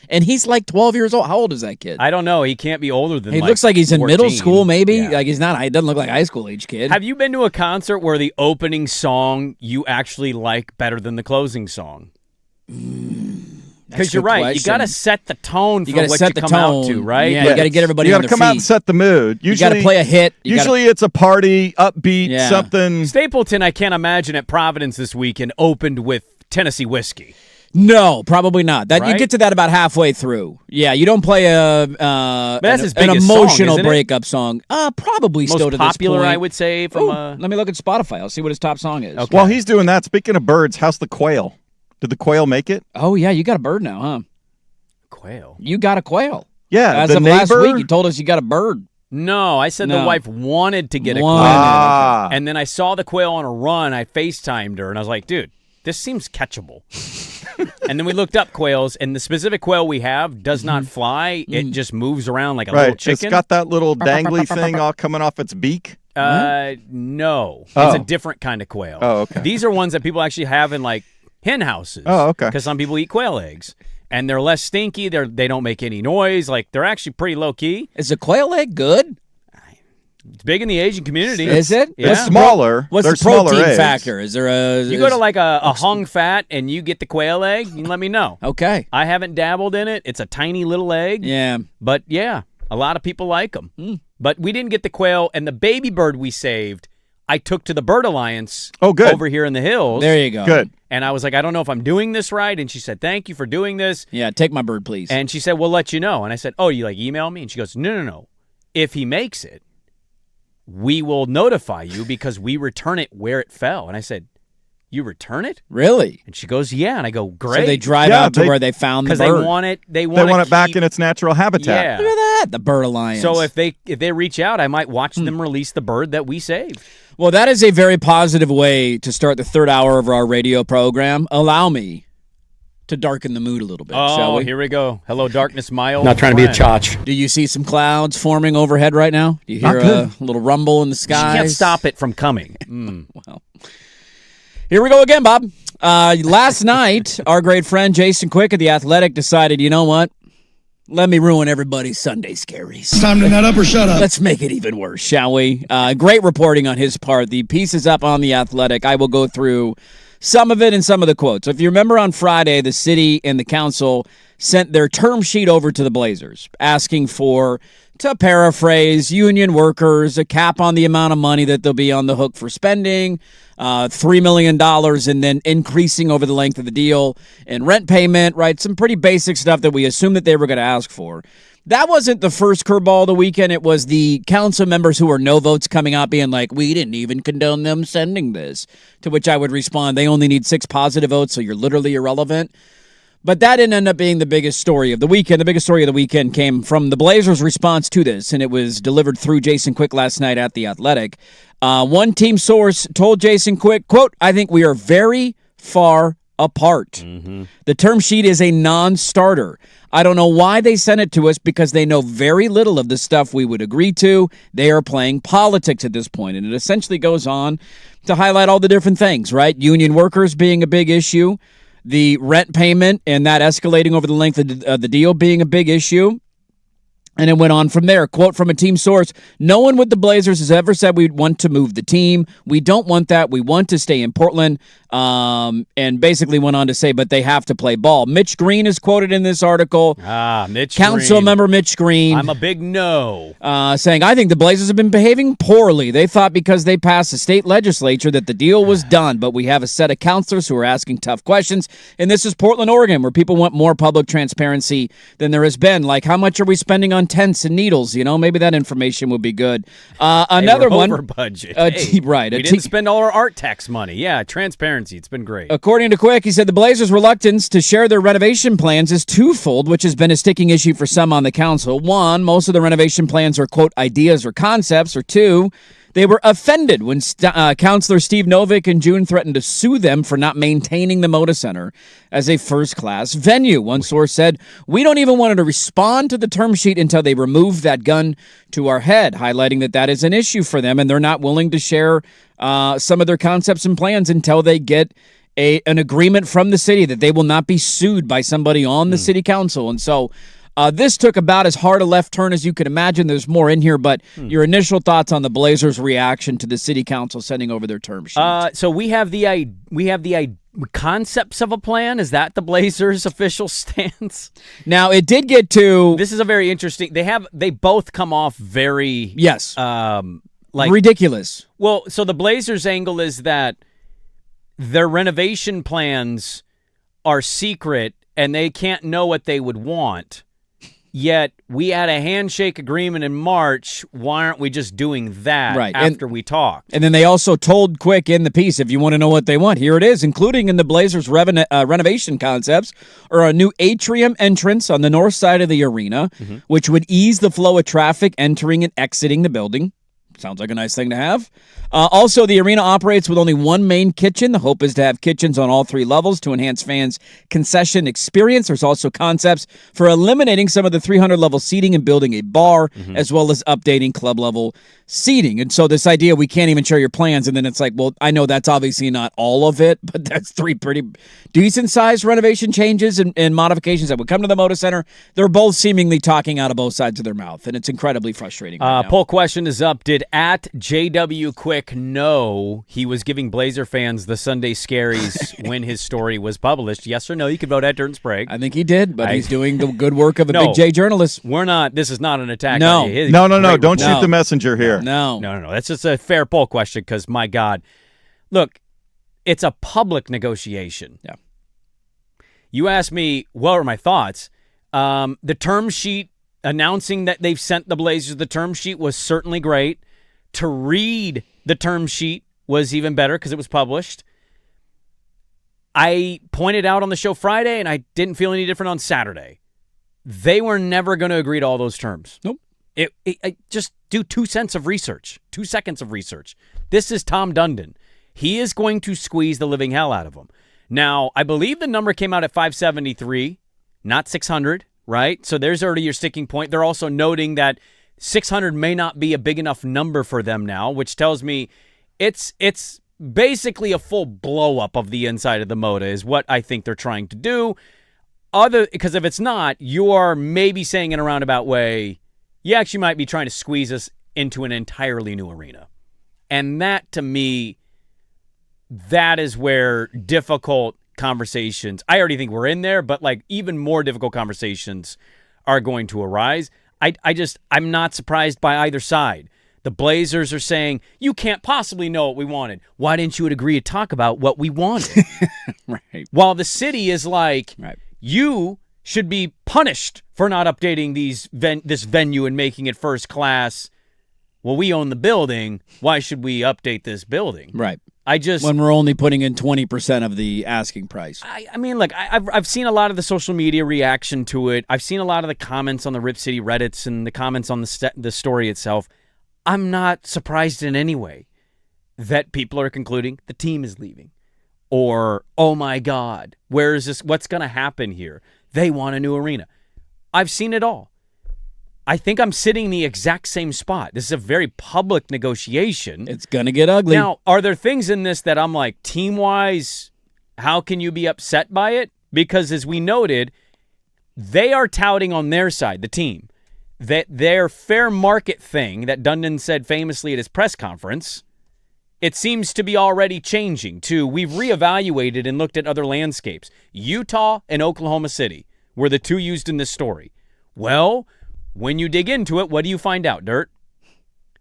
And he's like 12 years old. How old is that kid? I don't know. He can't be older than He looks like he's in 14. middle school, maybe. Yeah. Like he's not. He doesn't look like a high school age kid. Have you been to a concert where the opening song you actually like better than the closing song? Because you're right. You got to set the tone for what you come out to, right? Yeah, you got to get everybody You on got to their come out feet. and set the mood. You got to play a hit. Usually it's a party, upbeat, something. Stapleton, I can't imagine at Providence this weekend opened with Tennessee whiskey. No, probably not. That you Right? get to that about halfway through. Yeah, you don't play That's his an biggest song, emotional isn't it? breakup song. Probably Most still to popular, this point. I would say. From Let me look at Spotify. I'll see what his top song is. Okay. While he's doing that, speaking of birds, how's the quail? Did the quail make it? Oh yeah, you got a bird now, huh? quail. You got a quail. Yeah, As the of neighbor. last week, you told us you got a bird. No, I said the No. wife wanted to get a quail. Ah. And then I saw the quail on a run. I FaceTimed her, and I was like, dude, this seems catchable. And then we looked up quails, and the specific quail we have does not fly. It just moves around like a little Right, chicken. it's got that little dangly thing all coming off its beak. No. Oh. It's a different kind of quail. Oh, okay. These are ones that people actually have in, like, hen houses. Oh, okay. Because some people eat quail eggs. And they're less stinky. They don't make any noise. Like, they're actually pretty low-key. Is a quail egg good? It's big in the Asian community. Is it? Yeah. It's smaller. What's They're the protein smaller eggs. factor? Is there a? You go to like a hung fat and you get the quail egg, you can let me know. Okay. I haven't dabbled in it. It's a tiny little egg. Yeah. But yeah, a lot of people like them. But we didn't get the quail, and the baby bird we saved, I took to the Bird Alliance good. over here in the hills. There you go. Good. And I was like, I don't know if I'm doing this right. And she said, thank you for doing this. Yeah, take my bird, please. And she said, we'll let you know. And I said, oh, you like email me? And she goes, no. If he makes it, we will notify you because we return it where it fell. And I said, you return it? Really? And she goes, yeah. And I go, great. So they drive Yeah, out to where they found the because bird. they want it. They They want want it back keep, in its natural habitat. Yeah. Look at that, the Bird Alliance. So if they reach out, I might watch them release the bird that we saved. Well, that is a very positive way to start the third hour of our radio program. Allow me to darken the mood a little bit, shall Oh, we? here we go. Hello, darkness, my old Not trying to be a friend. chotch. Do you see some clouds forming overhead right now? Do you hear a little rumble in the She skies? can't stop it from coming. Well, here we go again, Bob. Last night, our great friend Jason Quick of The Athletic decided, you know what? Let me ruin everybody's Sunday scaries. It's time to nut up or shut up. Let's make it even worse, shall we? Great reporting on his part. The piece is up on The Athletic. I will go through some of it and some of the quotes. If you remember on Friday, the city and the council sent their term sheet over to the Blazers, asking for, to paraphrase, union workers, a cap on the amount of money that they'll be on the hook for spending, $3 million, and then increasing over the length of the deal, and rent payment, right? Some pretty basic stuff that we assumed that they were going to ask for. That wasn't the first curveball of the weekend. It was the council members who were no votes coming out being like, we didn't even condone them sending this. To which I would respond, they only need 6 positive votes, so you're literally irrelevant. But that didn't end up being the biggest story of the weekend. The biggest story of the weekend came from the Blazers' response to this, and it was delivered through Jason Quick last night at The Athletic. One team source told Jason Quick, quote, I think we are very far apart. The term sheet is a non-starter. I don't know why they sent it to us because they know very little of the stuff we would agree to. They are playing politics at this point, and it essentially goes on to highlight all the different things, right? Union workers being a big issue, the rent payment and that escalating over the length of the deal being a big issue. And it went on from there. Quote from a team source, no one with the Blazers has ever said we'd want to move the team. We don't want that. We want to stay in Portland. And basically went on to say, but they have to play ball. Mitch Green is quoted in this article. Mitch Council Green. member Mitch Green. I'm a big no. Saying, I think the Blazers have been behaving poorly. They thought because they passed the state legislature that the deal was done, but we have a set of counselors who are asking tough questions. And this is Portland, Oregon, where people want more public transparency than there has been. Like, how much are we spending on tents and needles? You know, maybe that information would be good. Another one. Over budget. Right. We didn't spend all our art tax money. Yeah, transparency. It's been great. According to Quick, he said the Blazers' reluctance to share their renovation plans is twofold, which has been a sticking issue for some on the council. One, most of the renovation plans are, quote, ideas or concepts. Or two, they were offended when Councilor Steve Novick in June threatened to sue them for not maintaining the Moda Center as a first-class venue. One source said, we don't even want to respond to the term sheet until they remove that gun to our head, highlighting that that is an issue for them, and they're not willing to share some of their concepts and plans until they get an agreement from the city that they will not be sued by somebody on the city council. And so this took about as hard a left turn as you could imagine. There's more in here, but your initial thoughts on the Blazers' reaction to the city council sending over their term sheet. So we have the concepts of a plan. Is that the Blazers' official stance? Now it did get to. This is a very interesting. They both come off very like ridiculous. Well, so the Blazers' angle is that their renovation plans are secret and they can't know what they would want. Yet we had a handshake agreement in March. Why aren't we just doing that after we talked? And then they also told Quick in the piece, if you want to know what they want, here it is, including in the Blazers' renovation concepts, or a new atrium entrance on the north side of the arena, which would ease the flow of traffic entering and exiting the building. Sounds like a nice thing to have. Also, the arena operates with only one main kitchen. The hope is to have kitchens on all 3 levels to enhance fans' concession experience. There's also concepts for eliminating some of the 300-level seating and building a bar, as well as updating club-level seating. And so this idea, we can't even share your plans, and then it's like, well, I know that's obviously not all of it, but that's 3 pretty decent-sized renovation changes and modifications that would come to the Moda Center. They're both seemingly talking out of both sides of their mouth, and it's incredibly frustrating right now. Poll question is up. Did at JW Quick know he was giving Blazer fans the Sunday scaries when his story was published? Yes or no? You can vote at Dirt and Sprague. I think he did, but he's doing the good work of a big J journalist. We're not. This is not an attack. No. on you. No. Don't shoot the messenger here. No. That's just a fair poll question because, my God, look, it's a public negotiation. Yeah. You asked me, what are my thoughts? The term sheet announcing that they've sent the Blazers the term sheet was certainly great. To read the term sheet was even better because it was published. I pointed out on the show Friday, and I didn't feel any different on Saturday. They were never going to agree to all those terms. Nope. Just do 2 seconds of research. This is Tom Dundon. He is going to squeeze the living hell out of them. Now, I believe the number came out at 573, not 600, right? So there's already your sticking point. They're also noting that 600 may not be a big enough number for them now, which tells me it's basically a full blow-up of the inside of the Moda is what I think they're trying to do. Because if it's not, you are maybe saying in a roundabout way, you actually might be trying to squeeze us into an entirely new arena. And that, to me, that is where difficult conversations, I already think we're in there, but like even more difficult conversations are going to arise. I'm not surprised by either side. The Blazers are saying, you can't possibly know what we wanted. Why didn't you agree to talk about what we wanted? Right. While the city is like, right. You should be punished for not updating this venue and making it first class. Well, we own the building. Why should we update this building? Right. When we're only putting in 20% of the asking price. I mean, look, I've seen a lot of the social media reaction to it. I've seen a lot of the comments on the Rip City Reddits and the comments on the story itself. I'm not surprised in any way that people are concluding the team is leaving. Or, oh my God, where is this? What's going to happen here? They want a new arena. I've seen it all. I think I'm sitting in the exact same spot. This is a very public negotiation. It's going to get ugly. Now, are there things in this that I'm like, team-wise, how can you be upset by it? Because as we noted, they are touting on their side, the team, that their fair market thing that Dundon said famously at his press conference, it seems to be already changing to we've reevaluated and looked at other landscapes. Utah and Oklahoma City were the two used in this story. Well, when you dig into it, what do you find out, Dirt?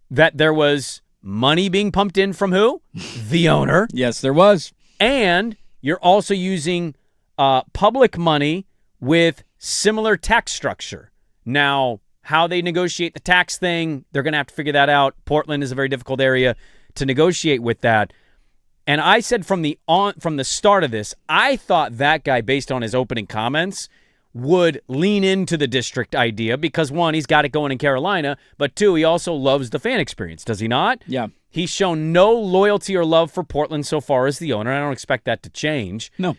That there was money being pumped in from who? The owner. Yes, there was. And you're also using public money with similar tax structure. Now, how they negotiate the tax thing, they're going to have to figure that out. Portland is a very difficult area to negotiate with that. And I said from the start of this, I thought that guy, based on his opening comments, would lean into the district idea because, one, he's got it going in Carolina, but two, he also loves the fan experience, does he not? Yeah. He's shown no loyalty or love for Portland so far as the owner. I don't expect that to change. No.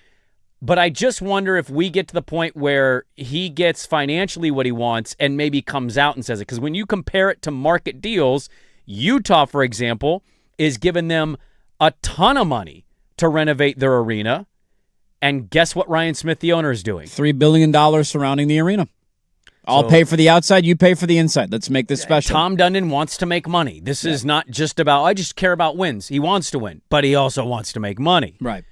But I just wonder if we get to the point where he gets financially what he wants and maybe comes out and says it. Because when you compare it to market deals, Utah, for example, is giving them a ton of money to renovate their arena. And guess what Ryan Smith, the owner, is doing? $3 billion surrounding the arena. I'll pay for the outside, you pay for the inside. Let's make this special. Tom Dundon wants to make money. This is not just about, I just care about wins. He wants to win, but he also wants to make money. Right.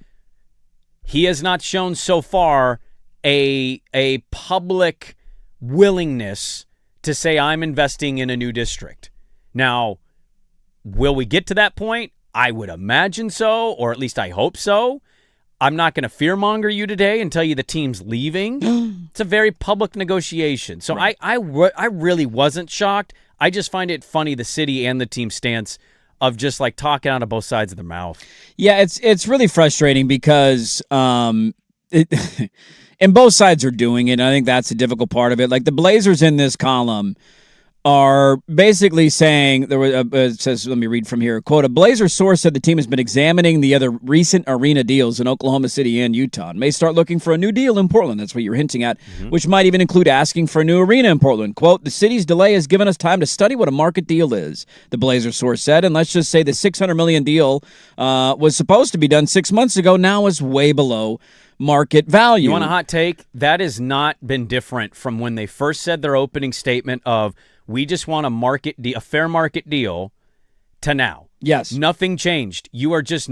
He has not shown so far a public willingness to say, I'm investing in a new district. Now, will we get to that point? I would imagine so, or at least I hope so. I'm not going to fearmonger you today and tell you the team's leaving. It's a very public negotiation. So right. I really wasn't shocked. I just find it funny, the city and the team stance of just like talking out of both sides of their mouth. Yeah, it's really frustrating because and both sides are doing it. And I think that's the difficult part of it. Like the Blazers in this column are basically saying, it says, let me read from here, quote, a Blazer source said the team has been examining the other recent arena deals in Oklahoma City and Utah and may start looking for a new deal in Portland. That's what you're hinting at, which might even include asking for a new arena in Portland. Quote, the city's delay has given us time to study what a market deal is, the Blazer source said, and let's just say the $600 million deal was supposed to be done 6 months ago, now is way below market value. You want a hot take? That has not been different from when they first said their opening statement of, we just want a fair market deal, to now. Yes. Nothing changed. You're just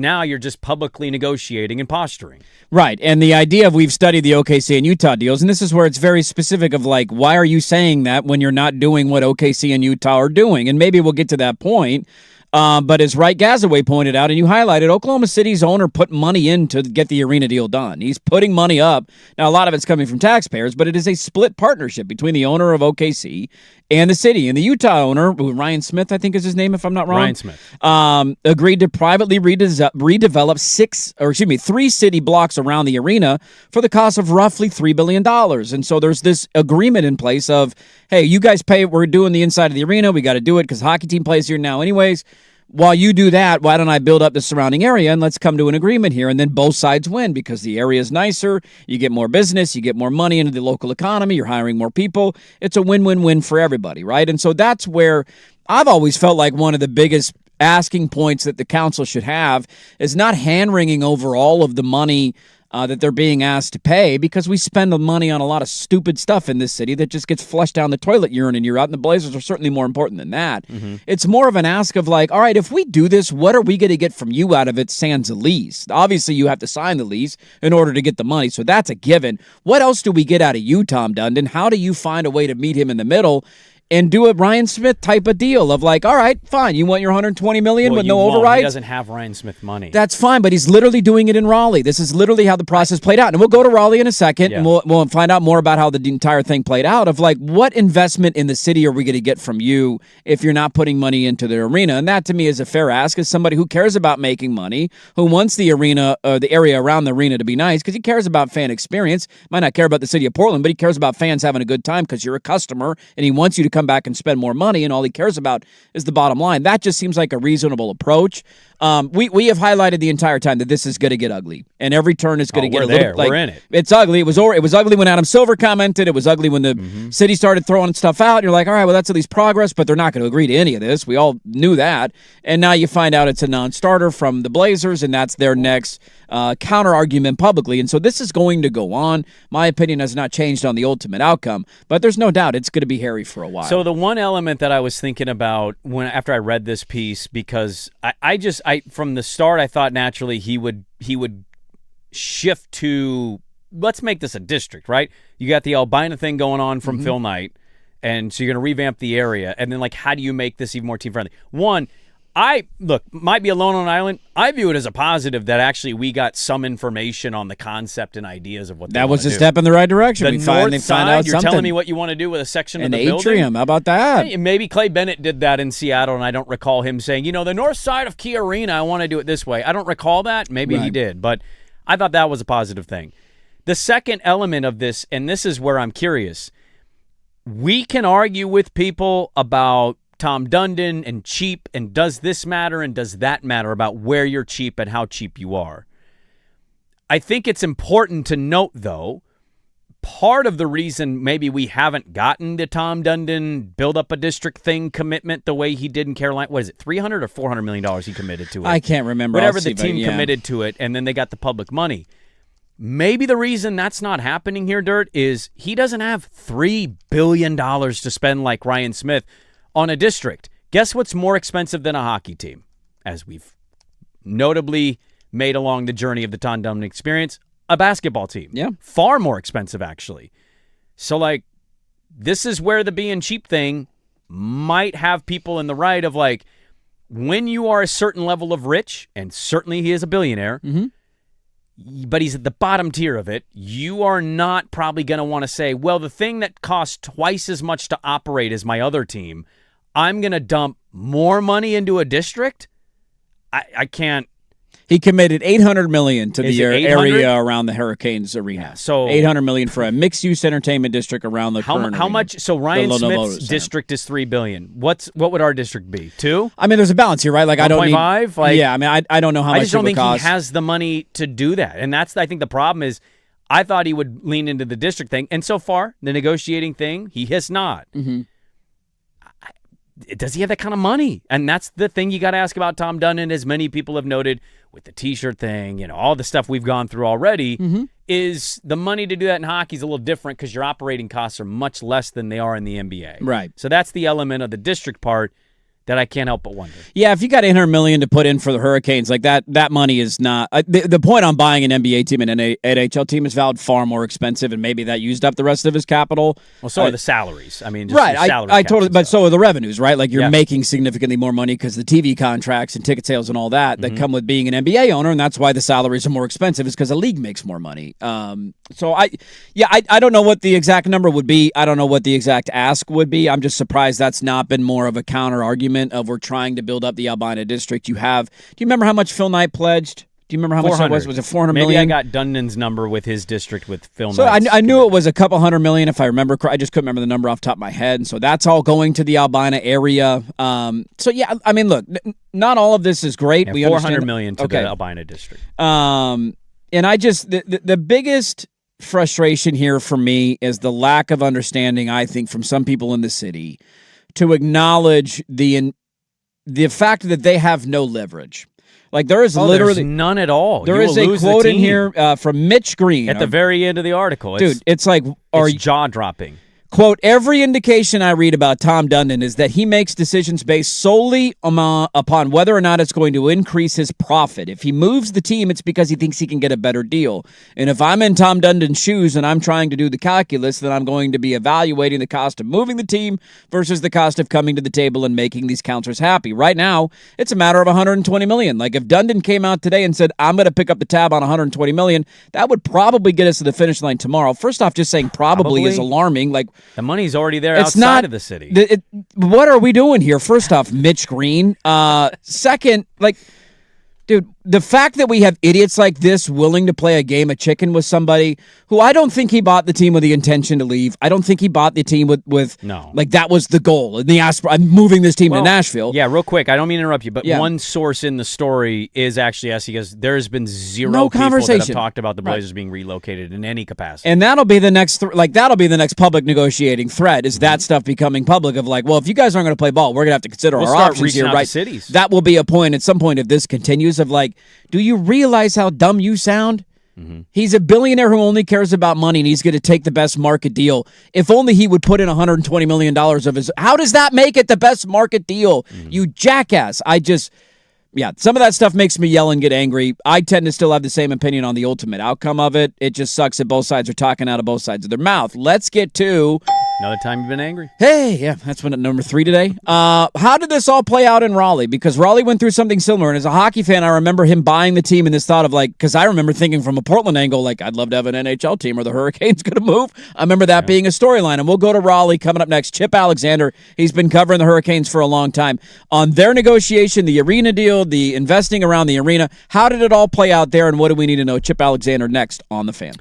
publicly negotiating and posturing. Right. And the idea of we've studied the OKC and Utah deals, and this is where it's very specific of like, why are you saying that when you're not doing what OKC and Utah are doing? And maybe we'll get to that point. But as Wright Gazaway pointed out, and you highlighted, Oklahoma City's owner put money in to get the arena deal done. He's putting money up. Now, a lot of it's coming from taxpayers, but it is a split partnership between the owner of OKC and the city. And the Utah owner, Ryan Smith, I think is his name, if I'm not wrong. Ryan Smith. Agreed to privately redevelop 3 city blocks around the arena for the cost of roughly $3 billion. And so there's this agreement in place of, hey, you guys pay, we're doing the inside of the arena, we got to do it because hockey team plays here now anyways. While you do that, why don't I build up the surrounding area and let's come to an agreement here? And then both sides win because the area is nicer, you get more business, you get more money into the local economy, you're hiring more people. It's a win-win-win for everybody, right? And so that's where I've always felt like one of the biggest asking points that the council should have is not hand-wringing over all of the money that they're being asked to pay because we spend the money on a lot of stupid stuff in this city that just gets flushed down the toilet year in and year out, and the Blazers are certainly more important than that. It's more of an ask of like, all right, if we do this, what are we going to get from you out of it sans a lease? Obviously, you have to sign the lease in order to get the money, so that's a given. What else do we get out of you, Tom Dundon? How do you find a way to meet him in the middle and do a Ryan Smith type of deal of like, all right, fine, you want your $120 million with no overrides? He doesn't have Ryan Smith money. That's fine, but he's literally doing it in Raleigh. This is literally how the process played out. And we'll go to Raleigh in a second, and we'll find out more about how the entire thing played out of like, what investment in the city are we going to get from you if you're not putting money into the arena? And that to me is a fair ask as somebody who cares about making money, who wants the arena, the area around the arena to be nice because he cares about fan experience. Might not care about the city of Portland, but he cares about fans having a good time because you're a customer and he wants you to come back and spend more money, and all he cares about is the bottom line. That just seems like a reasonable approach. We have highlighted the entire time that this is going to get ugly, and every turn is going to get a little like, we're in it. It's ugly. It was ugly when Adam Silver commented. It was ugly when the city started throwing stuff out. And you're like, all right, well, that's at least progress, but they're not going to agree to any of this. We all knew that, and now you find out it's a non-starter from the Blazers, and that's their next counter argument publicly. And so this is going to go on. My opinion has not changed on the ultimate outcome, but there's no doubt it's going to be hairy for a while. So the one element that I was thinking about after I read this piece, because I from the start I thought naturally he would shift to, let's make this a district, right? You got the Albina thing going on from Phil Knight, and so you're going to revamp the area, and then like how do you make this even more team friendly? One, might be alone on an island. I view it as a positive that actually we got some information on the concept and ideas of what they that was a do. Step in the right direction. The we north finally side, found out you're something. telling me what you want to do with a section of the atrium. building? How about that? Hey, maybe Clay Bennett did that in Seattle, and I don't recall him saying, the north side of Key Arena, I want to do it this way. I don't recall that. Maybe he did, but I thought that was a positive thing. The second element of this, and this is where I'm curious, we can argue with people about Tom Dundon and cheap and does this matter and does that matter about where you're cheap and how cheap you are. I think it's important to note, though, part of the reason maybe we haven't gotten the Tom Dundon build up a district thing commitment the way he did in Carolina. What is it, $300 or $400 million he committed to it? I can't remember. Whatever the team committed to it, and then they got the public money. Maybe the reason that's not happening here, Dirt, is he doesn't have $3 billion to spend like Ryan Smith on a district. Guess what's more expensive than a hockey team? As we've notably made along the journey of the Tom Dundon experience, a basketball team. Yeah. Far more expensive, actually. So, like, this is where the being cheap thing might have people in the right of, like, when you are a certain level of rich, and certainly he is a billionaire, but he's at the bottom tier of it, you are not probably going to want to say, well, the thing that costs twice as much to operate as my other team, I'm going to dump more money into a district? I can't. He committed $800 million to Is the it 800? area around the Hurricanes arena. Yeah, so $800 million for a mixed-use entertainment district around the current how arena. much? So Ryan The Smith's Lomoto Center. district is $3 billion. What would our district be? 2? I mean, there's a balance here, right? Like I don't need 1.5? Like, yeah, I mean, I don't know how I much just don't it would think cost. he has the money to do that, and that's I think the problem is. I thought he would lean into the district thing, and so far the negotiating thing he has not. Does he have that kind of money? And that's the thing you got to ask about Tom Dundon, as many people have noted with the T-shirt thing, all the stuff we've gone through already, is the money to do that in hockey is a little different because your operating costs are much less than they are in the NBA. Right. So that's the element of the district part that I can't help but wonder. Yeah, if you got $800 million to put in for the Hurricanes, like that money is not the point on buying an NBA team and an NHL team is valid far more expensive, and maybe that used up the rest of his capital. Well, so are the salaries. I mean, just right? the salary I caps totally, and but stuff. so are the revenues, right? Like you're Yeah. making significantly more money because the TV contracts and ticket sales and all that come with being an NBA owner, and that's why the salaries are more expensive. Is because the league makes more money. So I don't know what the exact number would be. I don't know what the exact ask would be. I'm just surprised that's not been more of a counter argument of we're trying to build up the Albina district. Do you remember how much Phil Knight pledged? Do you remember how much that was? Was it $400 million? Maybe I got Dundon's number with his district with Phil So Knight's I knew it was a couple $100 million if I remember. I just couldn't remember the number off the top of my head. And so that's all going to the Albina area. So yeah, I mean, look, not all of this is great. Yeah, we $400 understand million to the Albina district. And I just the biggest frustration here for me is the lack of understanding, I think, from some people in the city to acknowledge the fact that they have no leverage. Like there is there's literally none at all. There You is will a lose the quote in team. here from Mitch Green At the very end of the article. dude. It's like, it's jaw-dropping. quote, every indication I read about Tom Dundon is that he makes decisions based solely upon whether or not it's going to increase his profit. If he moves the team, it's because he thinks he can get a better deal. And if I'm in Tom Dundon's shoes and I'm trying to do the calculus, then I'm going to be evaluating the cost of moving the team versus the cost of coming to the table and making these counters happy. Right now, it's a matter of $120 million. Like if Dundon came out today and said, I'm going to pick up the tab on $120 million, that would probably get us to the finish line tomorrow. First off, just saying probably is alarming. Like, the money's already there it's outside not, of the city. What are we doing here? First off, Mitch Green. Second, like, dude, the fact that we have idiots like this willing to play a game of chicken with somebody who I don't think he bought the team with the intention to leave. I don't think he bought the team with no. Like that was the goal. I'm moving this team to Nashville. Yeah, real quick. I don't mean to interrupt you, but Yeah. one source in the story is actually asking because there's been zero No people that conversation. have talked about the Blazers being relocated in any capacity. And that'll be the next that'll be the next public negotiating thread is that stuff becoming public of like, well, if you guys aren't going to play ball, we're going to have to consider We'll our start options reaching here, out to right? cities. That will be a point at some point if this continues of like, do you realize how dumb you sound? He's a billionaire who only cares about money, and he's going to take the best market deal. If only he would put in $120 million of his... How does that make it the best market deal? You jackass. Yeah, some of that stuff makes me yell and get angry. I tend to still have the same opinion on the ultimate outcome of it. It just sucks that both sides are talking out of both sides of their mouth. Let's get to... Another time you've been angry? Hey, yeah, that's one at number 3 today. How did this all play out in Raleigh? Because Raleigh went through something similar, and as a hockey fan, I remember him buying the team and this thought of like, because I remember thinking from a Portland angle, like, I'd love to have an NHL team. Are the Hurricanes going to move? I remember that being a storyline, and we'll go to Raleigh coming up next. Chip Alexander, he's been covering the Hurricanes for a long time. On their negotiation, the arena deal, the investing around the arena, how did it all play out there, and what do we need to know? Chip Alexander next on The Fan.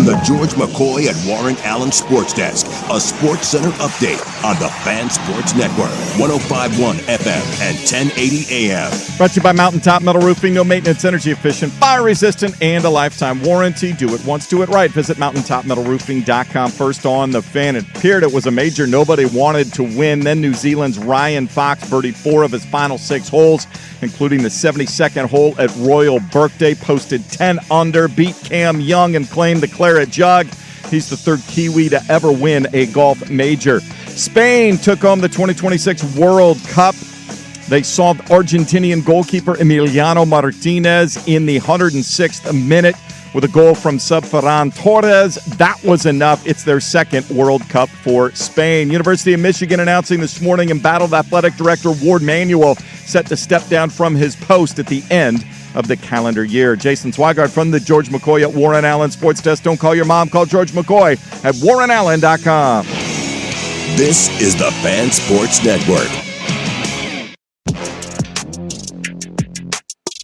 the George McCoy and Warren Allen Sports Desk, a Sports Center update on the Fan Sports Network, 105.1 FM and 1080 AM. Brought to you by Mountaintop Metal Roofing. No maintenance, energy efficient, fire resistant, and a lifetime warranty. Do it once, do it right. Visit mountaintopmetalroofing.com. First on the Fan. It appeared it was a major nobody wanted to win. Then New Zealand's Ryan Fox birdied 4 of his final 6 holes, including the 72nd hole at Royal Birthday. Posted 10 under, beat Cam Young, and claimed the Claret Jug. He's the 3rd Kiwi to ever win a golf major. Spain took home the 2026 World Cup. They solved Argentinian goalkeeper Emiliano Martinez in the 106th minute with a goal from Ferran Torres. That was enough. It's their 2nd World Cup for Spain. University of Michigan announcing this morning embattled athletic director Ward Manuel set to step down from his post at the end of the calendar year. Jason Swigart from the George McCoy at Warren Allen Sports Desk. Don't call your mom, call George McCoy at warrenallen.com. This is the Fan Sports Network.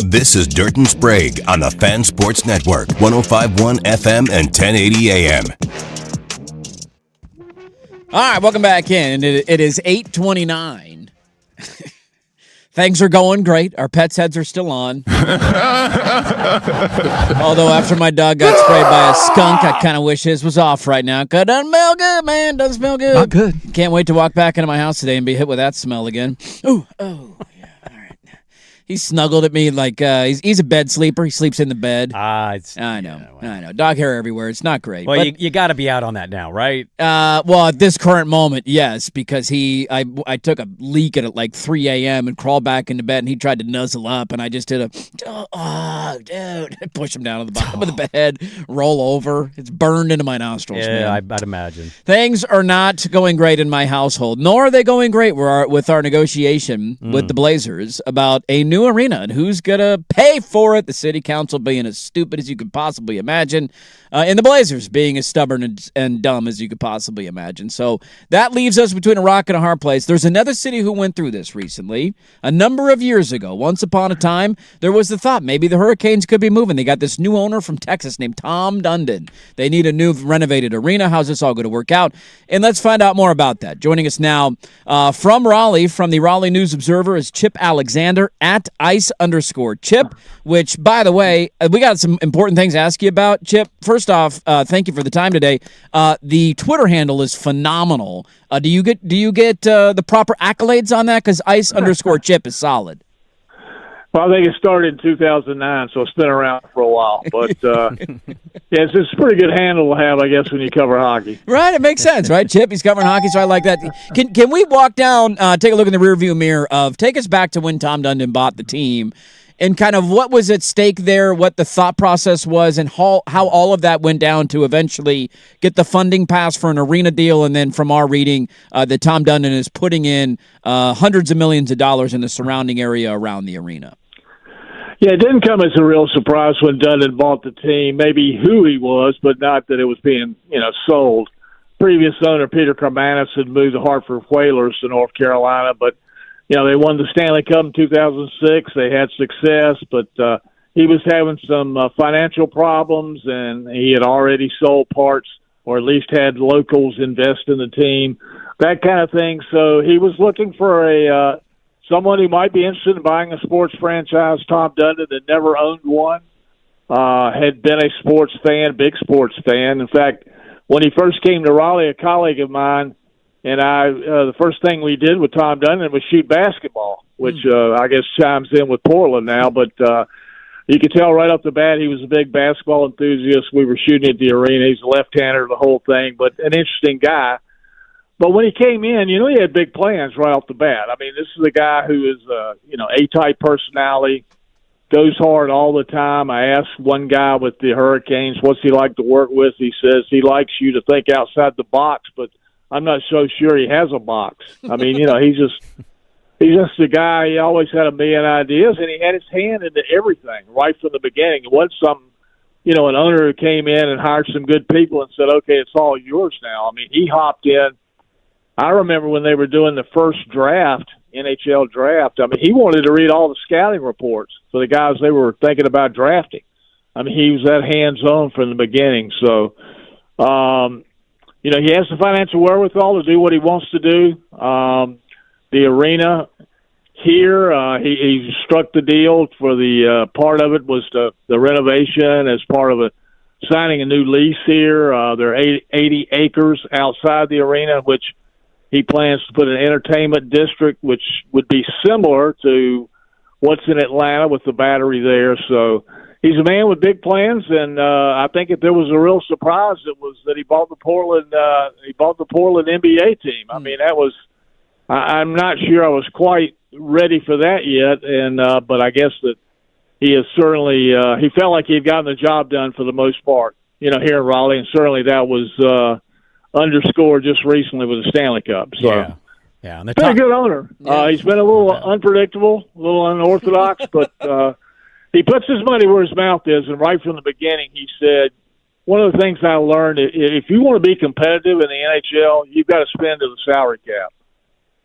This is Dirt and Sprague on the Fan Sports Network, 105.1 FM and 1080 AM. All right, welcome back in. It is 8:29. Things are going great. Our pets' heads are still on. Although after my dog got sprayed by a skunk, I kind of wish his was off right now. Doesn't smell good, man. Doesn't smell good. Not good. Can't wait to walk back into my house today and be hit with that smell again. Ooh, oh. He snuggled at me like he's a bed sleeper. He sleeps in the bed. I know. Dog hair everywhere. It's not great. Well, you got to be out on that now, right? Well, at this current moment, yes, because I took a leak at like 3 a.m. and crawled back into bed, and he tried to nuzzle up, and I just did dude, I push him down to the bottom of the bed, roll over. It's burned into my nostrils. Yeah, man. I'd imagine. Things are not going great in my household, nor are they going great with our negotiation with the Blazers about a new arena and who's going to pay for it. The city council being as stupid as you could possibly imagine, and the Blazers being as stubborn and dumb as you could possibly imagine. So that leaves us between a rock and a hard place. There's another city who went through this recently. A number of years ago, once upon a time, there was the thought maybe the Hurricanes could be moving. They got this new owner from Texas named Tom Dundon. They need a new renovated arena. How's this all going to work out? And let's find out more about that. Joining us now from Raleigh, from the Raleigh News Observer, is Chip Alexander at @ice_Chip, which, by the way, we got some important things to ask you about. Chip, first off, thank you for the time today. The Twitter handle is phenomenal. Do you get the proper accolades on that? Because @ice_Chip is solid. Well, I think it started in 2009, so it's been around for a while. But, it's a pretty good handle to have, I guess, when you cover hockey. Right, it makes sense, right? Chip, he's covering hockey, so I like that. Can we walk down, take a look in the rearview mirror take us back to when Tom Dundon bought the team and kind of what was at stake there, what the thought process was, and how all of that went down to eventually get the funding passed for an arena deal, and then from our reading that Tom Dundon is putting in hundreds of millions of dollars in the surrounding area around the arena. Yeah, it didn't come as a real surprise when Dundon bought the team, maybe who he was, but not that it was being, sold. Previous owner, Peter Carmanis, had moved the Hartford Whalers to North Carolina, but, they won the Stanley Cup in 2006. They had success, but he was having some financial problems, and he had already sold parts or at least had locals invest in the team, that kind of thing. So he was looking for someone who might be interested in buying a sports franchise. Tom Dundon had never owned one, had been a sports fan, big sports fan. In fact, when he first came to Raleigh, a colleague of mine and I, the first thing we did with Tom Dundon was shoot basketball, which I guess chimes in with Portland now. But you could tell right off the bat he was a big basketball enthusiast. We were shooting at the arena. He's a left-hander, the whole thing, but an interesting guy. But when he came in, he had big plans right off the bat. I mean, this is a guy who is, A-type personality, goes hard all the time. I asked one guy with the Hurricanes, what's he like to work with? He says he likes you to think outside the box, but I'm not so sure he has a box. I mean, he's just a guy. He always had a million ideas, and he had his hand into everything right from the beginning. It wasn't some, an owner who came in and hired some good people and said, okay, it's all yours now. I mean, he hopped in. I remember when they were doing the first draft, NHL draft, I mean, he wanted to read all the scouting reports for the guys they were thinking about drafting. I mean, he was that hands-on from the beginning. So, he has the financial wherewithal to do what he wants to do. The arena here, he struck the deal for the part of it was the renovation as part of signing a new lease here. There are 80 acres outside the arena, which he plans to put an entertainment district, which would be similar to what's in Atlanta with the Battery there. So he's a man with big plans, and I think if there was a real surprise, it was that he bought the Portland NBA team. I mean, that was I'm not sure I was quite ready for that yet, and but I guess that he is certainly he felt like he had gotten the job done for the most part, here in Raleigh, and certainly that was underscored just recently with the Stanley Cup. So. Yeah, and been a good owner. He's been a little unpredictable, a little unorthodox, but he puts his money where his mouth is. And right from the beginning, he said, one of the things I learned, if you want to be competitive in the NHL, you've got to spend to the salary cap.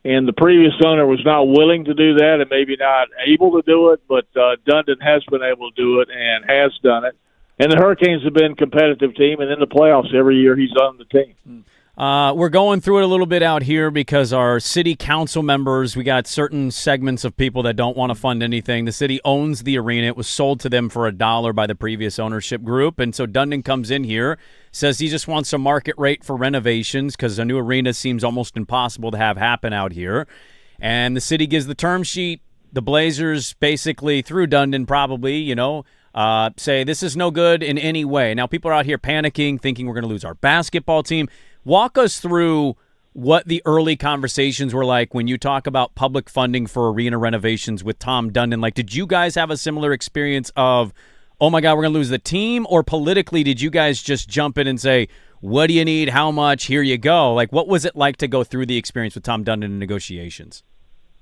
And the previous owner was not willing to do that and maybe not able to do it, but Dundon has been able to do it and has done it. And the Hurricanes have been a competitive team, and in the playoffs every year he's on the team. We're going through it a little bit out here because our city council members, we got certain segments of people that don't want to fund anything. The city owns the arena. It was sold to them for $1 by the previous ownership group. And so Dundon comes in here, says he just wants a market rate for renovations because a new arena seems almost impossible to have happen out here. And the city gives the term sheet. The Blazers basically, through Dundon probably, say this is no good in any way. Now people are out here panicking, thinking we're going to lose our basketball team. Walk us through what the early conversations were like when you talk about public funding for arena renovations with Tom Dundon. Like, did you guys have a similar experience of, oh, my God, we're going to lose the team? Or politically, did you guys just jump in and say, what do you need, how much, here you go? Like, what was it like to go through the experience with Tom Dundon in negotiations?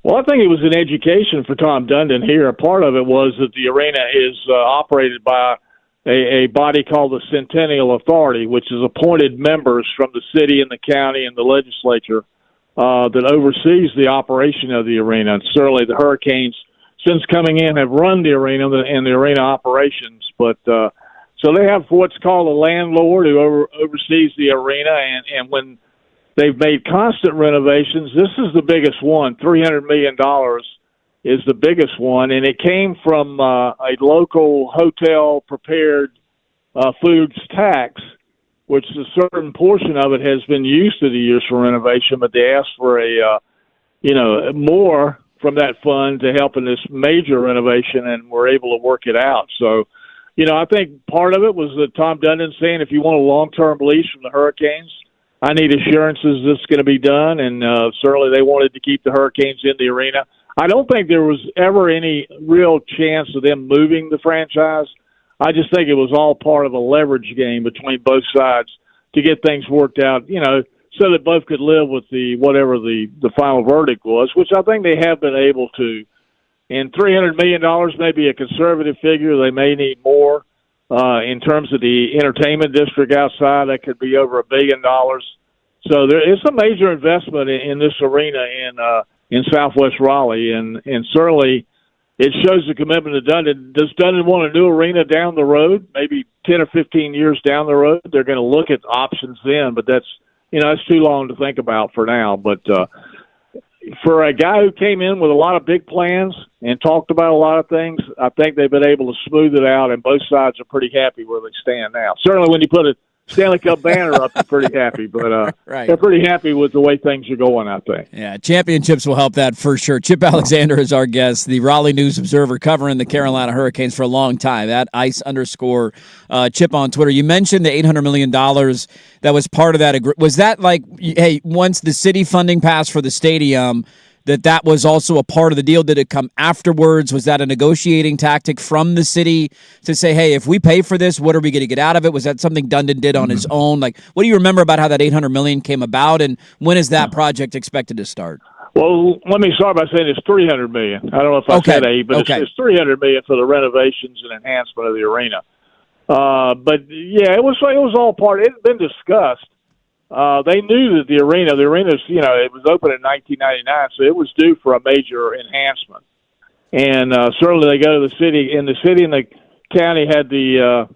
Well, I think it was an education for Tom Dundon here. A part of it was that the arena is operated by a body called the Centennial Authority, which is appointed members from the city and the county and the legislature that oversees the operation of the arena. And certainly the Hurricanes, since coming in, have run the arena and the arena operations. But so they have what's called a landlord who oversees the arena, and when they've made constant renovations, this is the biggest one, $300 million. Is the biggest one, and it came from a local hotel-prepared foods tax, which a certain portion of it has been used through the years for renovation, but they asked for more from that fund to help in this major renovation, and we're able to work it out. So, I think part of it was that Tom Dundon saying, if you want a long-term lease from the Hurricanes, I need assurances this is going to be done, and certainly they wanted to keep the Hurricanes in the arena. I don't think there was ever any real chance of them moving the franchise. I just think it was all part of a leverage game between both sides to get things worked out, so that both could live with whatever the final verdict was, which I think they have been able to. And $300 million may be a conservative figure. They may need more in terms of the entertainment district outside. That could be over $1 billion. So there is a major investment in this arena in Southwest Raleigh, and certainly it shows the commitment to Dundon. Does Dundon want a new arena down the road, maybe 10 or 15 years down the road? They're going to look at options then, but that's too long to think about for now. But for a guy who came in with a lot of big plans and talked about a lot of things, I think they've been able to smooth it out, and both sides are pretty happy where they stand now. Certainly when you put a Stanley Cup banner up, they're pretty happy, but right. They're pretty happy with the way things are going, I think. Yeah, championships will help that for sure. Chip Alexander is our guest, the Raleigh News Observer, covering the Carolina Hurricanes for a long time. At @ice_Chip on Twitter. You mentioned the $800 million that was part of that. Was that like, hey, once the city funding passed for the stadium, that was also a part of the deal? Did it come afterwards? Was that a negotiating tactic from the city to say, hey, if we pay for this, what are we going to get out of it? Was that something Dundon did on his own? Like, what do you remember about how that $800 million came about, and when is that project expected to start? Well, let me start by saying it's $300 million. I don't know if I said $8, but it's $300 million for the renovations and enhancement of the arena. But yeah, it was all part. It had been discussed. They knew that the arena's, it was open in 1999, so it was due for a major enhancement. And certainly they go to the city, and the county had the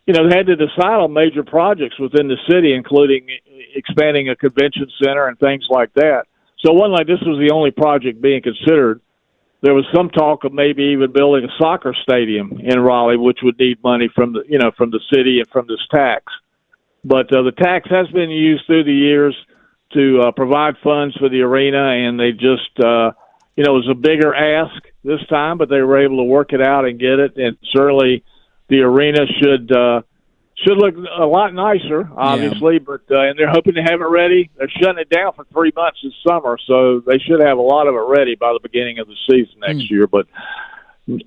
they had to decide on major projects within the city, including expanding a convention center and things like that. So it wasn't like this was the only project being considered. There was some talk of maybe even building a soccer stadium in Raleigh, which would need money from the city and from this tax. But the tax has been used through the years to provide funds for the arena, and they just it was a bigger ask this time, but they were able to work it out and get it. And certainly, the arena should look a lot nicer, obviously. Yeah. But and they're hoping to have it ready. They're shutting it down for 3 months this summer, so they should have a lot of it ready by the beginning of the season next year. But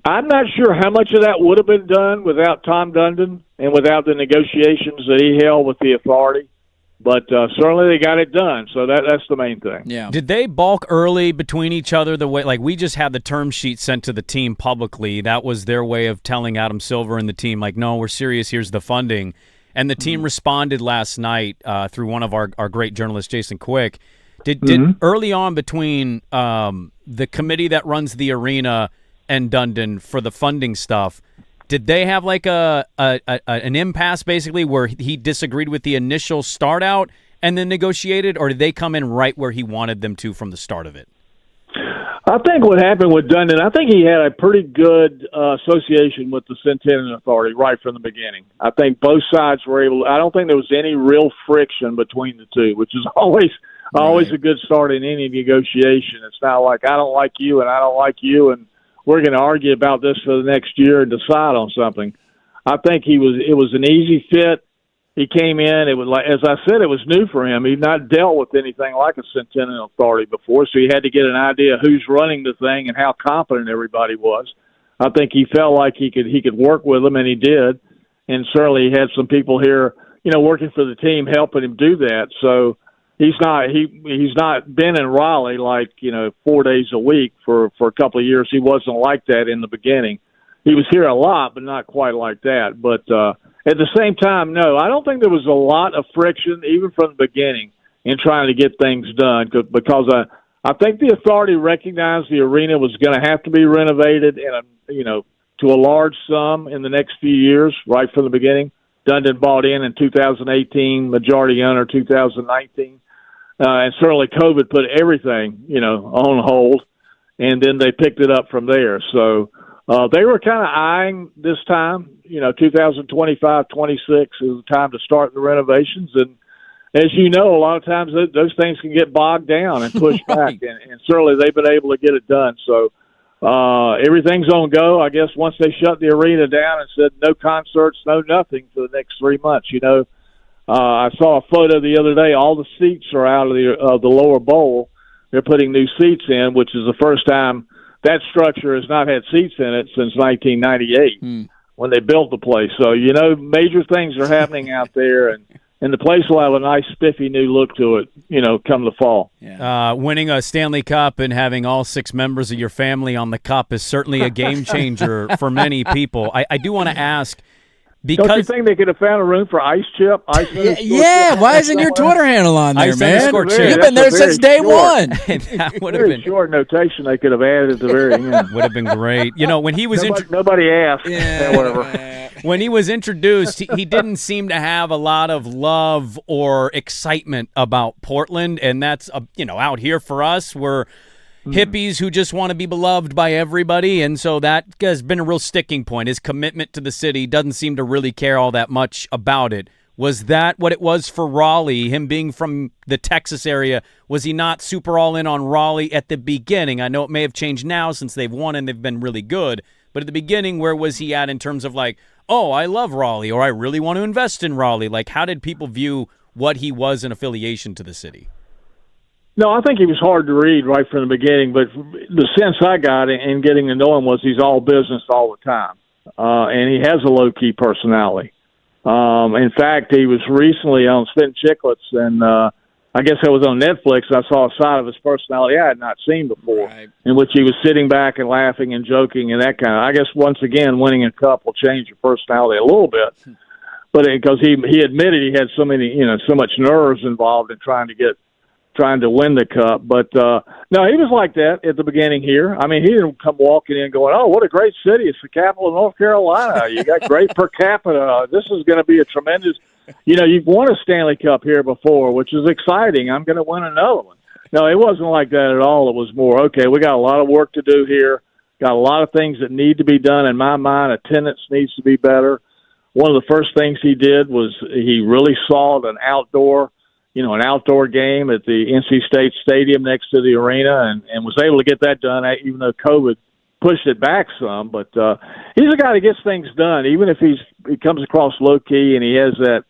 I'm not sure how much of that would have been done without Tom Dundon and without the negotiations that he held with the authority. But certainly they got it done, so that's the main thing. Yeah. Did they balk early between each other the way, like we just had the term sheet sent to the team publicly? That was their way of telling Adam Silver and the team, like, no, we're serious, here's the funding. And the team responded last night through one of our great journalists, Jason Quick. Did early on between the committee that runs the arena and Dundon for the funding stuff, did they have like an impasse basically where he disagreed with the initial start out and then negotiated, or did they come in right where he wanted them to from the start of it? I think what happened with Dundon, I think he had a pretty good association with the Centennial Authority right from the beginning. I think both sides were able. I don't think there was any real friction between the two, which is always a good start in any negotiation. It's not like I don't like you and I don't like you and we're going to argue about this for the next year and decide on something. I think it was an easy fit. He came in. It was like, as I said, it was new for him. He'd not dealt with anything like a Centennial Authority before, so he had to get an idea who's running the thing and how competent everybody was. I think he felt like he could work with them, and he did. And certainly he had some people here, working for the team helping him do that. So he's not been in Raleigh like 4 days a week for a couple of years. He wasn't like that in the beginning. He was here a lot, but not quite like that. But at the same time, no, I don't think there was a lot of friction even from the beginning in trying to get things done because I think the authority recognized the arena was going to have to be renovated to a large sum in the next few years right from the beginning. Dundon bought in 2018, majority owner 2019. And certainly COVID put everything, on hold, and then they picked it up from there. So they were kind of eyeing this time, 2025, 26 is the time to start the renovations. And as you know, a lot of times those things can get bogged down and pushed back, and certainly they've been able to get it done. So everything's on go. I guess once they shut the arena down and said no concerts, no nothing for the next 3 months, I saw a photo the other day. All the seats are out of the lower bowl. They're putting new seats in, which is the first time that structure has not had seats in it since 1998 when they built the place. So, major things are happening out there, and the place will have a nice, spiffy new look to it, come the fall. Yeah. Winning a Stanley Cup and having all 6 members of your family on the cup is certainly a game changer for many people. I do want to ask, because don't you think they could have found a room for Ice Chip? Yeah, why isn't your Twitter handle on there, man? You've been there since day one. That would have very been short notation they could have added at the very end. Would have been great. When he was nobody asked. When he was introduced, he didn't seem to have a lot of love or excitement about Portland, and that's out here for us, we're hippies who just want to be beloved by everybody, and so that has been a real sticking point. His commitment to the city doesn't seem to really care all that much about it. Was that what it was for Raleigh, him being from the Texas area? Was he not super all in on Raleigh at the beginning? I know it may have changed now since they've won and they've been really good, but at the beginning, where was he at in terms of like, oh, I love Raleigh, or I really want to invest in Raleigh? Like, how did people view what he was in affiliation to the city? No, I think he was hard to read right from the beginning, but the sense I got in getting to know him was he's all business all the time, and he has a low-key personality. In fact, he was recently on Spin Chicklets, and I guess it was on Netflix. I saw a side of his personality I had not seen before, in which he was sitting back and laughing and joking and that kind of. I guess once again, winning a cup will change your personality a little bit, but because he admitted he had so much nerves involved in trying to get trying to win the cup. But no, he was like that at the beginning here. I mean, he didn't come walking in going, "Oh, what a great city! It's the capital of North Carolina. You got great per capita. This is going to be a tremendous." You've won a Stanley Cup here before, which is exciting. I'm going to win another one. No, it wasn't like that at all. It was more, okay, we got a lot of work to do here. Got a lot of things that need to be done. In my mind, attendance needs to be better. One of the first things he did was he really saw an outdoor game at the NC State Stadium next to the arena and was able to get that done, even though COVID pushed it back some. But he's a guy that gets things done, even if he comes across low-key and he has that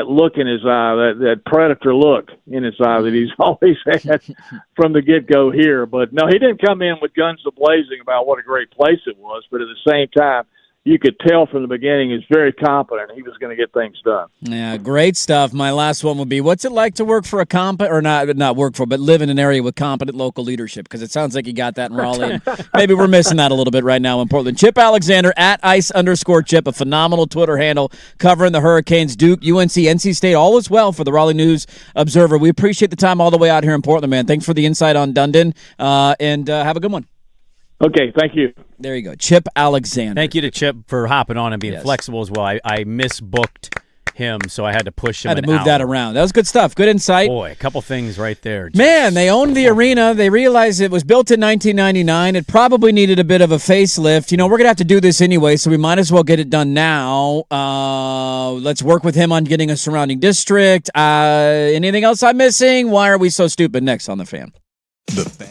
look in his eye, that predator look in his eye that he's always had from the get-go here. But, no, he didn't come in with guns a-blazing about what a great place it was, but at the same time, you could tell from the beginning he's very confident he was going to get things done. Yeah, great stuff. My last one would be, what's it like to work for a not work for, but live in an area with competent local leadership? Because it sounds like you got that in Raleigh. Maybe we're missing that a little bit right now in Portland. Chip Alexander, at @ice_Chip, a phenomenal Twitter handle covering the Hurricanes, Duke, UNC, NC State, all is well for the Raleigh News Observer. We appreciate the time all the way out here in Portland, man. Thanks for the insight on Dundon, and have a good one. Okay, thank you. There you go. Chip Alexander. Thank you to Chip for hopping on and being flexible as well. I misbooked him, so I had to push him Had to move that around. That was good stuff. Good insight. Boy, a couple things right there. Man, they owned the arena. They realized it was built in 1999. It probably needed a bit of a facelift. We're going to have to do this anyway, so we might as well get it done now. Let's work with him on getting a surrounding district. Anything else I'm missing? Why are we so stupid? Next on The Fan. The Fan.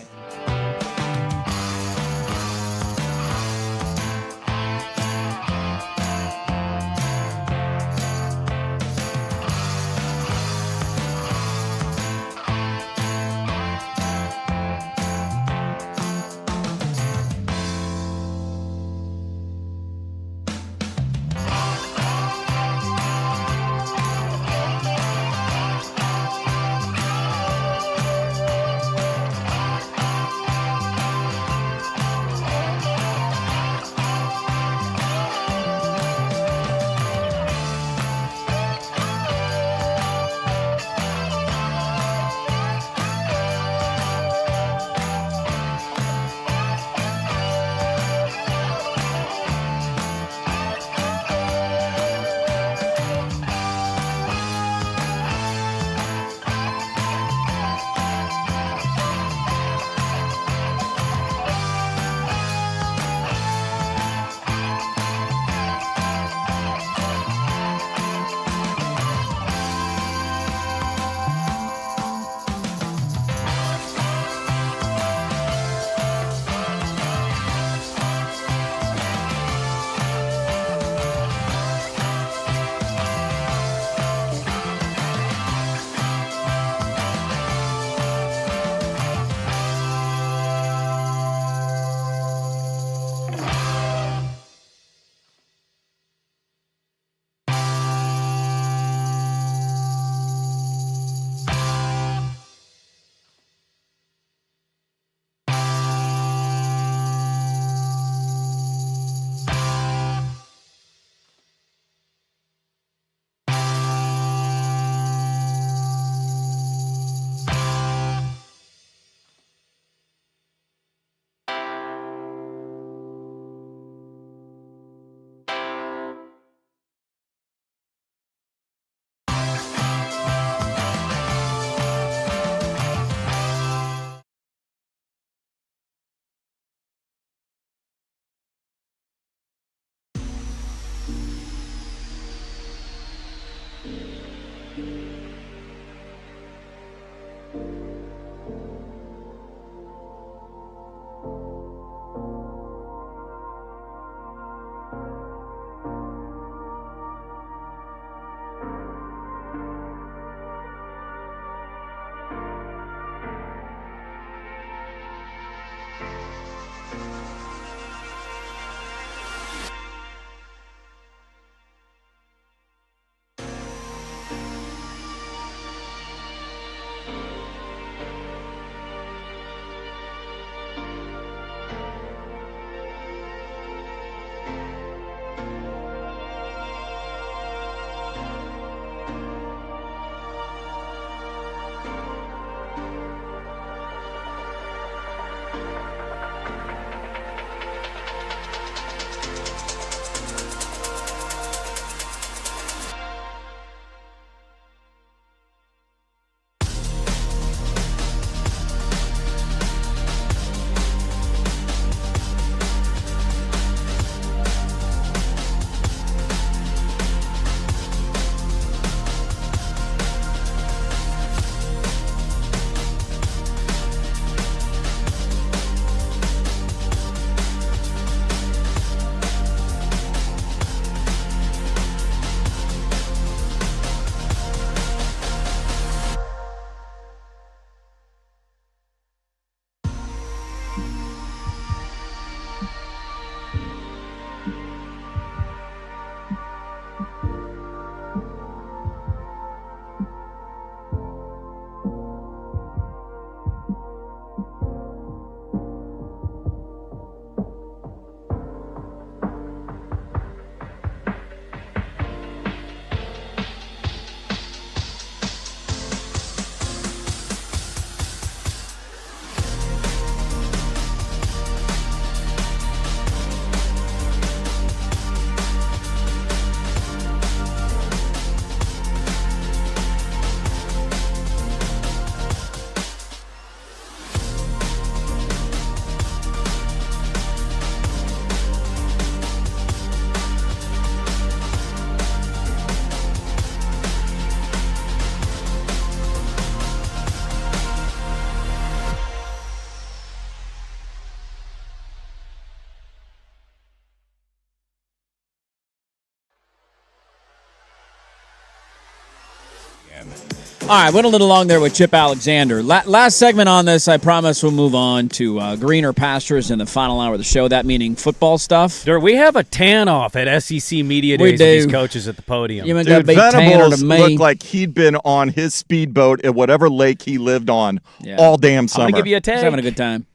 All right, went a little long there with Chip Alexander. Last segment on this, I promise we'll move on to greener pastures in the final hour of the show, that meaning football stuff. Dude, we have a tan off at SEC Media Days with these coaches at the podium. Dude, Venables looked like he'd been on his speedboat at whatever lake he lived on all damn summer. I'm going to give you a take. He's having a good time.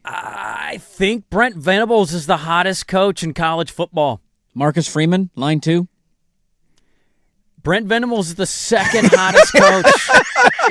I think Brent Venables is the hottest coach in college football. Marcus Freeman, line 2. Brent Venables is the second hottest coach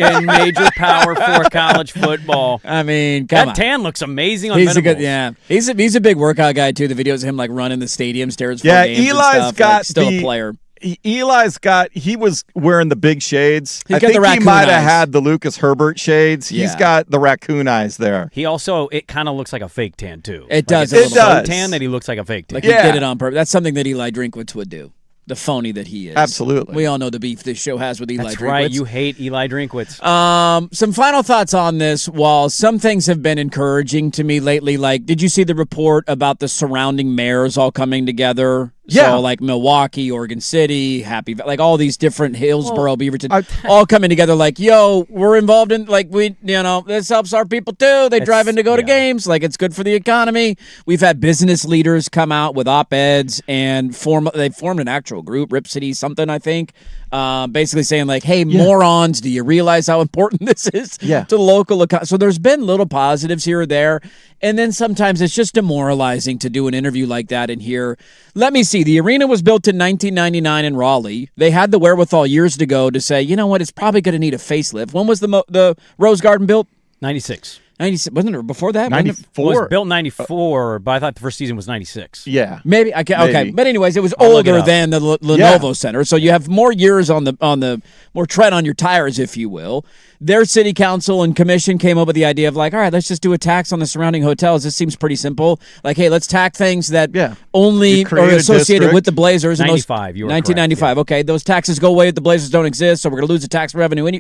in major Power 4 college football. I mean, come on. That tan looks amazing on Venables. He's a big workout guy, too. The videos of him, like, running the stadium, stairs for games Eli's and stuff. got like, still a player. He was wearing the big shades. He's I got think the raccoon he might eyes. have had the Lucas Herbert shades. Yeah. He's got the raccoon eyes there. He also, it kind of looks like a fake tan, too. It does. It's It does. so tan that he looks like a fake tan. Like, he did it on purpose. That's something that Eli Drinkwitz would do. The phony that he is. Absolutely. We all know the beef this show has with Eli That's Drinkwitz. right. You hate Eli Drinkwitz. Some final thoughts on this. While some things have been encouraging to me lately, like, did you see the report about the surrounding mayors all coming together? Yeah. So, like, Milwaukee, Oregon City, like, all these different Hillsborough, Beaverton, all coming together like, yo, we're involved in, like, this helps our people, too. They drive in to go to games. Like, it's good for the economy. We've had business leaders come out with op-eds and they formed an actual group, Rip City something, I think, basically saying, like, hey, morons, do you realize how important this is to the local economy? So there's been little positives here or there. And then sometimes it's just demoralizing to do an interview like that and hear, let me see, the arena was built in 1999 in Raleigh. They had the wherewithal years ago to say, you know what, it's probably going to need a facelift. When was the Rose Garden built? 96. 96. Wasn't it before that? 94. It was built in 94, but I thought the first season was 96. Yeah. Maybe. Okay. Maybe. But anyways, it was I'll look it older up. than the Lenovo Center. So you have more years on the more tread on your tires, if you will. Their city council and commission came up with the idea of like, all right, let's just do a tax on the surrounding hotels. This seems pretty simple. Like, hey, let's tax things that only are associated with the Blazers. 95, you were 1995. correct, Okay, those taxes go away if the Blazers don't exist, so we're going to lose the tax revenue.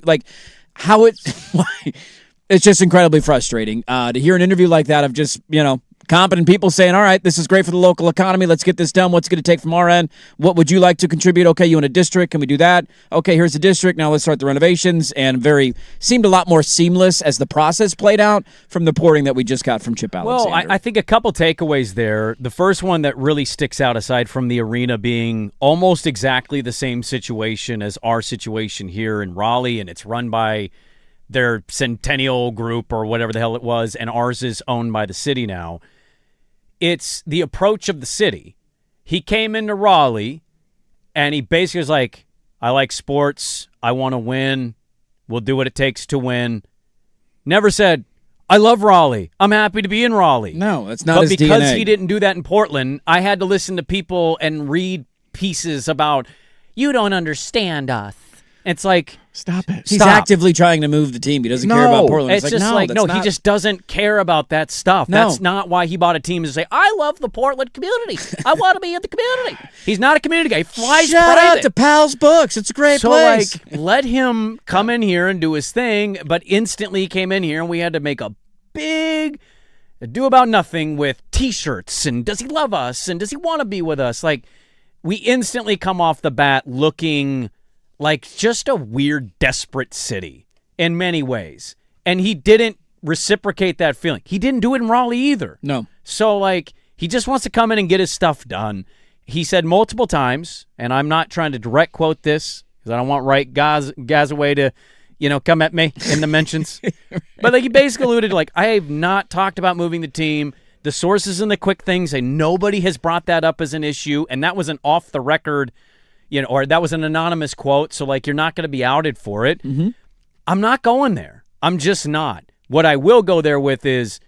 How it... It's just incredibly frustrating to hear an interview like that of just, competent people saying, all right, this is great for the local economy. Let's get this done. What's it going to take from our end? What would you like to contribute? Okay, you in a district. Can we do that? Okay, here's the district. Now let's start the renovations. And seemed a lot more seamless as the process played out from the reporting that we just got from Chip Alexander. Well, I think a couple takeaways there. The first one that really sticks out, aside from the arena being almost exactly the same situation as our situation here in Raleigh, and it's run by their Centennial Group or whatever the hell it was, and ours is owned by the city now. It's the approach of the city. He came into Raleigh, and he basically was like, I like sports. I want to win. We'll do what it takes to win. Never said, I love Raleigh. I'm happy to be in Raleigh. No, that's not his DNA. But because DNA. he didn't do that in Portland, I had to listen to people and read pieces about, you don't understand us. It's like, stop it. He's actively trying to move the team. He doesn't care about Portland. It's just he just doesn't care about that stuff. No. That's not why he bought a team to say, I love the Portland community. I want to be in the community. He's not a community guy. He flies Shout private. out to Pal's Books. It's a great place. Let him come in here and do his thing, but instantly he came in here and we had to make a big ado about nothing with T-shirts and does he love us and does he want to be with us? Like, we instantly come off the bat looking like just a weird, desperate city in many ways. And he didn't reciprocate that feeling. He didn't do it in Raleigh either. No. So, he just wants to come in and get his stuff done. He said multiple times, and I'm not trying to direct quote this because I don't want Gazaway to, come at me in the mentions. But he basically alluded to, I have not talked about moving the team. The sources and the quick things say nobody has brought that up as an issue, and that was an off-the-record or that was an anonymous quote, so, you're not going to be outed for it. Mm-hmm. I'm not going there. I'm just not. What I will go there with is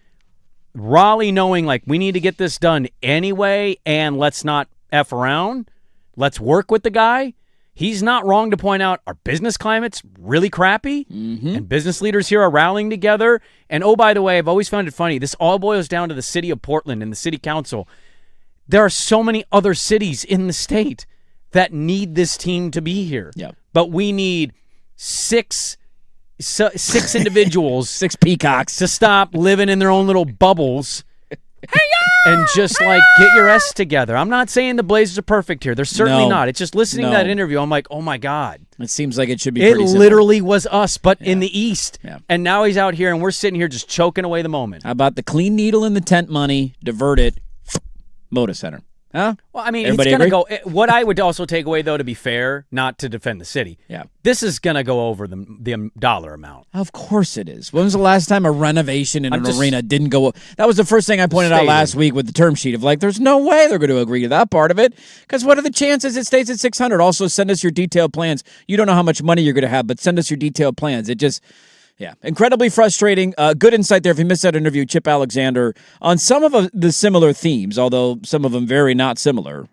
Raleigh knowing, we need to get this done anyway, and let's not F around. Let's work with the guy. He's not wrong to point out our business climate's really crappy, and business leaders here are rallying together. And, oh, by the way, I've always found it funny. This all boils down to the city of Portland and the city council. There are so many other cities in the state that need this team to be here. Yep. But we need six individuals, 6 peacocks, to stop living in their own little bubbles and just like get your S together. I'm not saying the Blazers are perfect here. They're certainly No. not. It's just listening to No. that interview, I'm like, oh my God. It seems like it should be It pretty simple. literally was us, but in the East. Yeah. And now he's out here, and we're sitting here just choking away the moment. How about the clean needle in the tent money, divert it, Moda Center. Huh? Well, I mean, Everybody it's going to agree? go. What I would also take away, though, to be fair, not to defend the city. Yeah. This is going to go over the dollar amount. Of course it is. When was the last time a renovation in I'm an just- arena didn't go? That was the first thing I pointed out Stating. last week with the term sheet of like, there's no way they're going to agree to that part of it. Because what are the chances it stays at 600? Also, send us your detailed plans. You don't know how much money you're going to have, but send us your detailed plans. It just, yeah, incredibly frustrating. Good insight there. If you missed that interview, Chip Alexander on some of the similar themes, although some of them very not similar.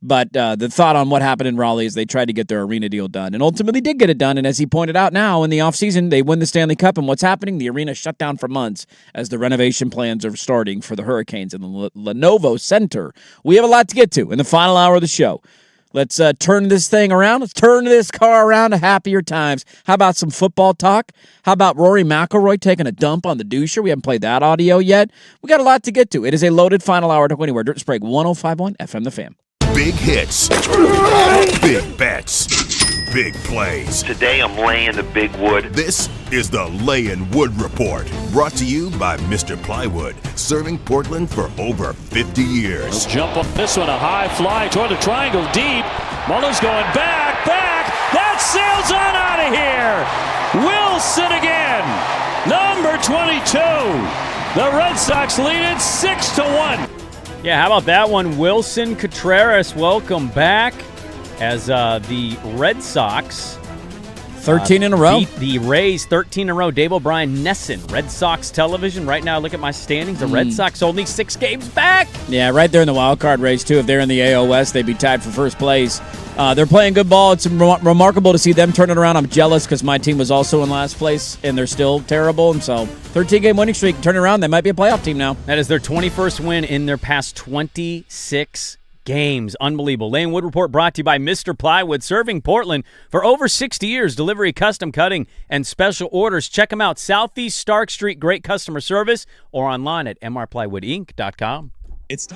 But the thought on what happened in Raleigh is they tried to get their arena deal done and ultimately did get it done. And as he pointed out now in the offseason, they win the Stanley Cup. And what's happening? The arena shut down for months as the renovation plans are starting for the Hurricanes in the Lenovo Center. We have a lot to get to in the final hour of the show. Let's turn this thing around. Let's turn this car around to happier times. How about some football talk? How about Rory McIlroy taking a dump on the doucher? We haven't played that audio yet. We got a lot to get to. It is a loaded final hour. Don't go anywhere. Dirt Sprague 105.1 FM The Fan. Big hits, big bets, big plays. Today I'm laying the big wood. This is the Layin' Wood Report, brought to you by Mr. Plywood, serving Portland for over 50 years. Jump on this one, a high fly toward the triangle deep. Mullen's going back. That sails on out of here. Wilson again, number 22. The Red Sox lead it 6-1. Yeah, how about that one? Wilson Contreras, welcome back as the Red Sox 13 in a row. beat the Rays 13 in a row. Dave O'Brien, Nesson, Red Sox television. Right now, look at my standings. The Red Sox only 6 games back. Yeah, right there in the wild card race, too. If they're in the AL West, they'd be tied for first place. They're playing good ball. It's remarkable to see them turn it around. I'm jealous because my team was also in last place, and they're still terrible. And so 13-game winning streak, turn it around. They might be a playoff team now. That is their 21st win in their past 26 games. Unbelievable. Lane Wood Report brought to you by Mr. Plywood, serving Portland for over 60 years. Delivery, custom cutting, and special orders. Check them out. Southeast Stark Street. Great customer service, or online at mrplywoodinc.com. It's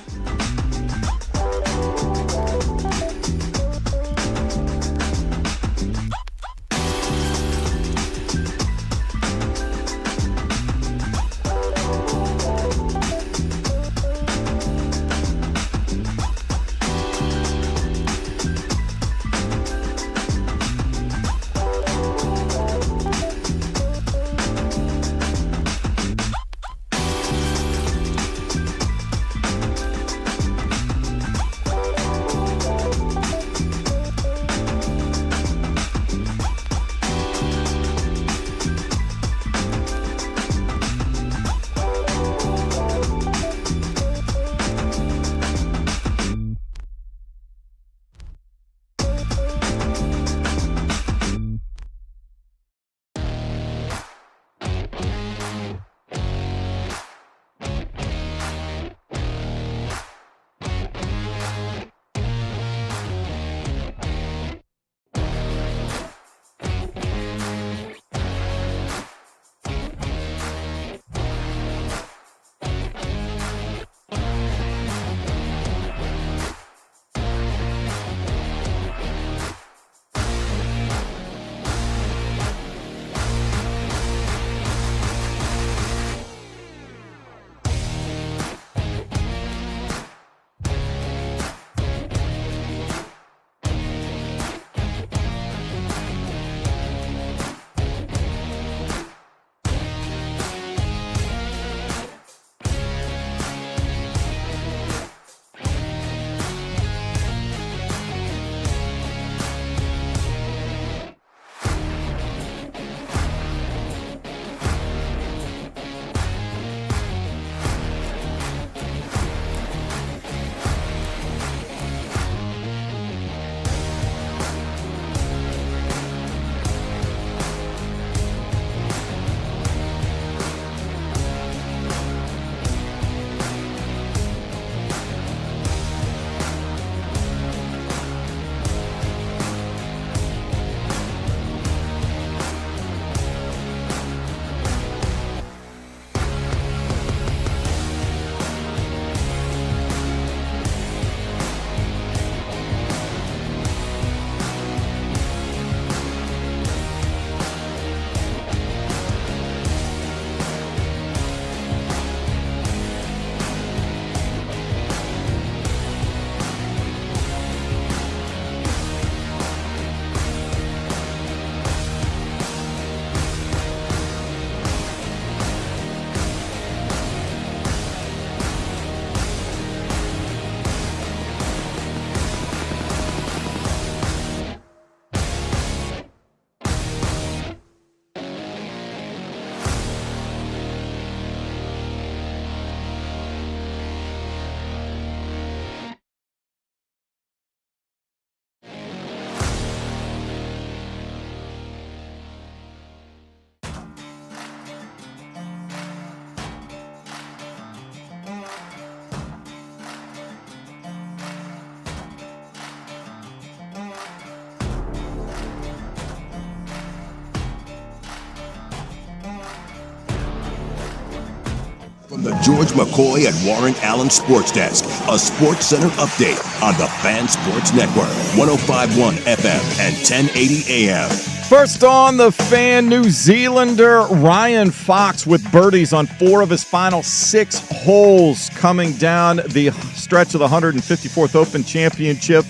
The George McCoy and Warren Allen Sports Desk, a Sports Center update on the Fan Sports Network, 105.1 FM and 1080 AM. First on the Fan, New Zealander Ryan Fox with birdies on 4 of his final 6 holes coming down the stretch of the 154th Open Championship.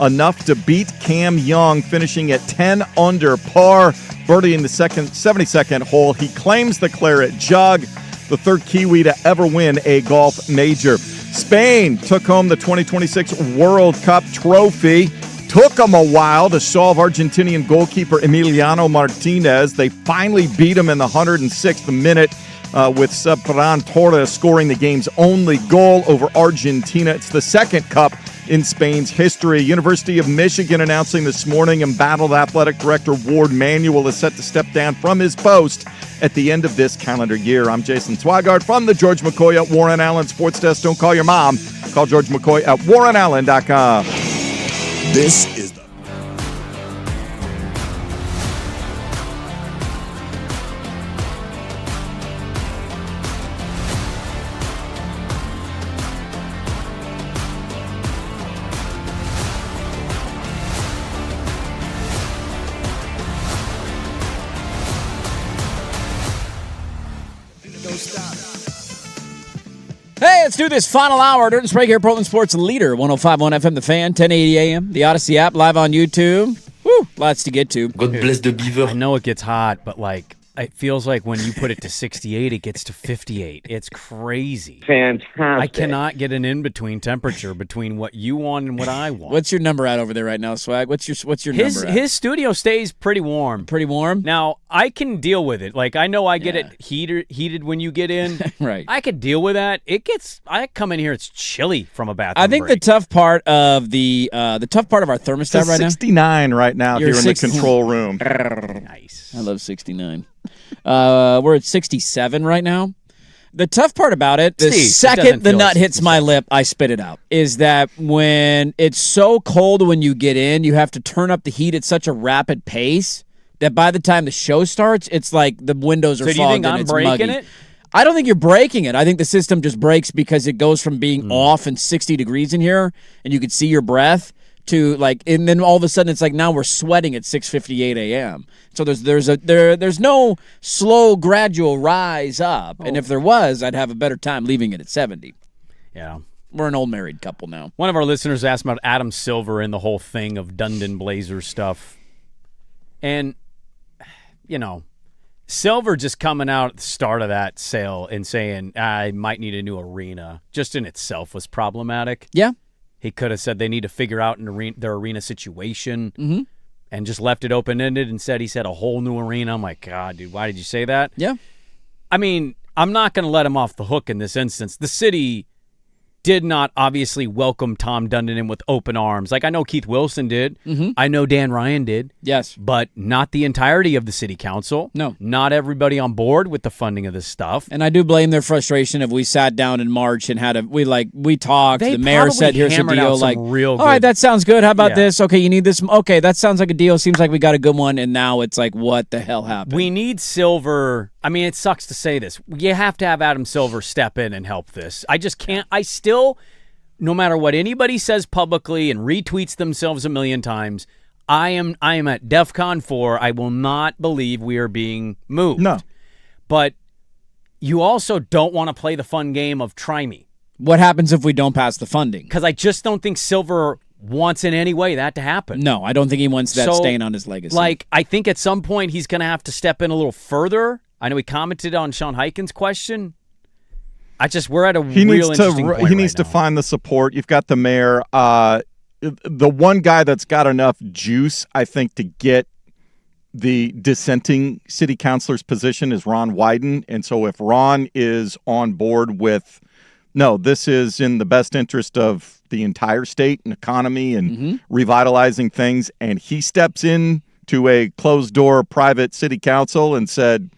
Enough to beat Cam Young, finishing at 10 under par, birdieing the 72nd hole. He claims the Claret Jug, the third Kiwi to ever win a golf major. Spain took home the 2026 World Cup trophy. Took them a while to solve Argentinian goalkeeper Emiliano Martinez. They finally beat him in the 106th minute with Ferran Torres scoring the game's only goal over Argentina. It's the second cup in Spain's history. University of Michigan announcing this morning embattled athletic director Ward Manuel is set to step down from his post at the end of this calendar year. I'm Jason Swigard from the George McCoy at Warren Allen Sports Desk. Don't call your mom. Call George McCoy at warrenallen.com. This is the Hey, let's do this final hour. Dirt and Sprague here, Portland Sports Leader, 105.1 FM, The Fan, 1080 AM, the Odyssey app, live on YouTube. Woo, lots to get to. God bless the beaver. I know it gets hot, but it feels like when you put it to 68, it gets to 58. It's crazy. Fantastic. I cannot get an in-between temperature between what you want and what I want. What's your number at over there right now, Swag? What's your number at? His studio stays pretty warm. Pretty warm? Now, I can deal with it. Like, I know I get it heated when you get in. Right. I could deal with that. I come in here, it's chilly from a bathroom I think break. the tough part of the tough part of our thermostat It's right now. 69 right now You're here in the control room. Nice. I love 69. We're at 67 right now. The tough part about it, the second the nut hits my lip, I spit it out, is that when it's so cold when you get in, you have to turn up the heat at such a rapid pace that by the time the show starts, it's like the windows are So do you fogged think and I'm it's breaking muggy. it? I don't think you're breaking it. I think the system just breaks because it goes from being off and 60 degrees in here, and you can see your breath, to and then all of a sudden it's like now we're sweating at 6:58 a.m. So there's no slow gradual rise up, and if there was, I'd have a better time leaving it at 70. Yeah. We're an old married couple now. One of our listeners asked about Adam Silver and the whole thing of Dundon Blazers stuff. And, Silver just coming out at the start of that sale and saying, I might need a new arena, just in itself was problematic. Yeah. He could have said they need to figure out their arena situation and just left it open-ended. Instead, he said a whole new arena. I'm like, God, dude, why did you say that? Yeah. I mean, I'm not going to let him off the hook in this instance. The city did not obviously welcome Tom Dundon in with open arms. Like, I know Keith Wilson did. I know Dan Ryan did. Yes. But not the entirety of the city council. No. Not everybody on board with the funding of this stuff. And I do blame their frustration if we sat down in March and we talked. They the mayor said, here's the hammered deal. out some real all right, good- that sounds good. How about Yeah. this? Okay, you need this. Okay, that sounds like a deal. Seems like we got a good one. And now it's like, what the hell happened? We need Silver. I mean, it sucks to say this. You have to have Adam Silver step in and help this. I just can't. I still, no matter what anybody says publicly and retweets themselves a million times, I am at DEFCON 4. I will not believe we are being moved. No. But you also don't want to play the fun game of try me. What happens if we don't pass the funding? Because I just don't think Silver wants in any way that to happen. No, I don't think he wants that So, stain on his legacy. Like, I think at some point he's going to have to step in a little further. I know he commented on Sean Hyken's question. We're at a real interesting point He needs to find the support. You've got the mayor. The one guy that's got enough juice, I think, to get the dissenting city councilor's position is Ron Wyden. And so if Ron is on board with, no, this is in the best interest of the entire state and economy and revitalizing things, and he steps in to a closed-door private city council and said,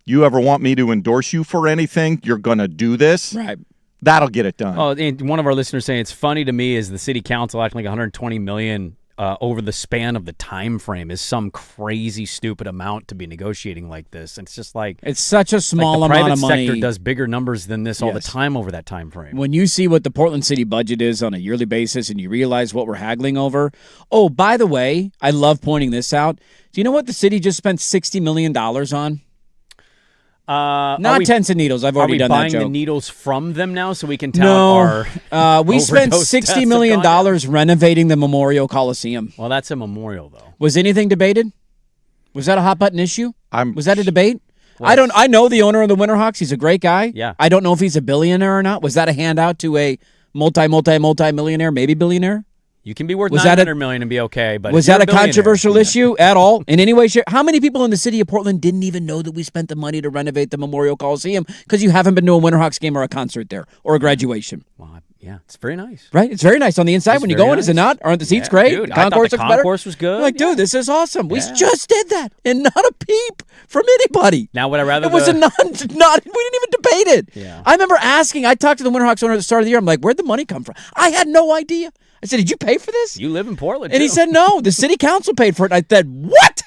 you ever want me to endorse you for anything, you're going to do this. Right. That'll get it done. Oh, and one of our listeners saying it's funny to me is the city council acting like $120 million over the span of the time frame is some crazy, stupid amount to be negotiating like this. And it's just like it's such a small like the amount of money. Private sector does bigger numbers than this all the time over that time frame. When you see what the Portland City budget is on a yearly basis and you realize what we're haggling over. Oh, by the way, I love pointing this out. Do you know what the city just spent $60 million on? Not tents and needles. I've already done that joke. Are we buying the needles from them now so we can tout our we spent $60 million renovating the Memorial Coliseum. Well, that's a memorial, though. Was anything debated? Was that a hot button issue? Was that a debate? Well, I know the owner of the Winterhawks. He's a great guy. Yeah. I don't know if he's a billionaire or not. Was that a handout to a multi-millionaire, maybe billionaire? You can be worth $900 million and be okay, but was that a controversial issue at all in any way? How many people in the city of Portland didn't even know that we spent the money to renovate the Memorial Coliseum because you haven't been to a Winterhawks game or a concert there or a graduation? Well, yeah, it's very nice. Right? It's very nice on the inside when you go in, is it not? Aren't the seats great? Dude, the concourse I thought the concourse was good. You're like, dude, this is awesome. We just did that, and not a peep from anybody. Now, would I rather? It was we didn't even debate it. Yeah. I remember asking. I talked to the Winterhawks owner at the start of the year. I'm like, where'd the money come from? I had no idea. I said, did you pay for this? You live in Portland, and he said, no, the city council paid for it. I said, what?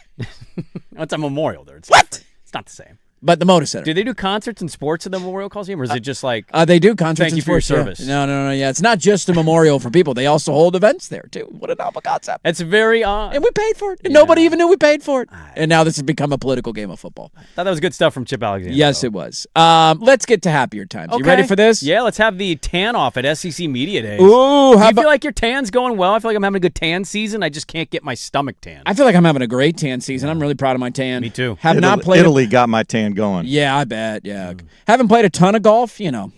It's a memorial there. It's what? Different. It's not the same. But the Moda Center. Do they do concerts and sports at the Memorial Coliseum, or is it just like they do concerts thank you and sports, for your service? Yeah. No. Yeah, it's not just a memorial for people. They also hold events there too. What a novel concept! It's very odd, and we paid for it. And nobody even knew we paid for it. And now this has become a political game of football. I thought that was good stuff from Chip Alexander. Yes, it was. Let's get to happier times. Okay. You ready for this? Yeah, let's have the tan off at SEC Media Days. Ooh, do you feel like your tan's going well? I feel like I'm having a good tan season. I just can't get my stomach tan. I feel like I'm having a great tan season. I'm really proud of my tan. Me too. Not played. Italy got my tan going. Yeah, I bet. Yeah. Haven't played a ton of golf, you know.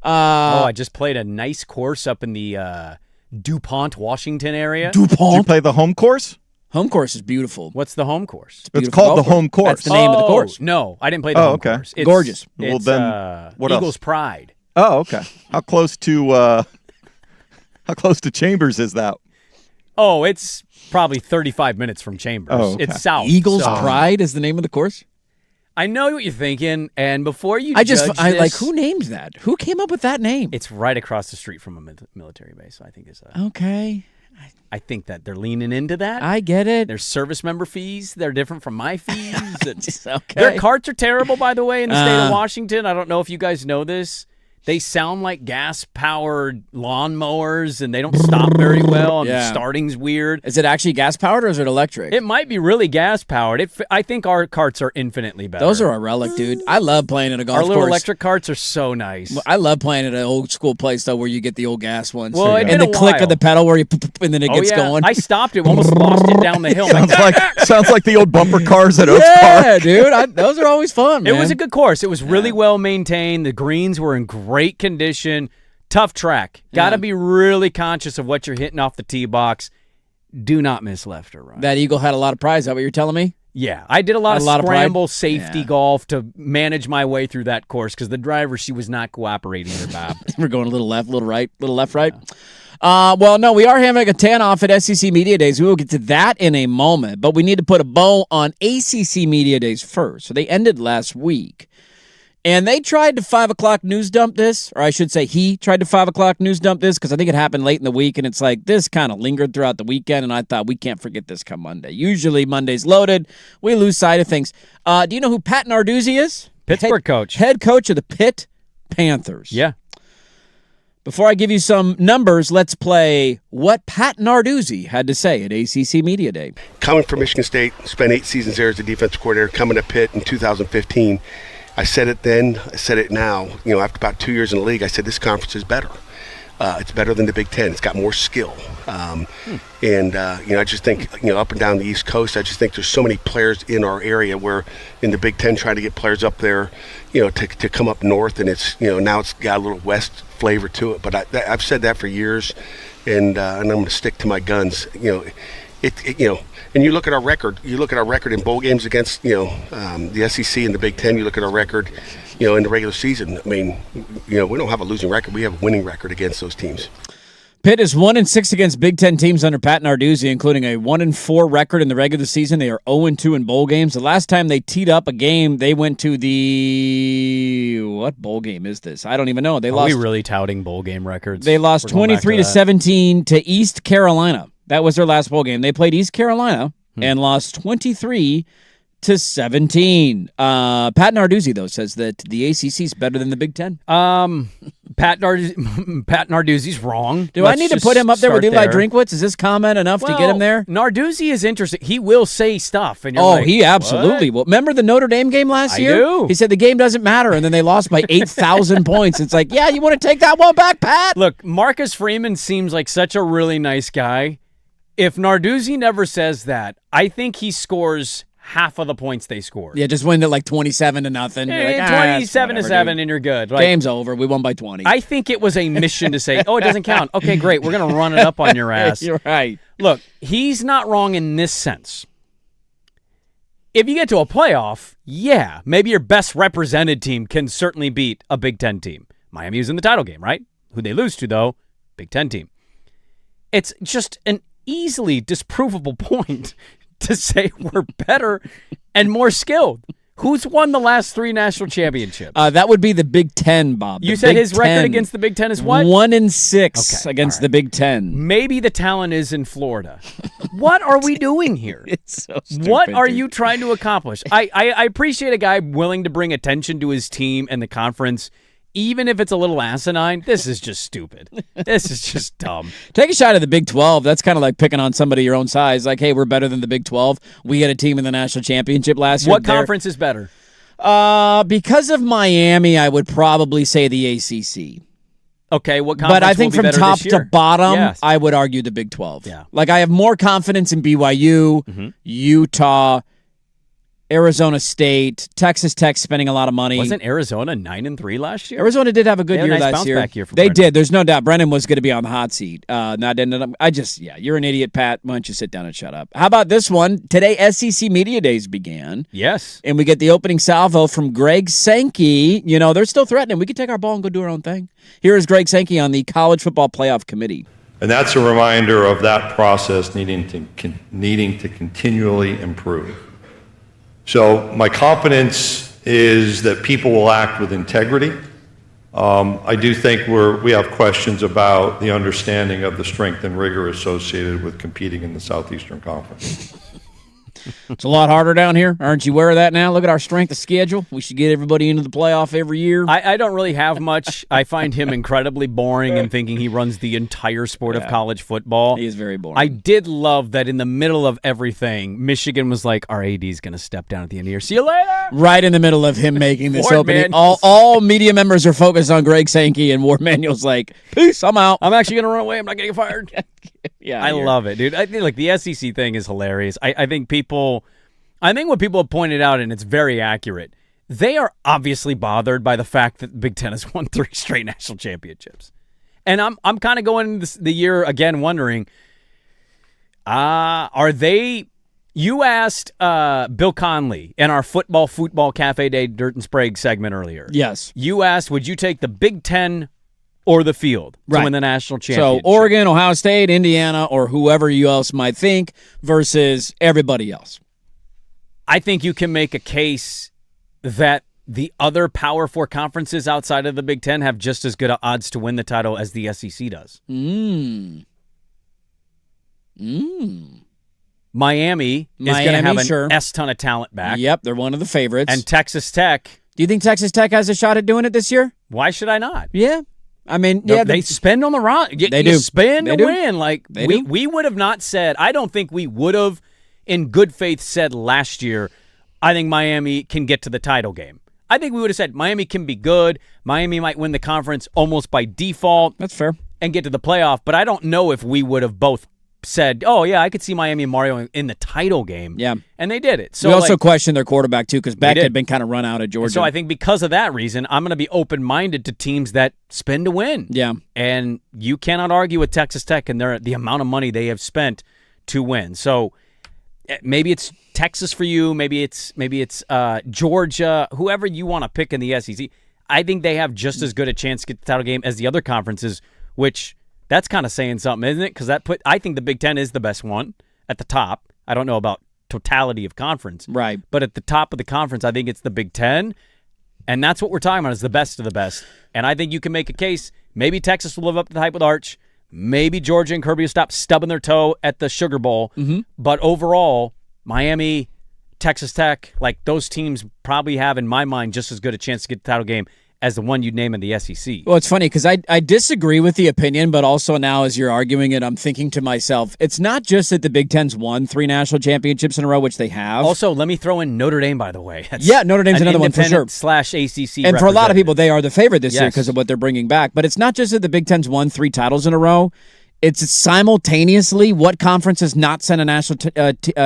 I just played a nice course up in the DuPont, Washington area. Did you play the home course? Home course is beautiful. What's the home course? It's called the home course. That's the name of the course. No, I didn't play the home course. It's gorgeous. Well, it's, then what Eagles else? Pride. Oh, okay. How close to Chambers is that? Oh, it's probably 35 minutes from Chambers. Oh, okay. It's south. Eagles Pride is the name of the course? I know what you're thinking, and before you who named that? Who came up with that name? It's right across the street from a military base, so I think it's okay. I think that they're leaning into that. I get it. Their service member fees, they're different from my fees. Okay. Their carts are terrible, by the way, in the state of Washington. I don't know if you guys know this. They sound like gas-powered lawnmowers, and they don't stop very well, and the starting's weird. Is it actually gas-powered, or is it electric? It might be really gas-powered. I think our carts are infinitely better. Those are a relic, dude. I love playing at a golf course. Our little electric carts are so nice. I love playing at an old-school place, though, where you get the old gas ones. Well, and the click of the pedal where you and then it gets going. I stopped it. Almost lost it down the hill. Sounds like the old bumper cars at Oaks Park. Yeah, dude. Those are always fun, man. It was a good course. It was really well maintained. The greens were in great condition. Tough track. Got to be really conscious of what you're hitting off the tee box. Do not miss left or right. That eagle had a lot of pride. Is that what you're telling me? Yeah. I did a lot of scramble safety golf to manage my way through that course because the driver, she was not cooperating there, Bob. We're going a little left, little right, little left, right. Well, no, we are having a tan off at SEC Media Days. We will get to that in a moment, but we need to put a bow on ACC Media Days first. So they ended last week. And they tried to 5 o'clock news dump this, or I should say he tried to 5 o'clock news dump this because I think it happened late in the week, and it's like this kind of lingered throughout the weekend, and I thought we can't forget this come Monday. Usually Monday's loaded. We lose sight of things. Do you know who Pat Narduzzi is? Pittsburgh coach. Head coach of the Pitt Panthers. Yeah. Before I give you some numbers, let's play what Pat Narduzzi had to say at ACC Media Day. Coming from Michigan State, spent 8 seasons there as a defensive coordinator, coming to Pitt in 2015. I said it then, I said it now. You know, after about 2 years in the league, I said this conference is better. It's better than the Big Ten. It's got more skill. I just think, up and down the East Coast, I just think there's so many players in our area where in the Big Ten trying to get players up there, to come up north, and it's, now it's got a little West flavor to it. But I've said that for years, and I'm going to stick to my guns. And you look at our record. You look at our record in bowl games against the SEC and the Big Ten. You look at our record, in the regular season. I mean, we don't have a losing record. We have a winning record against those teams. Pitt is 1-6 against Big Ten teams under Pat Narduzzi, including a 1-4 record in the regular season. They are 0-2 in bowl games. The last time they teed up a game, they went to what bowl game is this? I don't even know. Are we really touting bowl game records? They lost 23-17 to East Carolina. That was their last bowl game. They played East Carolina and lost 23-17. Pat Narduzzi, though, says that the ACC is better than the Big Ten. Pat Narduzzi's wrong. Do I need to put him up there with Eli Drinkwitz? Is this comment enough to get him there? Narduzzi is interesting. He will say stuff. And he absolutely will. Remember the Notre Dame game last year? I do. He said the game doesn't matter, and then they lost by 8,000 points. It's like, yeah, you want to take that one back, Pat? Look, Marcus Freeman seems like such a really nice guy. If Narduzzi never says that, I think he scores half of the points they scored. Yeah, just win it like 27-0. You're like, 27-7, and you're good. Like, game's over. We won by 20. I think it was a mission to say, it doesn't count. Okay, great. We're going to run it up on your ass. You're right. Look, he's not wrong in this sense. If you get to a playoff, yeah, maybe your best represented team can certainly beat a Big Ten team. Miami was in the title game, right? Who they lose to, though, Big Ten team. It's just an easily disprovable point to say we're better and more skilled. Who's won the last 3 national championships? That would be the Big Ten, Bob. You said his record against the Big Ten is what? 1-6 against the Big Ten. Maybe the talent is in Florida. What are we doing here? It's so stupid. What are you trying to accomplish? I appreciate a guy willing to bring attention to his team and the conference, even if it's a little asinine. This is just stupid. This is just dumb. Take a shot at the Big 12. That's kind of like picking on somebody your own size. Like, hey, we're better than the Big 12. We had a team in the national championship last year. What conference is better? Because of Miami, I would probably say the ACC. Okay, what conference But I think will be from better top this year? to bottom, Yes. I would argue the Big 12. Yeah. Like, I have more confidence in BYU, Utah, Arizona State, Texas Tech spending a lot of money. Wasn't Arizona 9-3 last year? Arizona did have a good They had year a nice last bounce year. back year for They Brennan. did. There's no doubt. Brennan was going to be on the hot seat. That ended up. You're an idiot, Pat. Why don't you sit down and shut up? How about this one? Today, SEC Media Days began. Yes. And we get the opening salvo from Greg Sankey. You know, they're still threatening. We could take our ball and go do our own thing. Here is Greg Sankey on the College Football Playoff Committee. And that's a reminder of that process needing to continually improve. So my confidence is that people will act with integrity. I do think we have questions about the understanding of the strength and rigor associated with competing in the Southeastern Conference. It's a lot harder down here. Aren't you aware of that now? Look at our strength of schedule. We should get everybody into the playoff every year. I don't really have much. I find him incredibly boring and thinking he runs the entire sport of college football. He is very boring. I did love that in the middle of everything, Michigan was like, our AD is going to step down at the end of the year. See you later. Right in the middle of him making this Ward opening. Manuel's- All media members are focused on Greg Sankey, and Ward Manuel's like, peace, I'm out. I'm actually going to run away. I'm not getting fired. Yeah, I love it, dude. I think like the SEC thing is hilarious. I think what people have pointed out, and it's very accurate, they are obviously bothered by the fact that Big Ten has won 3 straight national championships. And I'm kind of going into the year again wondering, are they... You asked Bill Conley in our Football Cafe Day Dirt and Sprague segment earlier. Yes. You asked, would you take the Big Ten or the field to win the national championship? So Oregon, Ohio State, Indiana, or whoever you else might think versus everybody else. I think you can make a case that the other Power 4 conferences outside of the Big Ten have just as good odds to win the title as the SEC does. Miami is going to have an S-ton of talent back. Yep, they're one of the favorites. And Texas Tech. Do you think Texas Tech has a shot at doing it this year? Why should I not? Yeah. I mean, they spend on the run. They you do. spend They to do. win. Like They do. we would have not said. I don't think we would have, in good faith, said last year, I think Miami can get to the title game. I think we would have said Miami can be good. Miami might win the conference almost by default. That's fair. And get to the playoff. But I don't know if we would have both said, oh, yeah, I could see Miami and Mario in the title game. Yeah. And they did it. So we also questioned their quarterback, too, because Beck did. had been kind of run out of Georgia. And so I think because of that reason, I'm going to be open-minded to teams that spend to win. Yeah. And you cannot argue with Texas Tech and the amount of money they have spent to win. So maybe it's Texas for you. Maybe it's Georgia, whoever you want to pick in the SEC. I think they have just as good a chance to get the title game as the other conferences, which that's kind of saying something, isn't it? Because I think the Big Ten is the best one at the top. I don't know about totality of conference. Right. But at the top of the conference, I think it's the Big Ten. And that's what we're talking about is the best of the best. And I think you can make a case. Maybe Texas will live up to the hype with Arch. maybe Georgia and Kirby will stop stubbing their toe at the Sugar Bowl. Mm-hmm. But overall, Miami, Texas Tech, like those teams probably have, in my mind, just as good a chance to get the title game as the one you'd name in the SEC. Well, it's funny because I disagree with the opinion, but also now as you're arguing it, I'm thinking to myself, it's not just that the Big Ten's won 3 national championships in a row, which they have. Also, let me throw in Notre Dame, by the way. Notre Dame's another one for sure. /ACC And for a lot of people, they are the favorite this year because of what they're bringing back. But it's not just that the Big Ten's won 3 titles in a row. It's simultaneously what conference has not sent a national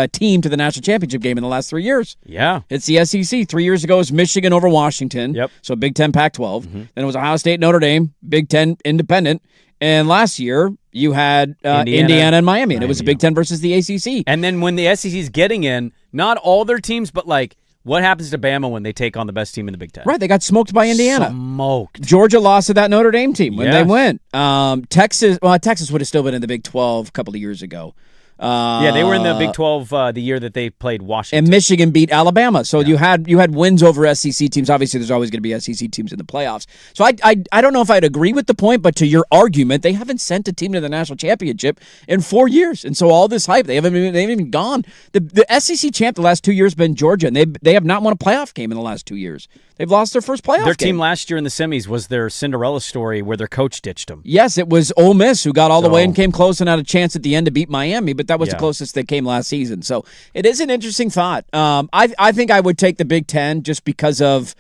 team to the national championship game in the last 3 years. Yeah. It's the SEC. 3 years ago, it was Michigan over Washington. Yep. So Big Ten, Pac-12. Then it was Ohio State, Notre Dame, Big Ten, Independent. And last year, you had Indiana and Miami. And it was the Big Ten versus the ACC. And then when the SEC's getting in, not all their teams, but like, what happens to Bama when they take on the best team in the Big Ten? Right, they got smoked by Indiana. Smoked. Georgia lost to that Notre Dame team when they went. Texas would have still been in the Big 12 a couple of years ago. Yeah, they were in the Big 12 the year that they played Washington. And Michigan beat Alabama. So you had wins over SEC teams. Obviously, there's always going to be SEC teams in the playoffs. So I don't know if I'd agree with the point, but to your argument, they haven't sent a team to the national championship in 4 years. And so all this hype, they haven't even gone. The SEC champ the last 2 years has been Georgia, and they have not won a playoff game in the last 2 years. They've lost their first playoff game. Their team last year in the semis was their Cinderella story where their coach ditched them. Yes, it was Ole Miss who got all the way and came close and had a chance at the end to beat Miami, but that was the closest they came last season. So it is an interesting thought. I think I would take the Big Ten just because of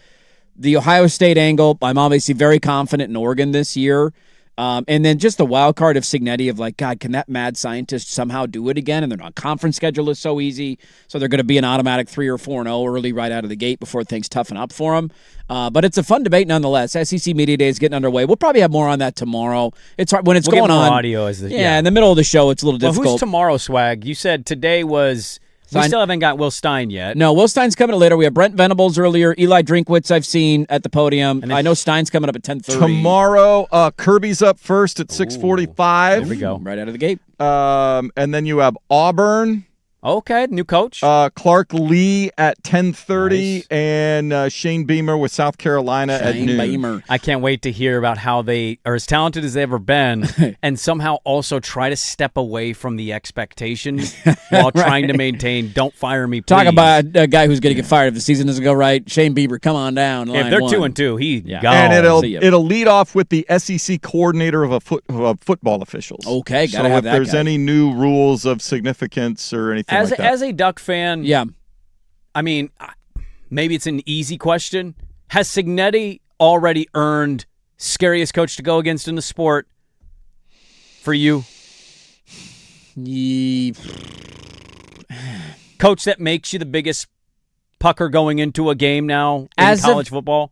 the Ohio State angle. I'm obviously very confident in Oregon this year. And then just the wild card of Cignetti of like, God, can that mad scientist somehow do it again? And their non-conference schedule is so easy. So they're going to be an automatic 3 or 4-0 early right out of the gate before things toughen up for them. But it's a fun debate nonetheless. SEC Media Day is getting underway. We'll probably have more on that tomorrow. It's hard when it's we'll going get more on. Audio as in the middle of the show, it's a little difficult. Who's tomorrow, Swag? You said today was... We still haven't got Will Stein yet. No, Will Stein's coming up later. We have Brent Venables earlier. Eli Drinkwitz I've seen at the podium. I know Stein's coming up at 10:30. Tomorrow, Kirby's up first at 6:45. There we go. Right out of the gate. And then you have Auburn. Okay, new coach. Clark Lee at 10:30, and Shane Beamer with South Carolina at noon. Beamer. I can't wait to hear about how they are as talented as they've ever been and somehow also try to step away from the expectation while trying to maintain, don't fire me, please. Talk about a guy who's going to get fired if the season doesn't go right. Shane Beamer, come on down. If they're 2-2, he gone. And it'll lead off with the SEC coordinator of football officials. Okay, got to have that guy. If there's any new rules of significance or anything like that. As a Duck fan, I mean, maybe it's an easy question. Has Cignetti already earned scariest coach to go against in the sport for you? Coach that makes you the biggest pucker going into a game now in college football?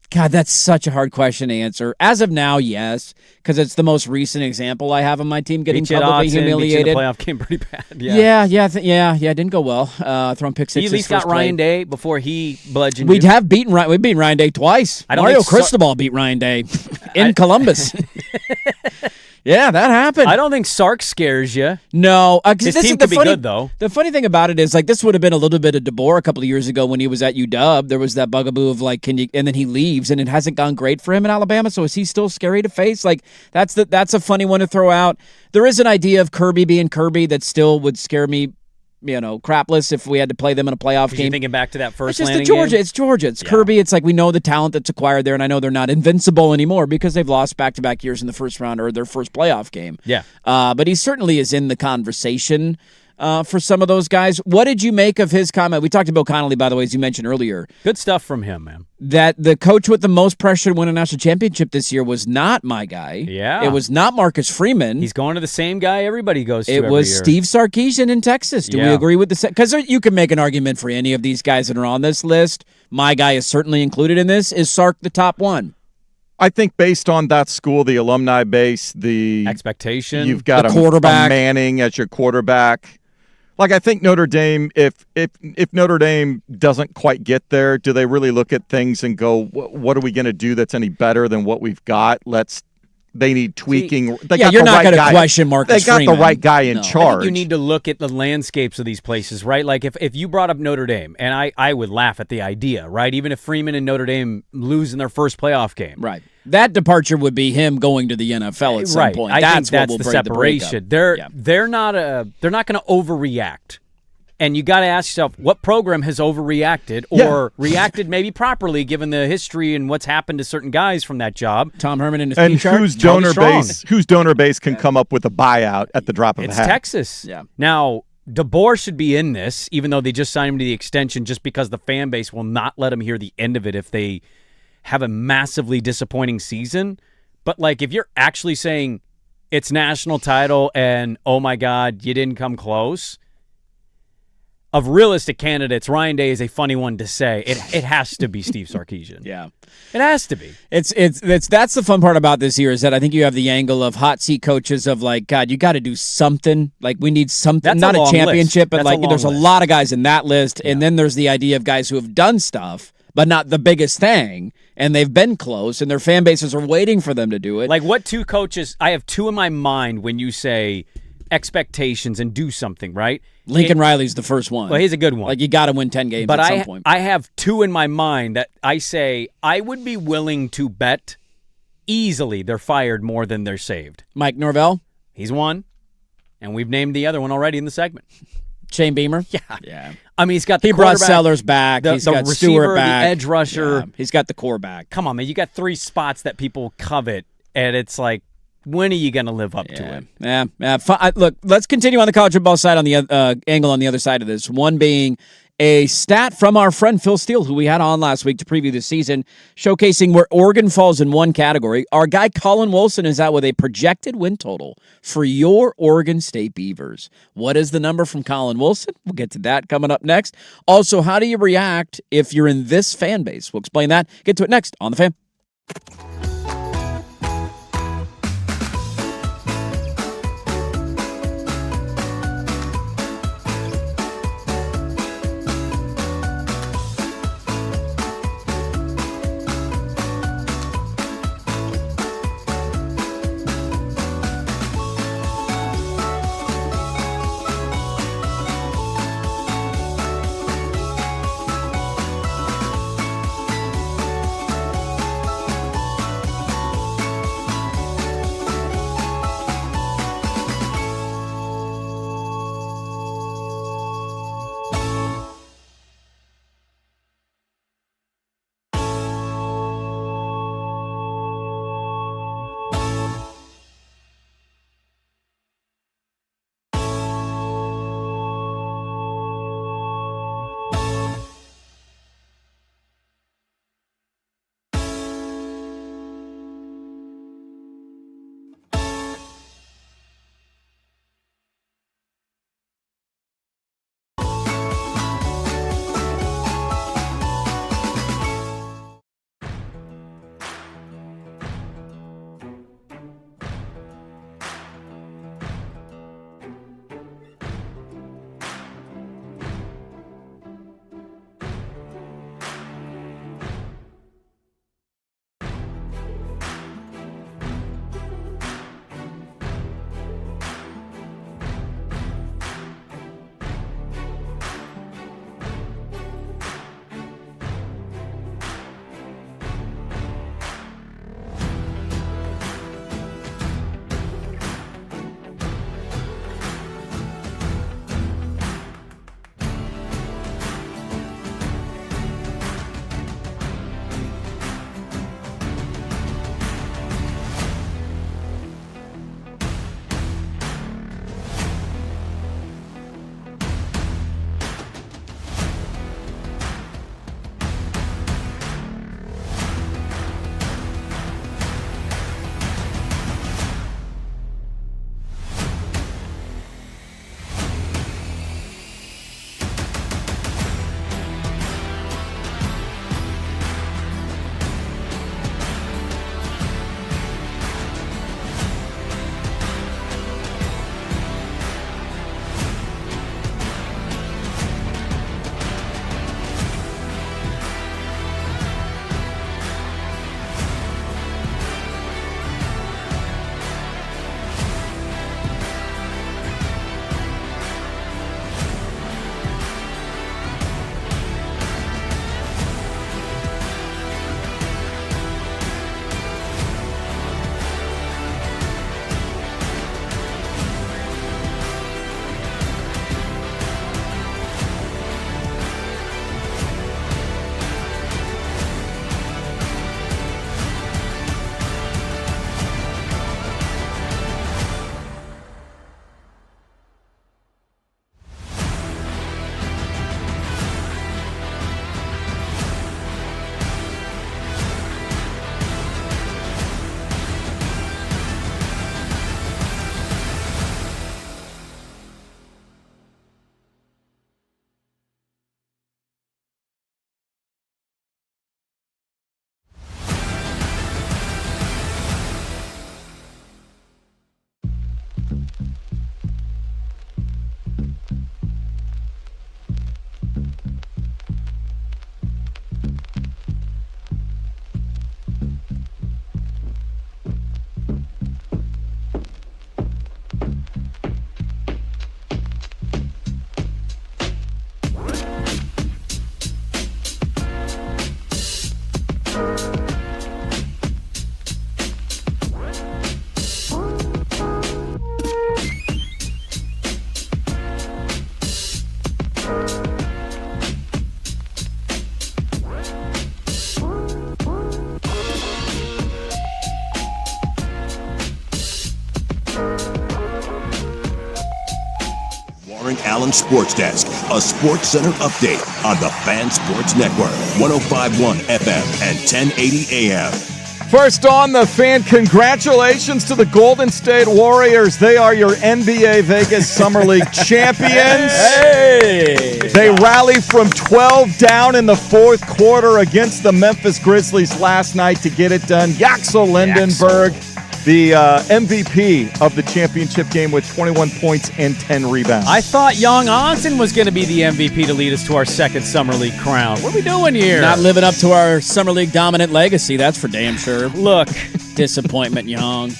God, that's such a hard question to answer. As of now, yes, because it's the most recent example I have of my team getting publicly humiliated. Beat you in the playoff game pretty bad. Yeah, it didn't go well. Throwing pick six. You at least got Ryan Day before he bludgeoned We've you. beaten Ryan Day twice. Mario Cristobal beat Ryan Day in Columbus. Yeah, that happened. I don't think Sark scares you. No. His team could be good, though. The funny thing about it is, like, this would have been a little bit of DeBoer a couple of years ago when he was at UW. There was that bugaboo of, like, and then he leaves, and it hasn't gone great for him in Alabama, so is he still scary to face? Like, that's a funny one to throw out. There is an idea of Kirby being Kirby that still would scare me, crapless if we had to play them in a playoff game. You're thinking back to that first It's just landing Georgia. game? It's Georgia. It's Kirby. It's like we know the talent that's acquired there, and I know they're not invincible anymore because they've lost back-to-back years in the first round or their first playoff game. Yeah. But he certainly is in the conversation for some of those guys. What did you make of his comment? We talked to Bill Connolly, by the way, as you mentioned earlier. Good stuff from him, man. That the coach with the most pressure to win a national championship this year was not my guy. Yeah. It was not Marcus Freeman. He's going to the same guy everybody goes to It every was year. Steve Sarkisian in Texas. Do we agree with the... Because you can make an argument for any of these guys that are on this list. My guy is certainly included in this. Is Sark the top one? I think based on that school, the alumni base, the expectation, you've got the quarterback. a Manning as your quarterback. Like, I think Notre Dame, if Notre Dame doesn't quite get there, do they really look at things and go, what are we going to do that's any better than what we've got? Let's they need tweaking. They yeah, got you're the not right going to guy. question Marcus They got Freeman. the right guy in I charge. think you need to look at the landscapes of these places, right? Like if you brought up Notre Dame, and I would laugh at the idea, right? Even if Freeman and Notre Dame lose in their first playoff game. Right. That departure would be him going to the NFL at some point. I That's think what will the break separation. the breakup. They're not going to overreact. And you got to ask yourself, what program has overreacted or reacted maybe properly given the history and what's happened to certain guys from that job? Tom Herman and his and P-chart? whose donor base can come up with a buyout at the drop of a hat? It's Texas. Yeah. Now, DeBoer should be in this, even though they just signed him to the extension, just because the fan base will not let him hear the end of it if they have a massively disappointing season. But like, if you're actually saying it's national title and oh my God, you didn't come close. Of realistic candidates, Ryan Day is a funny one to say. It has to be Steve Sarkisian. Yeah. It has to be. It's that's the fun part about this year is that I think you have the angle of hot seat coaches of like, God, you got to do something. Like we need something, That's not a a long championship, list. but That's like a long there's a list. lot of guys in that list. And then there's the idea of guys who have done stuff, but not the biggest thing. And they've been close and their fan bases are waiting for them to do it. Like what two coaches, I have two in my mind when you say expectations and do something, right? Lincoln Riley's the first one. Well, he's a good one. Like you got to win 10 games But at some point. I have two in my mind that I say I would be willing to bet easily they're fired more than they're saved. Mike Norvell? He's one. And we've named the other one already in the segment. Shane Beamer? Yeah. I mean, he's got the He brought quarterback, Sellers back. the He's got receiver, Stewart back. the edge rusher. Yeah, he's got the core back. Come on, man. You got three spots that people covet, and it's like, when are you going to live up to it? Yeah. Look, let's continue on the college football side on the angle on the other side of this. One being a stat from our friend Phil Steele, who we had on last week to preview the season, showcasing where Oregon falls in one category. Our guy Colin Wilson is out with a projected win total for your Oregon State Beavers. What is the number from Colin Wilson? We'll get to that coming up next. Also, how do you react if you're in this fan base? We'll explain that. Get to it next on The Fan. Warring Allen Sports Desk, a Sports Center update on the Fan Sports Network, 105.1 FM and 1080 AM. First on the Fan, congratulations to the Golden State Warriors. They are your NBA Vegas Summer League champions. Hey! They rallied from 12 down in the fourth quarter against the Memphis Grizzlies last night to get it done. Yaxel Lindenberg, the MVP of the championship game with 21 points and 10 rebounds. I thought Young Onsen was going to be the MVP to lead us to our second Summer League crown. What are we doing here? Not living up to our Summer League dominant legacy, that's for damn sure. Look. Disappointment, Young.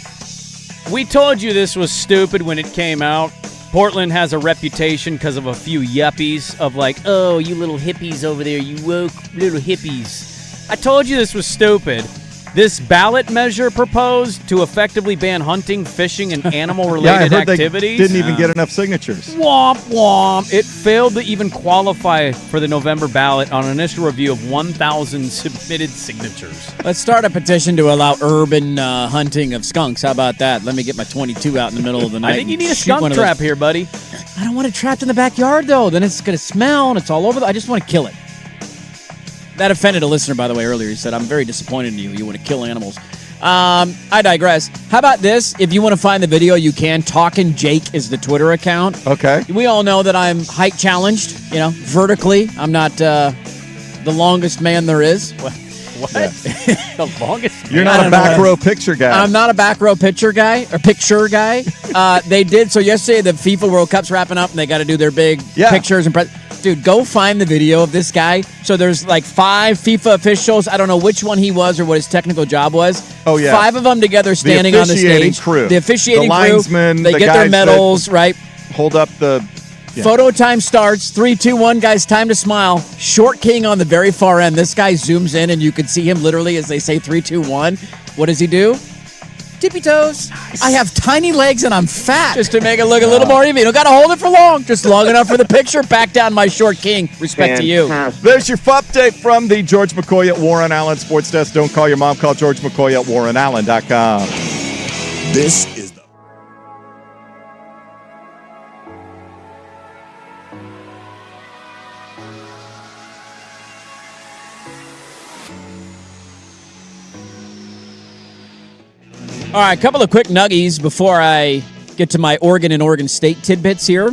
We told you this was stupid when it came out. Portland has a reputation because of a few yuppies of like, oh, you little hippies over there, you woke little hippies. I told you this was stupid. This ballot measure proposed to effectively ban hunting, fishing, and animal-related activities. They didn't even get enough signatures. Womp, womp. It failed to even qualify for the November ballot on an initial review of 1,000 submitted signatures. Let's start a petition to allow urban hunting of skunks. How about that? Let me get my 22 out in the middle of the night. I think you need a skunk trap here, buddy. I don't want it trapped in the backyard, though. Then it's going to smell, and it's all over. I just want to kill it. That offended a listener, by the way, earlier. He said, I'm very disappointed in you. You want to kill animals. I digress. How about this? If you want to find the video, you can. Talkin' Jake is the Twitter account. Okay. We all know that I'm height challenged, vertically. I'm not the longest man there is. What? Yeah. The longest man? You're not a back row picture guy. I'm not a back row picture guy. They did. So yesterday, the FIFA World Cup's wrapping up, and they got to do their big pictures and dude, go find the video of this guy. So there's like 5 FIFA officials. I don't know which one he was or what his technical job was. Oh, yeah. 5 of them together standing on the stage. The officiating crew. The linesmen. They get their medals, right? Hold up the... Yeah. Photo time starts. 3, 2, 1, guys, time to smile. Short King on the very far end. This guy zooms in, and you can see him literally as they say 3, 2, 1. What does he do? Tippy toes. Nice. I have tiny legs and I'm fat. Just to make it look a little more even. You don't got to hold it for long. Just long enough for the picture. Back down, my Short King. Respect to you. There's your update from the George McCoy at Warren Allen Sports Desk. Don't call your mom. Call George McCoy at warrenallen.com. This is the... All right, a couple of quick nuggies before I get to my Oregon and Oregon State tidbits here.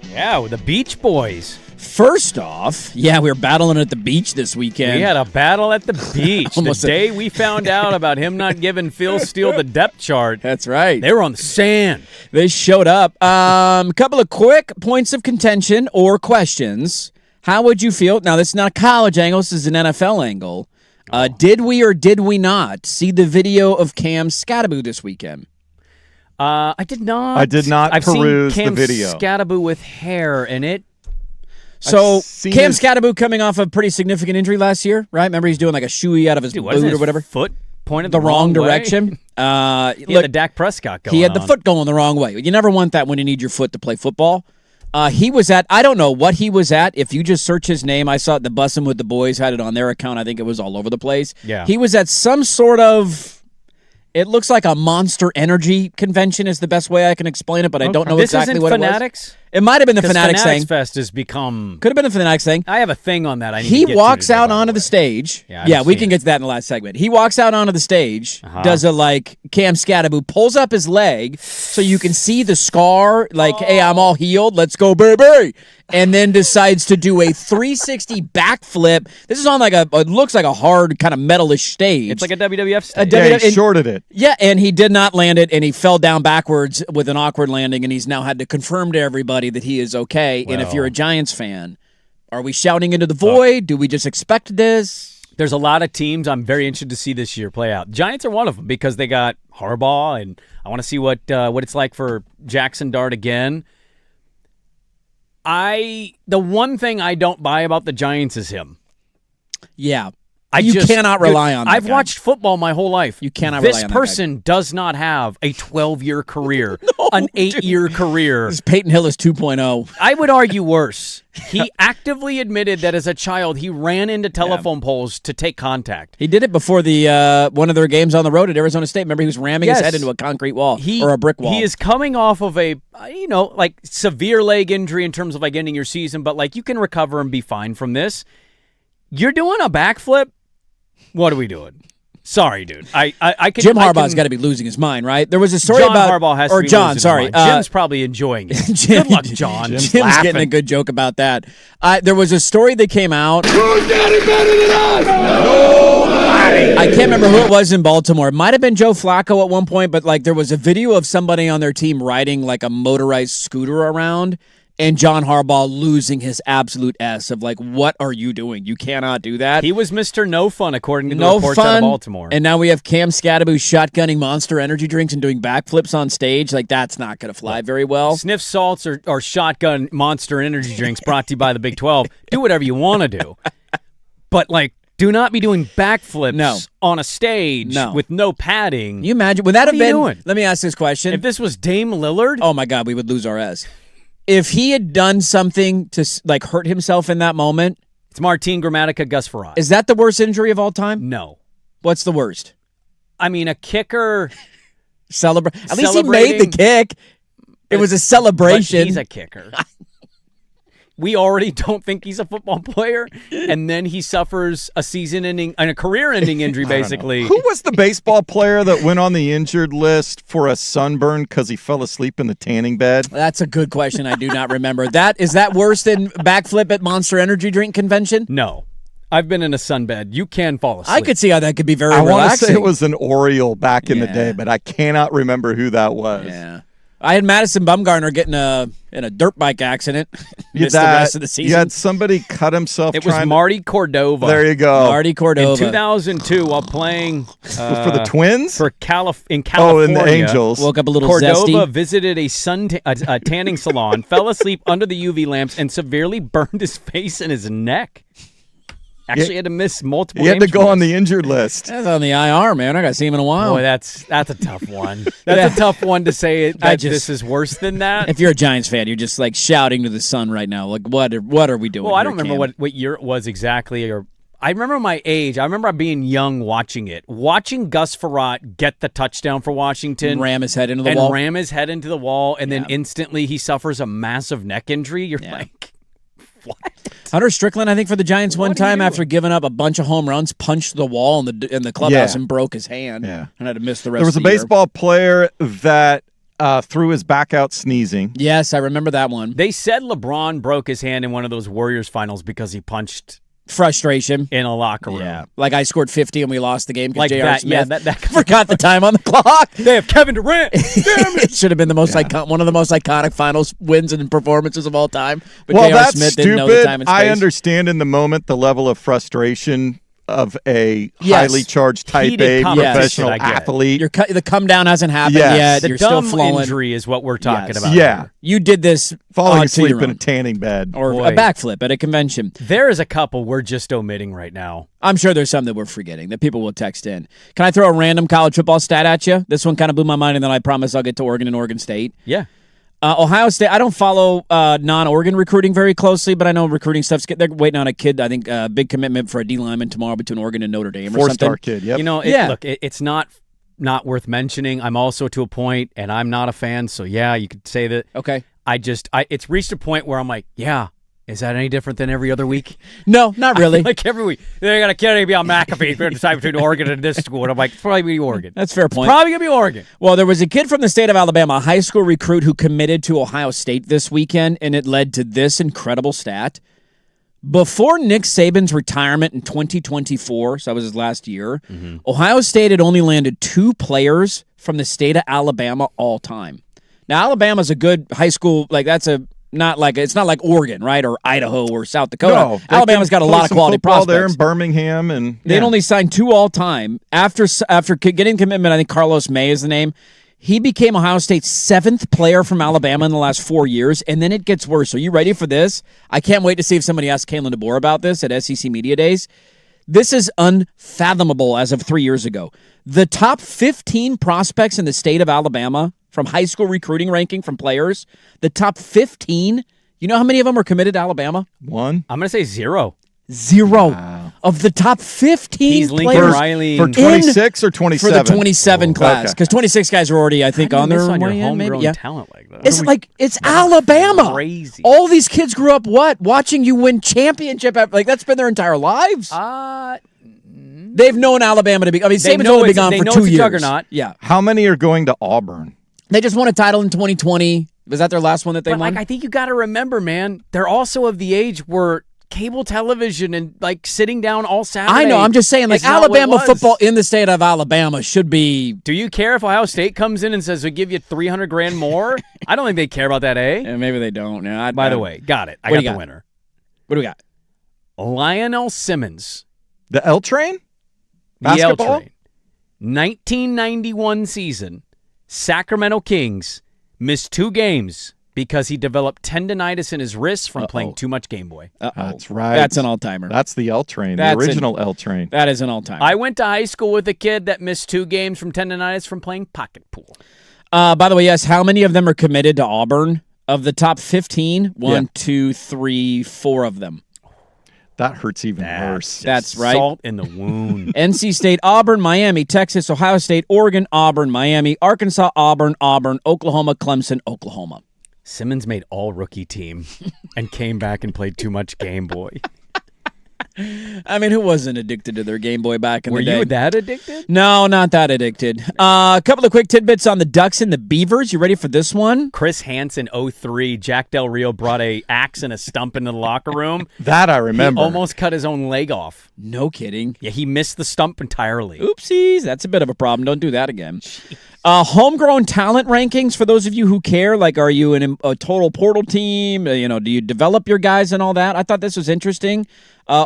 Yeah, with the Beach Boys. First off, we were battling at the beach this weekend. We had a battle at the beach. The day we found out about him not giving Phil Steele the depth chart. That's right. They were on the sand. They showed up. A couple of quick points of contention or questions. How would you feel? Now, this is not a college angle. This is an NFL angle. Did we or did we not see the video of Cam Skattebo this weekend? I did not. I did not peruse the video. Skattebo with hair in it. So Cam Skattebo coming off a pretty significant injury last year, right? Remember he's doing like a shoey out of his boot or whatever. Foot pointed the wrong direction. He had the Dak Prescott going. He had the foot going the wrong way. You never want that when you need your foot to play football. He was at, I don't know what he was at. If you just search his name, I saw it, the Bussin' with the Boys had it on their account. I think it was all over the place. Yeah. He was at some sort of, it looks like a Monster Energy convention is the best way I can explain it, but I don't know exactly what Fanatics? it was. It might have been the Fanatics thing. Fanatics Fest has become... Could have been the Fanatics thing. I have a thing on that. He walks out onto the stage. Yeah, we can get to that in the last segment. He walks out onto the stage, does a Cam Skattebo, pulls up his leg so you can see the scar, hey, I'm all healed, let's go, baby. And then decides to do a 360 backflip. This is on it looks like a hard kind of metalish stage. It's like a WWF stage. He shorted it. Yeah, and he did not land it, and he fell down backwards with an awkward landing, and he's now had to confirm to everybody that he is okay. Well, and if you're a Giants fan, are we shouting into the void? Do we just expect this? There's a lot of teams I'm very interested to see this year play out. Giants are one of them because they got Harbaugh, and I want to see what it's like for Jackson Dart again. The one thing I don't buy about the Giants is him. Yeah. You cannot rely on that I've guy. watched football my whole life. You cannot This rely on that person does not have a 12-year career, an 8-year career. This Peyton Hill is 2.0. I would argue worse. He actively admitted that as a child he ran into telephone poles to take contact. He did it before the one of their games on the road at Arizona State. Remember, he was ramming his head into a concrete wall or a brick wall. He is coming off of a, like severe leg injury in terms of like ending your season, but like you can recover and be fine from this. You're doing a backflip? What are we doing? Sorry, dude. I can. Jim Harbaugh's got to be losing his mind, right? There was a story John about Harbaugh has to be John. losing his Sorry, mind. Jim's probably enjoying it. Good luck, John. Jim's getting a good joke about that. There was a story that came out. Who's daddy better than us? Nobody. I can't remember who it was in Baltimore. It might have been Joe Flacco at one point, but like there was a video of somebody on their team riding like a motorized scooter around. And John Harbaugh losing his absolute S of like, what are you doing? You cannot do that. He was Mr. No Fun, according to the No reports out fun. of Baltimore. And now we have Cam Scadaboo shotgunning Monster energy drinks and doing backflips on stage. Like, that's not going to fly very well. Sniff salts or shotgun Monster energy drinks brought to you by the Big 12. Do whatever you want to do. But, like, do not be doing backflips on a stage with no padding. Can you imagine? Would that have What are you been? doing? Let me ask this question. If this was Dame Lillard? Oh, my God, we would lose our S. If he had done something to, like, hurt himself in that moment. It's Martin Gramatica, Gus Farad. Is that the worst injury of all time? No. What's the worst? I mean, a kicker. At least he made the kick. It was a celebration. But he's a kicker. We already don't think he's a football player, and then he suffers a season-ending and a career-ending injury, basically. Who was the baseball player that went on the injured list for a sunburn because he fell asleep in the tanning bed? That's a good question. I do not remember. Is that worse than backflip at Monster Energy Drink Convention? No. I've been in a sunbed. You can fall asleep. I could see how that could be very relaxing. relaxing. I want to say it was an Oriole back in the day, but I cannot remember who that was. Yeah. I had Madison Bumgarner getting in a dirt bike accident. Missed the rest of the season. You had somebody cut himself. It was Marty Cordova. There you go. Marty Cordova. In 2002, while playing for the Twins? In California. Oh, in the Angels. Woke up a little Cordova zesty. visited a tanning salon, fell asleep under the UV lamps, and severely burned his face and his neck. Actually, had to miss multiple He had games to go on the injured list. That's on the IR, man. I got to see him in a while. Boy, that's a tough one. That's a tough one to say that this is worse than that. If you're a Giants fan, you're just like shouting to the sun right now. Like, what are we doing? Well, I don't here, remember Cam? what year it was exactly, or I remember my age. I remember being young watching it. Watching Gus Farad get the touchdown for Washington. Ram his head into the wall. Ram his head into the wall, and then instantly he suffers a massive neck injury. You're like, what? Hunter Strickland, I think, for the Giants one time after giving up a bunch of home runs, punched the wall in the clubhouse and broke his hand and had to miss the rest There was of a the year. baseball player that threw his back out sneezing. Yes, I remember that one. They said LeBron broke his hand in one of those Warriors finals because he punched frustration in a locker room. Yeah, like I scored 50 and we lost the game because Like J.R. that, Smith yeah, that forgot the time on the clock. They have Kevin Durant. Damn it should have been the most one of the most iconic finals wins and performances of all time. But Well, J.R. that's Smith stupid. didn't know the time and space. I understand in the moment the level of frustration of a highly charged type A professional athlete. The come down hasn't happened Yes. yet. The You're dumb still flowing. injury is what we're talking about. Yeah. here. You did this Falling to asleep your in a own. tanning bed. Or Boy. a backflip at a convention. There is a couple we're just omitting right now. I'm sure there's some that we're forgetting that people will text in. Can I throw a random college football stat at you? This one kind of blew my mind, and then I promise I'll get to Oregon and Oregon State. Yeah. Ohio State, I don't follow non-Oregon recruiting very closely, but I know recruiting stuff's they're waiting on a kid, I think, big commitment for a D lineman tomorrow between Oregon and Notre Dame or something. Four-star kid, yep. You know, look, it's not worth mentioning. I'm also to a point, and I'm not a fan, so yeah, you could say that. Okay. It's reached a point where I'm like, yeah, is that any different than every other week? No, not really. Like every week. They got a kid be on McAfee to decide between Oregon and this school, and I'm like, it's probably going to be Oregon. That's a fair point. It's probably going to be Oregon. Well, there was a kid from the state of Alabama, a high school recruit who committed to Ohio State this weekend, and it led to this incredible stat. Before Nick Saban's retirement in 2024, so that was his last year, Ohio State had only landed 2 players from the state of Alabama all time. Now, Alabama's a good high school, it's not like Oregon, right, or Idaho or South Dakota. No, Alabama's got a lot of quality prospects. there in Birmingham, and They'd only signed 2 all time. After getting commitment, I think Carlos May is the name. He became Ohio State's 7th player from Alabama in the last 4 years, and then it gets worse. Are you ready for this? I can't wait to see if somebody asks Kalen DeBoer about this at SEC Media Days. This is unfathomable as of 3 years ago. The top 15 prospects in the state of Alabama from high school recruiting ranking from players, the top 15, you know how many of them are committed to Alabama? One. I'm going to say 0. 0. Wow. Of the top 15 He's Lincoln players Riley. For 26 or 27? For the 27 class. Because 26 guys are already, I think, on their on your way in, maybe. homegrown Yeah. talent like that. It's Alabama. Crazy. All these kids grew up watching you win championship. Like, that's been their entire lives. They've known Alabama to be. I mean, Saban's only been gone for 2 years. Juggernaut. Yeah. How many are going to Auburn? They just won a title in 2020. Was that their last one that they But won? like, I think you got to remember, man, they're also of the age where cable television and like sitting down all Saturday. I know. I'm just saying, like, is not what it Alabama was. football in the state of Alabama should be. Do you care if Ohio State comes in and says we give you $300,000 more? I don't think they care about that, eh? Yeah, maybe they don't. No, By the way, got it. I What got do you the got? winner. What do we got? Lionel Simmons. The L Train? The L Basketball? Train. 1991 season. Sacramento Kings missed 2 games because he developed tendonitis in his wrist from playing too much Game Boy. That's right. That's an all-timer. That's the L Train, the That's original L Train. That is an all-timer. I went to high school with a kid that missed 2 games from tendonitis from playing pocket pool. By the way, yes, how many of them are committed to Auburn? Of the top 15, 1, 2, 3, 4 of them. That hurts even worse. That's right. Salt in the wound. NC State, Auburn, Miami, Texas, Ohio State, Oregon, Auburn, Miami, Arkansas, Auburn, Oklahoma, Clemson, Oklahoma. Simmons made all rookie team and came back and played too much Game Boy. I mean, who wasn't addicted to their Game Boy back in Were the day? you that addicted? No, not that addicted. A couple of quick tidbits on the Ducks and the Beavers. You ready for this one? Chris Hansen, 03. Jack Del Rio brought a axe and a stump into the locker room. That I remember. He almost cut his own leg off. No kidding. Yeah, he missed the stump entirely. Oopsies. That's a bit of a problem. Don't do that again. Homegrown talent rankings, for those of you who care, like, are you in a total portal team? Do you develop your guys and all that? I thought this was interesting.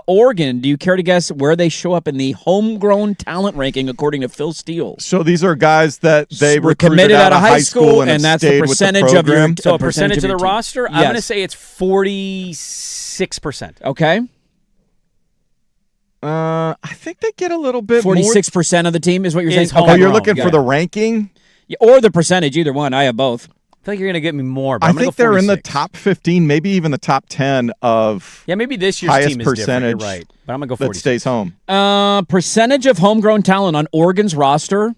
Oregon, do you care to guess where they show up in the homegrown talent ranking according to Phil Steele? So these are guys that they were recruited committed out of high school and that's the stayed with percentage the of your program. So a percentage of the your team. roster, I'm going to say it's 46%. Okay. I think they get a little bit 46% of the team is what you're saying? Is more. Oh, you're homegrown. looking Yeah. for the ranking? Yeah, or the percentage, either one. I have both. I feel like you're going to get me more, but I I'm gonna think go they're in the 46. top 15, maybe even the top 10 of Yeah, maybe this year's highest team is percentage different. You're right. But I'm going to go that 46. stays home. Percentage of homegrown talent on Oregon's roster,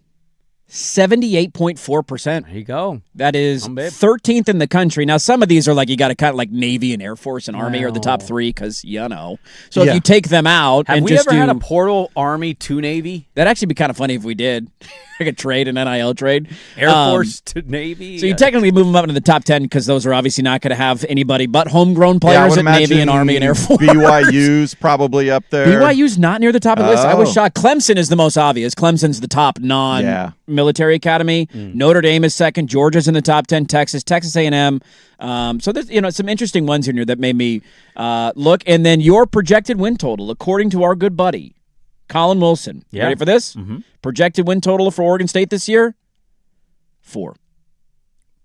78.4%. There you go. That is I'm big. 13th in the country. Now, some of these are like you got to cut like Navy and Air Force and Army are the top Wow. 3 because, So Yeah. if you take them out Have and we just ever had do- a portal Army to Navy? That'd actually be kind of funny if we did. Like a trade, an NIL trade. Air Force to Navy? So you technically move them up into the top 10 because those are obviously not going to have anybody but homegrown Yeah, I players would at Navy and imagine Army and Air Force. BYU's probably up there. BYU's not near the top of the list. I was Oh. shocked. Clemson is the most obvious. Clemson's the top non-military academy. Notre Dame is second. Georgia's in the top 10. Texas A&M. So there's some interesting ones in here that made me look. And then your projected win total, according to our good buddy, Colin Wilson. Yeah. Ready for this? Mhm. Projected win total for Oregon State this year? 4.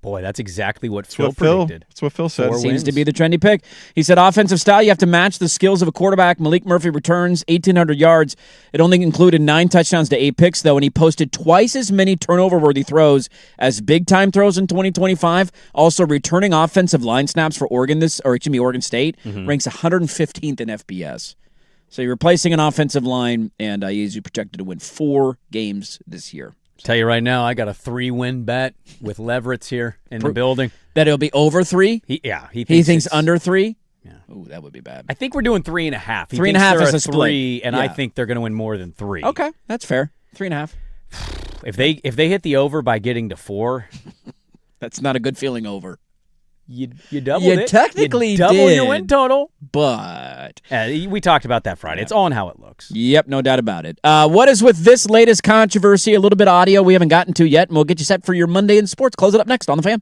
Boy, that's exactly what That's Phil what Phil, predicted. that's what Phil said. Four Seems wins. to be the trendy pick. He said offensive style, you have to match the skills of a quarterback. Malik Murphy returns 1,800 yards. It only included 9 touchdowns to 8 picks, though, and he posted twice as many turnover-worthy throws as big-time throws in 2025. Also, returning offensive line snaps for Oregon State ranks 115th in FBS. So you're replacing an offensive line, and he's projected to win 4 games this year. Tell you right now, I got a 3-win bet with Leverett's here in the building. That it'll be over 3? He thinks it's- under 3? Yeah. Ooh, that would be bad. I think we're doing 3.5. He 3.5 thinks is they're a split. 3, and I Yeah. think they're going to win more than 3. Okay, that's fair. 3.5. If they hit the over by getting to 4, That's not a good feeling over. you doubled You it. technically you double your did. win total. But We talked about that Friday. It's all in how it looks. yep, no doubt about it. What is with this latest controversy? A little bit of audio we haven't gotten to yet, and we'll get you set for your Monday in sports. Close it up next on The Fan.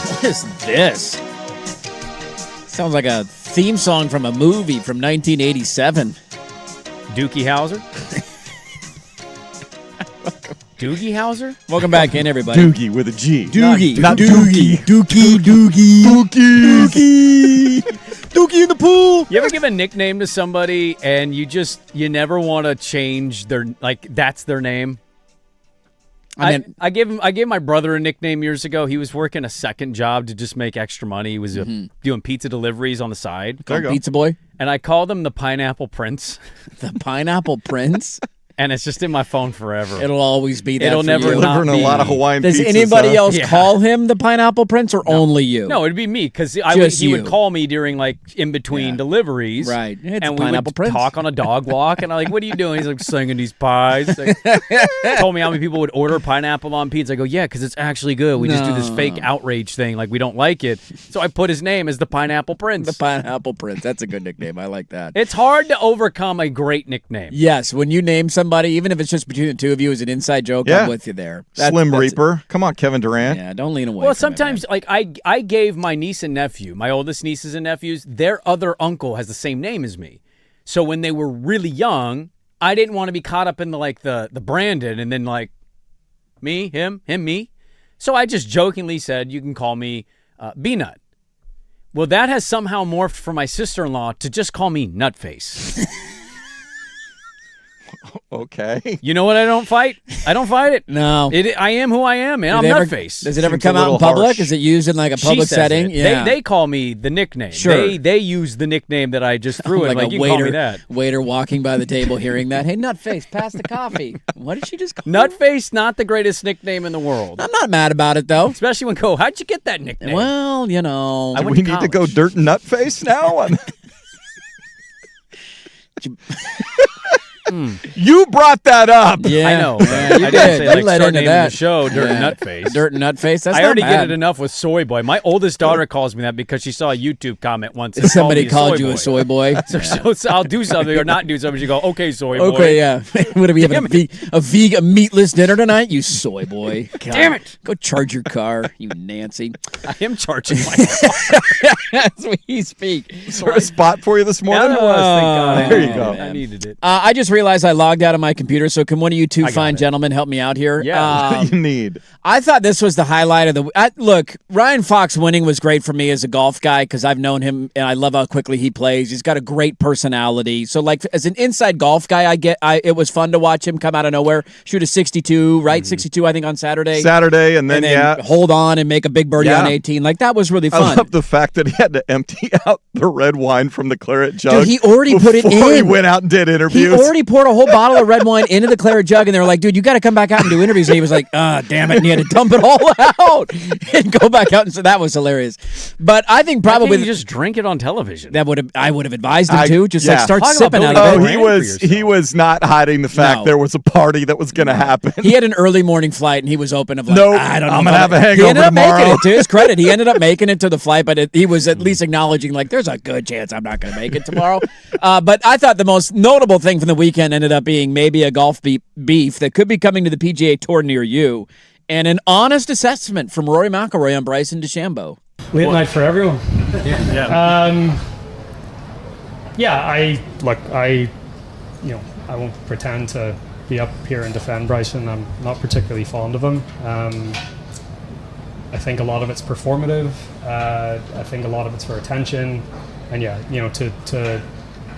What is this? Sounds like a theme song from a movie from 1987. Doogie Howser? Doogie Howser? Welcome back in, everybody. Doogie with a G. Doogie. Not Doogie. Doogie. Doogie in the pool. You ever give a nickname to somebody and you never want to change their, like, that's their name? I gave my brother a nickname years ago. He was working a second job to just make extra money. He was doing pizza deliveries on the side. Pizza boy. And I called him the Pineapple Prince. The Pineapple Prince? And it's just in my phone forever. It'll always be that. It'll for never you. not Delivering be. a lot of Hawaiian Does pizzas, anybody else Yeah. call him the Pineapple Prince or only you? No, it'd be me because he you. would call me during like in between deliveries, Right. It's and we Pineapple would Prince. talk on a dog walk, and I'm like, "What are you doing?" He's like, "Slinging these pies." Like, told me how many people would order pineapple on pizza. I go, "Yeah, because it's actually good. We just do this fake outrage thing, like we don't like it." So I put his name as the Pineapple Prince. The Pineapple Prince. That's a good nickname. I like that. It's hard to overcome a great nickname. Yes, when you name somebody, even if it's just between the two of you, as an inside joke, Yeah. I'm with you there. Slim Reaper. Come on, Kevin Durant. Yeah, don't lean away. Well, from sometimes, like, I gave my niece and nephew, my oldest nieces and nephews, their other uncle has the same name as me. So when they were really young, I didn't want to be caught up in the Brandon and then like me, him, me. So I just jokingly said, you can call me B-Nut. Well, that has somehow morphed for my sister-in-law to just call me Nutface. Okay. You know what I don't fight? I don't fight it. No. I am who I am, man. I'm Nutface. Does it ever Seems come a out in little public? harsh. Is it used in like a public She says setting? it. Yeah. They call me the nickname. Sure. They use the nickname that I just threw in. like Like, a you can call me waiter, that. waiter walking by the table hearing that. Hey, Nutface, pass the coffee. What did she just call Nutface, not the greatest nickname in the world. I'm not mad about it, though. Especially when how'd you get that nickname? Well, you know. Do we need to go Dirt and Nutface now? You brought that up. Yeah, I know. Yeah, you I did. didn't say, You like, led start into naming that. the show Dirt and Yeah. Nutface. Dirt and Nutface. That's I not already bad. get it enough with Soy Boy. My oldest daughter calls me that because she saw a YouTube comment once. and Somebody called called me you a soy boy. So I'll do something or not do something. She go, okay, Soy Boy. Okay, yeah. What are we having a vegan meatless dinner tonight? You soy boy. God. Damn it. Go charge your car, you Nancy. I am charging my car. As we speak. Is there a spot for you this morning? Yeah, there was, thank God. There you go. I needed it. I just realized I logged out of my computer, so can one of you two I got fine it. gentlemen help me out here? Yeah. What do you need? I thought this was the highlight of the look, Ryan Fox winning was great for me as a golf guy because I've known him and I love how quickly he plays. He's got a great personality. So like as an inside golf guy, it was fun to watch him come out of nowhere, shoot a 62, right? 62 I think on Saturday. And then hold on and make a big birdie on 18. Like that was really fun. I love the fact that he had to empty out the red wine from the claret jug. Dude, he already put it before in. He went out and did interviews. He already poured a whole bottle of red wine into the claret jug, and they were like, dude, you got to come back out and do interviews. And he was like, damn it. And he had to dump it all out and go back out. And so that was hilarious. But I think Why probably can't you just drink it on television. I would have advised him to. Just like start Talk about sipping out building of a it. brand for He was not hiding the fact No. there was a party that was going to happen. He had an early morning flight, and he was open of like, Nope, I don't know. I'm if gonna have a He hangover ended up making tomorrow. it, to his credit. He ended up making it to the flight, but he was at least acknowledging, like, there's a good chance I'm not going to make it tomorrow. But I thought the most notable thing from the weekend ended up being maybe a golf beef that could be coming to the PGA Tour near you, and an honest assessment from Rory McIlroy on Bryson DeChambeau. Late night for everyone. I won't pretend to be up here and defend Bryson. I'm not particularly fond of him. I think a lot of it's performative. I think a lot of it's for attention. And to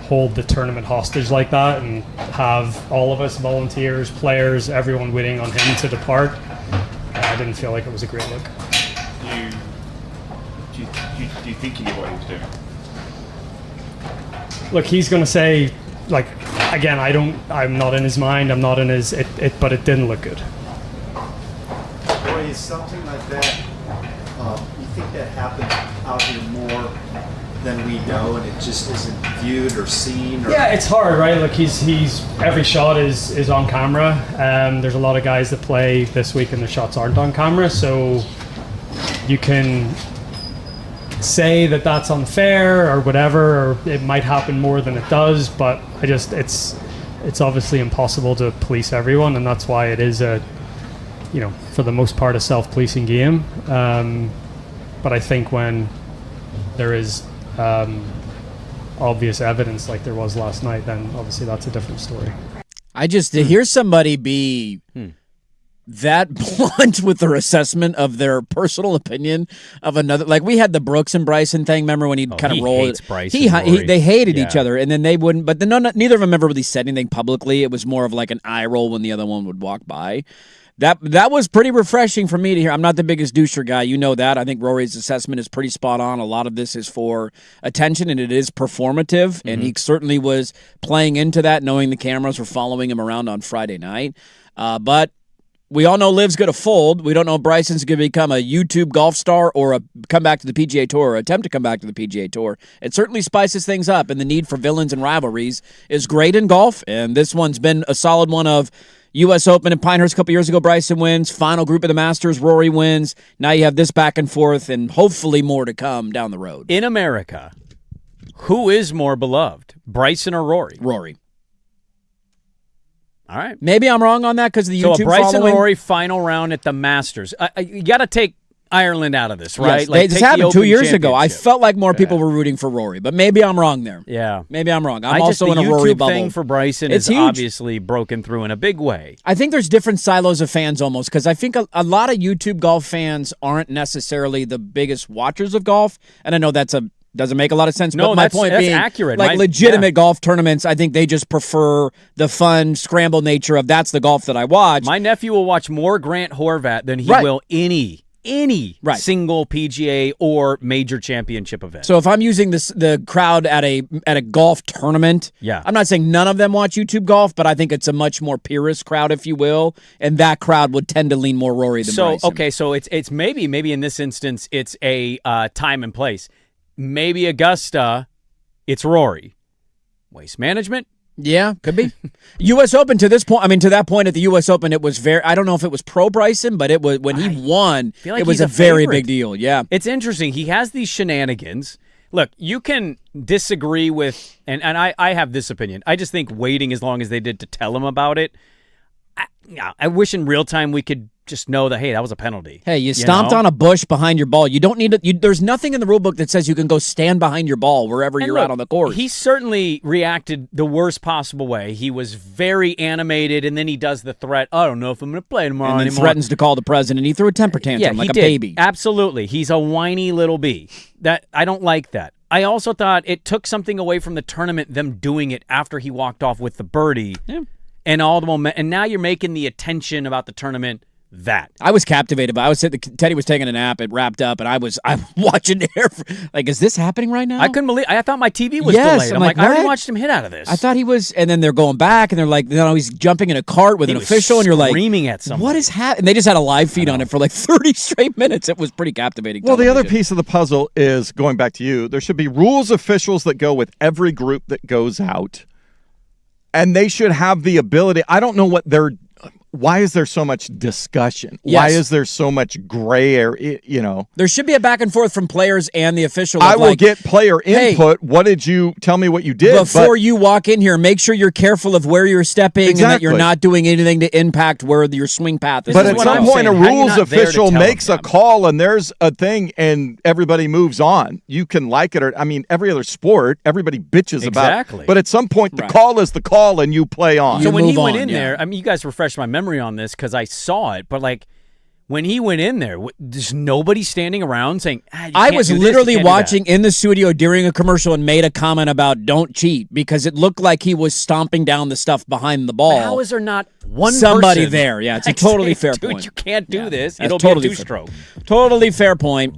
hold the tournament hostage like that and have all of us, volunteers, players, everyone waiting on him to depart, I didn't feel like it was a great look. Do you think he knew what he was doing? Look, he's going to say, like, again, I'm not in his mind, I'm not in his, but it didn't look good. Boy, is something like that, you think that happens out here more than we know, and it just isn't viewed or seen? Or... Yeah, it's hard, right? Look, he's every shot is on camera. There's a lot of guys that play this week and their shots aren't on camera, so you can say that that's unfair or whatever, or it might happen more than it does, but it's obviously impossible to police everyone, and that's why it is for the most part, a self-policing game. But But I think when there is obvious evidence like there was last night, then obviously that's a different story. To hear somebody be that blunt with their assessment of their personal opinion of another, like we had the Brooks and Bryson thing. Remember when he'd kind of roll? They hated each other, and then they wouldn't. But then neither of them ever really said anything publicly. It was more of like an eye roll when the other one would walk by. That was pretty refreshing for me to hear. I'm not the biggest doucher guy, you know that. I think Rory's assessment is pretty spot on. A lot of this is for attention, and it is performative, and he certainly was playing into that, knowing the cameras were following him around on Friday night. But we all know Liv's going to fold. We don't know if Bryson's going to become a YouTube golf star or come back to the PGA Tour or attempt to come back to the PGA Tour. It certainly spices things up, and the need for villains and rivalries is great in golf, and this one's been a solid one of U.S. Open in Pinehurst a couple years ago. Bryson wins. Final group of the Masters, Rory wins. Now you have this back and forth, and hopefully more to come down the road. In America, who is more beloved, Bryson or Rory? Rory. All right. Maybe I'm wrong on that because of the YouTube So a Bryson following. Rory final round at the Masters. You got to take Ireland out of this, right? Yes, this happened 2 years ago. I felt like more people were rooting for Rory, but maybe I'm wrong there. Yeah. Maybe I'm wrong. I'm also in a YouTube Rory bubble. thing for Bryson is huge. obviously broken through in a big way. I think there's different silos of fans almost because I think a lot of YouTube golf fans aren't necessarily the biggest watchers of golf, and I know doesn't make a lot of sense. No, but my point that's being, accurate. like legitimate golf tournaments, I think they just prefer the fun scramble nature of that's the golf that I watch. My nephew will watch more Grant Horvat than he will any single PGA or major championship event. So if I'm using the crowd at a golf tournament, I'm not saying none of them watch YouTube golf, but I think it's a much more purist crowd, if you will, and that crowd would tend to lean more Rory than Bryson. Okay, so it's maybe in this instance it's a time and place. Maybe Augusta, it's Rory. Waste Management. Yeah, could be. U.S. Open to this point, to that point at the U.S. Open, it was I don't know if it was pro Bryson, but it was when he won, it was a very big deal. Yeah. It's interesting. He has these shenanigans. Look, you can disagree with, and I have this opinion. I just think waiting as long as they did to tell him about it, I wish in real time we could just know that, hey, that was a penalty. Hey, you stomped on a bush behind your ball. You don't need to. There's nothing in the rule book that says you can go stand behind your ball wherever you're at on the course. He certainly reacted the worst possible way. He was very animated, and then he does the threat. I don't know if I'm going to play tomorrow and then anymore. Threatens to call the president. He threw a temper tantrum like a baby. Absolutely. He's a whiny little bee. I don't like that. I also thought it took something away from the tournament, them doing it after he walked off with the birdie and all the momentum. And now you're making the attention about the tournament that. I was captivated by. Teddy was taking a nap. It wrapped up, and I'm watching there. Like, is this happening right now? I couldn't believe. I thought my TV was delayed. I'm like, I already watched him hit out of this. I thought he was, and then they're going back, and they're like, he's jumping in a cart with an official, and you're like, screaming at someone. What is happening? And they just had a live feed on it for like 30 straight minutes. It was pretty captivating. Well, the other piece of the puzzle is going back to you. There should be rules officials that go with every group that goes out, and they should have the ability. I don't know what they're. Why is there so much discussion? Yes. Why is there so much gray area? There should be a back and forth from players and the official. I will get player input. What did you tell me? What you did before you walk in here? Make sure you're careful of where you're stepping and that you're not doing anything to impact where your swing path is. But at some point, a rules official makes a call, and there's a thing, and everybody moves on. You can like it or every other sport, everybody bitches about. But at some point, the call is the call, and you play on. So when he went in there, you guys refreshed my memory on this because I saw it, but when he went in there, there's nobody standing around saying, I was literally watching in the studio during a commercial and made a comment about don't cheat because it looked like he was stomping down the stuff behind the ball. But how is there not somebody person there? Yeah, it's a totally fair point. You can't do this. That's It'll totally be a two-stroke. Totally fair point.